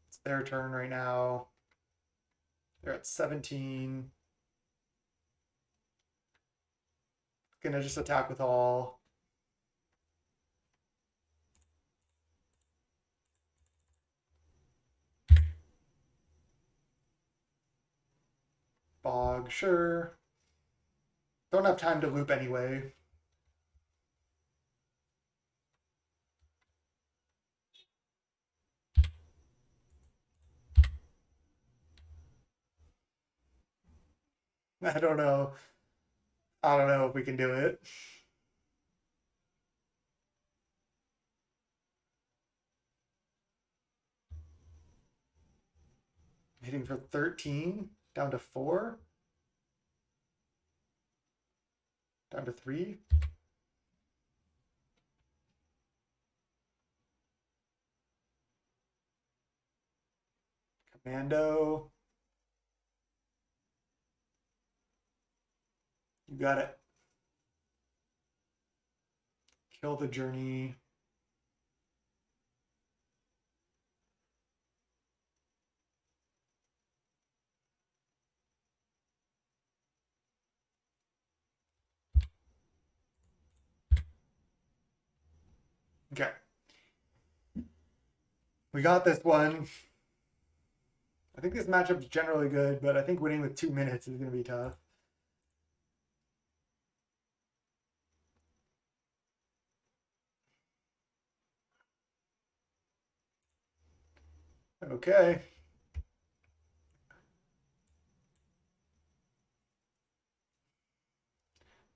It's their turn right now. They're at 17. Gonna just attack with all. Bog, sure. Don't have time to loop anyway. I don't know. I don't know if we can do it. Hitting for 13, down to 4, down to 3. Commando. You got it. Kill the journey. Okay. We got this one. I think this matchup's generally good, but I think winning with 2 minutes is going to be tough. Okay.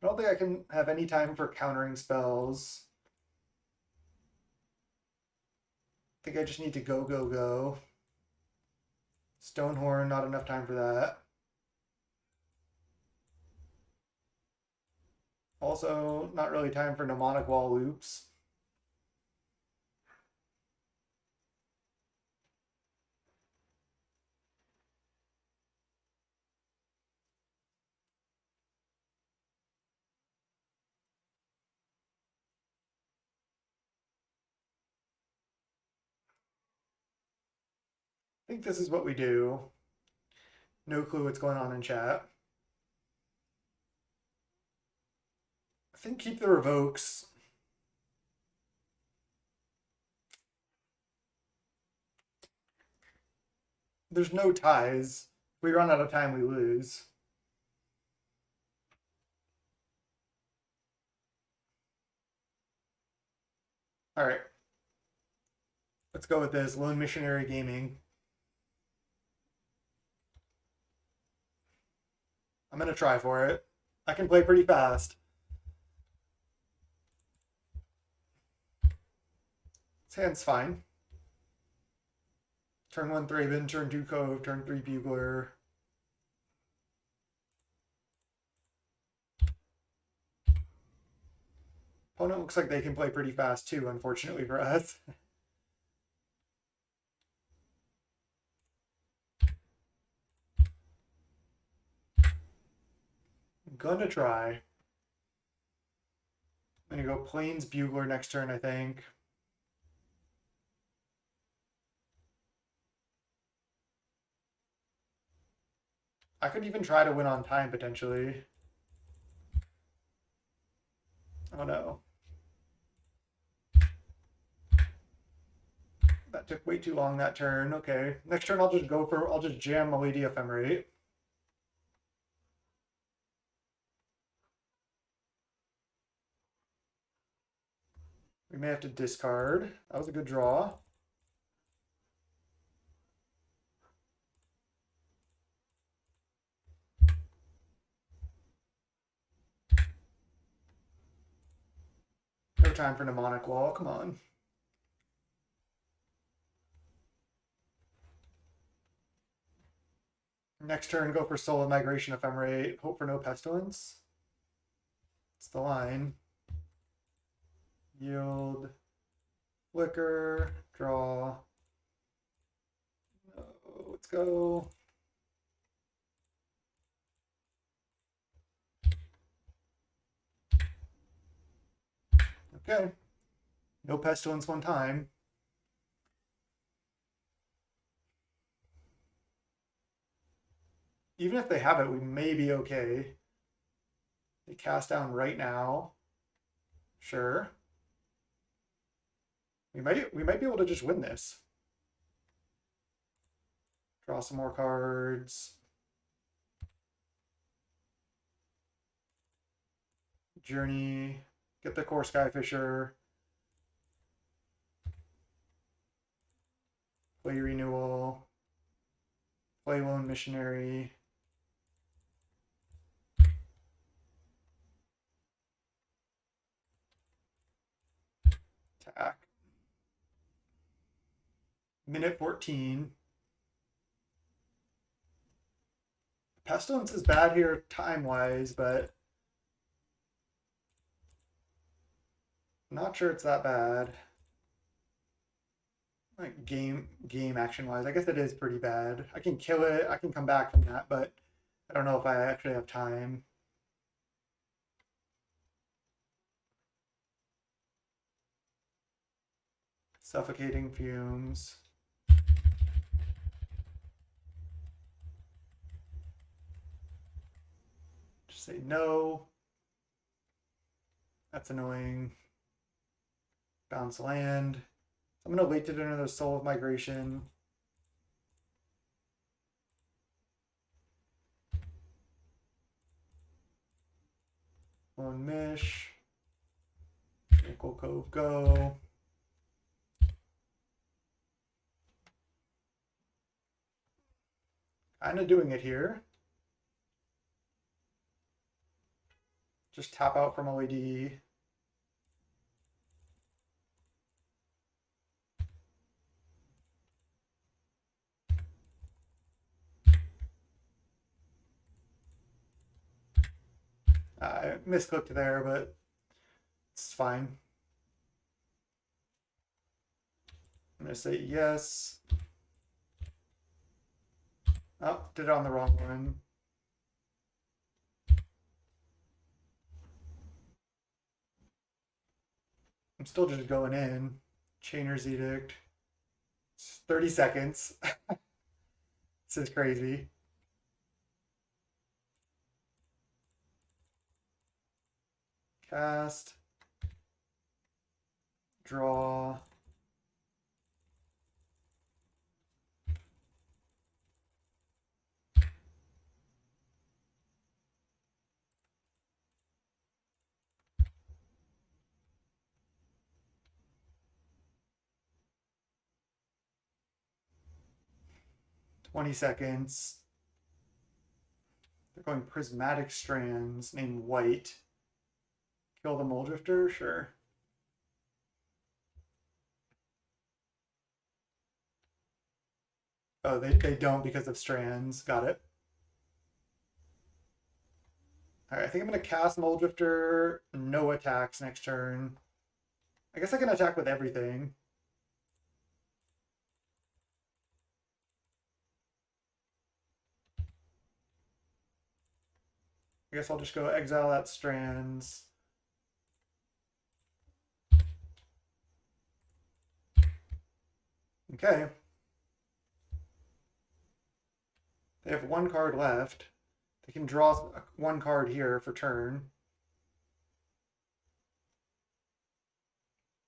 I don't think I can have any time for countering spells. I think I just need to go, go, go. Stonehorn, not enough time for that. Also, not really time for mnemonic wall loops. I think this is what we do. No clue what's going on in chat. I think keep the revokes. There's no ties. If we run out of time, we lose. All right. Let's go with this. Lone Missionary Gaming. I'm going to try for it. I can play pretty fast. This hand's fine. Turn 1 Thraben, turn 2 Cove, turn 3 Bugler. Opponent looks like they can play pretty fast too, unfortunately for us. I'm gonna try. I'm gonna go Plains Bugler next turn, I think. I could even try to win on time, potentially. Oh no. That took way too long that turn. Okay. Next turn I'll just jam MILITIA Ephemerate. We may have to discard. That was a good draw. No time for Mnemonic Wall. Come on. Next turn, go for Soul of Migration Ephemerate. Hope for no Pestilence. It's the line. Yield. Flicker. Draw. Let's go. Okay. No Pestilence one time. Even if they have it, we may be okay. They cast down right now. Sure. We might be able to just win this. Draw some more cards. Journey. Get the core Skyfisher. Play Renewal. Play Lone Missionary. Attack. Minute 14. Pestilence is bad here time-wise, but I'm not sure it's that bad. Like game action-wise, I guess it is pretty bad. I can kill it, I can come back from that, but I don't know if I actually have time. Suffocating fumes. Just say no. That's annoying. Bounce land. I'm going to wait to do another Soul of Migration. Lone Mish. Nickel Cove go. Kind of doing it here. Just tap out from OAD. I misclicked there, but it's fine. I'm going to say yes. Oh, did it on the wrong one. I'm still just going in. Chainer's Edict. It's 30 seconds. This is crazy. Cast. Draw. "20 seconds. They're going Prismatic Strands named White. Kill the Mole Drifter? Sure. Oh, they don't because of Strands. Got it. All right, I think I'm going to cast Mole Drifter. No attacks next turn. I guess I can attack with everything. I guess I'll just go exile that Strands. Okay. They have one card left. They can draw one card here for turn.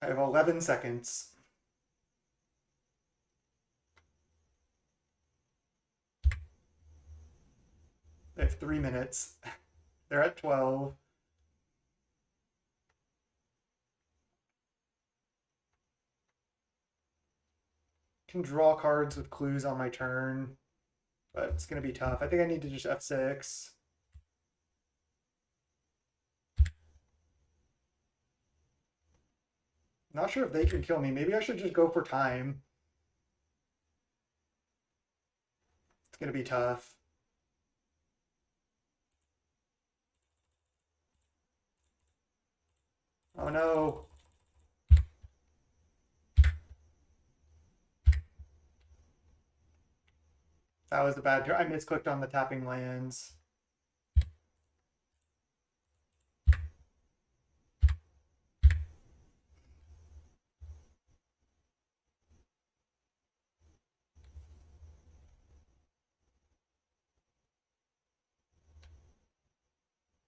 I have 11 seconds. They have 3 minutes. They're at 12. Can draw cards with clues on my turn, but it's going to be tough. I think I need to just F6. Not sure if they can kill me. Maybe I should just go for time. It's going to be tough. Oh no. That was a bad turn. I misclicked on the tapping lands.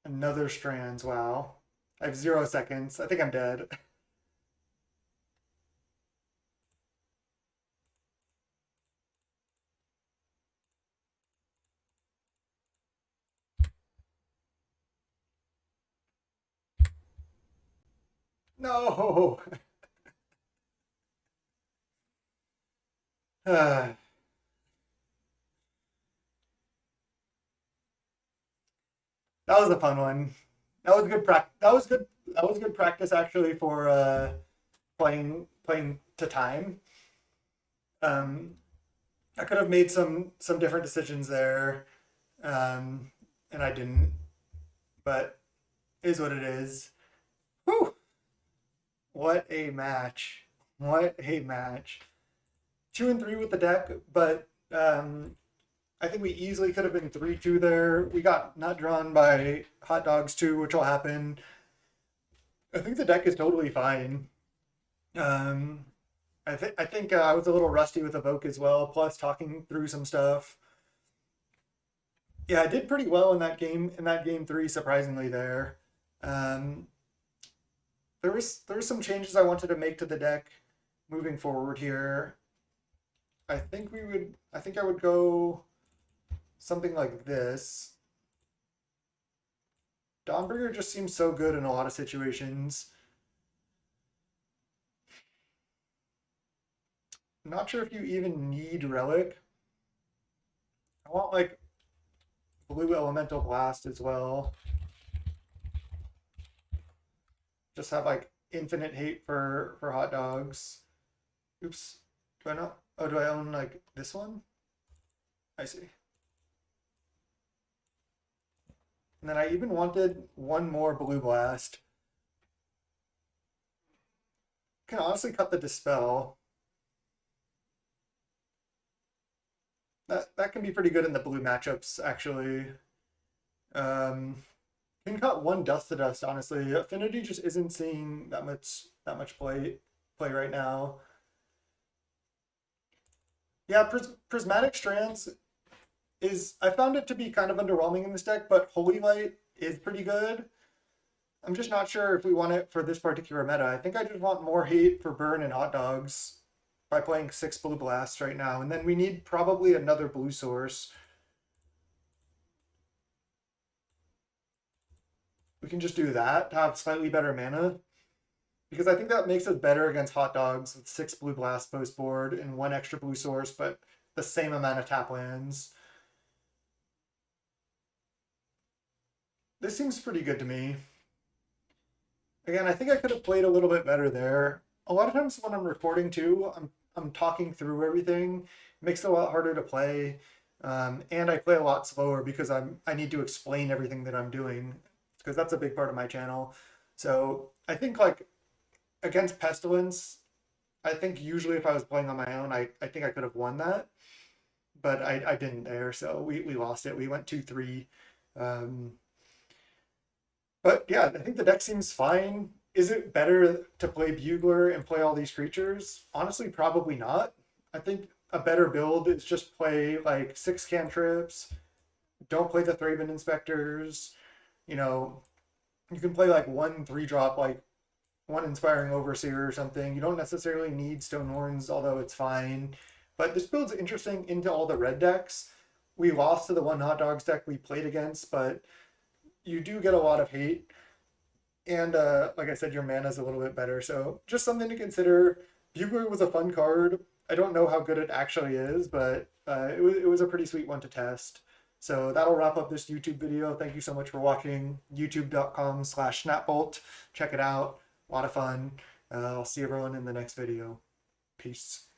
Another Strands. Wow. I have 0 seconds. I think I'm dead. No. That was a fun one. That was good practice. That was good. That was good practice actually for playing to time. I could have made some different decisions there, and I didn't. But it is what it is. Whew! What a match! What a match! 2-3 with the deck, but I think we easily could have been 3-2 there. We got not drawn by hot dogs too, which will happen. I think the deck is totally fine. I think I was a little rusty with Evoke as well. Plus, talking through some stuff. Yeah, I did pretty well in that game. In that game three, surprisingly there. Um, there was some changes I wanted to make to the deck moving forward here. I think I would go something like this. Dawnbringer just seems so good in a lot of situations. I'm not sure if you even need Relic. I want like Blue Elemental Blast as well. Just have like infinite hate for hot dogs. Oops. Do I not? Oh, do I own like this one? I see. And then I even wanted one more Blue Blast. Can honestly cut the Dispel. That can be pretty good in the blue matchups, actually. Can cut one Dust to Dust, honestly. Affinity just isn't seeing that much play right now. Yeah, Prismatic Strands is I found it to be kind of underwhelming in this deck, but Holy Light is pretty good. I'm just not sure if we want it for this particular meta. I think I just want more hate for Burn and Hot Dogs by playing 6 Blue Blasts right now, and then we need probably another blue source. We can just do that to have slightly better mana, because I think that makes us better against Hot Dogs with 6 Blue Blasts post board and 1 extra blue source, but the same amount of tap lands. This seems pretty good to me. Again, I think I could have played a little bit better there. A lot of times when I'm recording too, I'm talking through everything. It makes it a lot harder to play, and I play a lot slower because I need to explain everything that I'm doing, because that's a big part of my channel. So I think like against Pestilence, I think usually if I was playing on my own, I think I could have won that, but I didn't there, so we lost it. We went 2-3. Um, but yeah, I think the deck seems fine. Is it better to play Bugler and play all these creatures? Honestly, probably not. I think a better build is just play like 6 cantrips, don't play the Thraben Inspectors. You know, you can play like 1 3-drop, like 1 Inspiring Overseer or something. You don't necessarily need Stonehorns, although it's fine. But this build's interesting into all the red decks. We lost to the 1 Hot Dogs deck we played against, but you do get a lot of hate. And like I said, your mana's a little bit better. So just something to consider. Bugler was a fun card. I don't know how good it actually is, but it was a pretty sweet one to test. So that'll wrap up this YouTube video. Thank you so much for watching. youtube.com/snapbolt. Check it out. A lot of fun. I'll see everyone in the next video. Peace.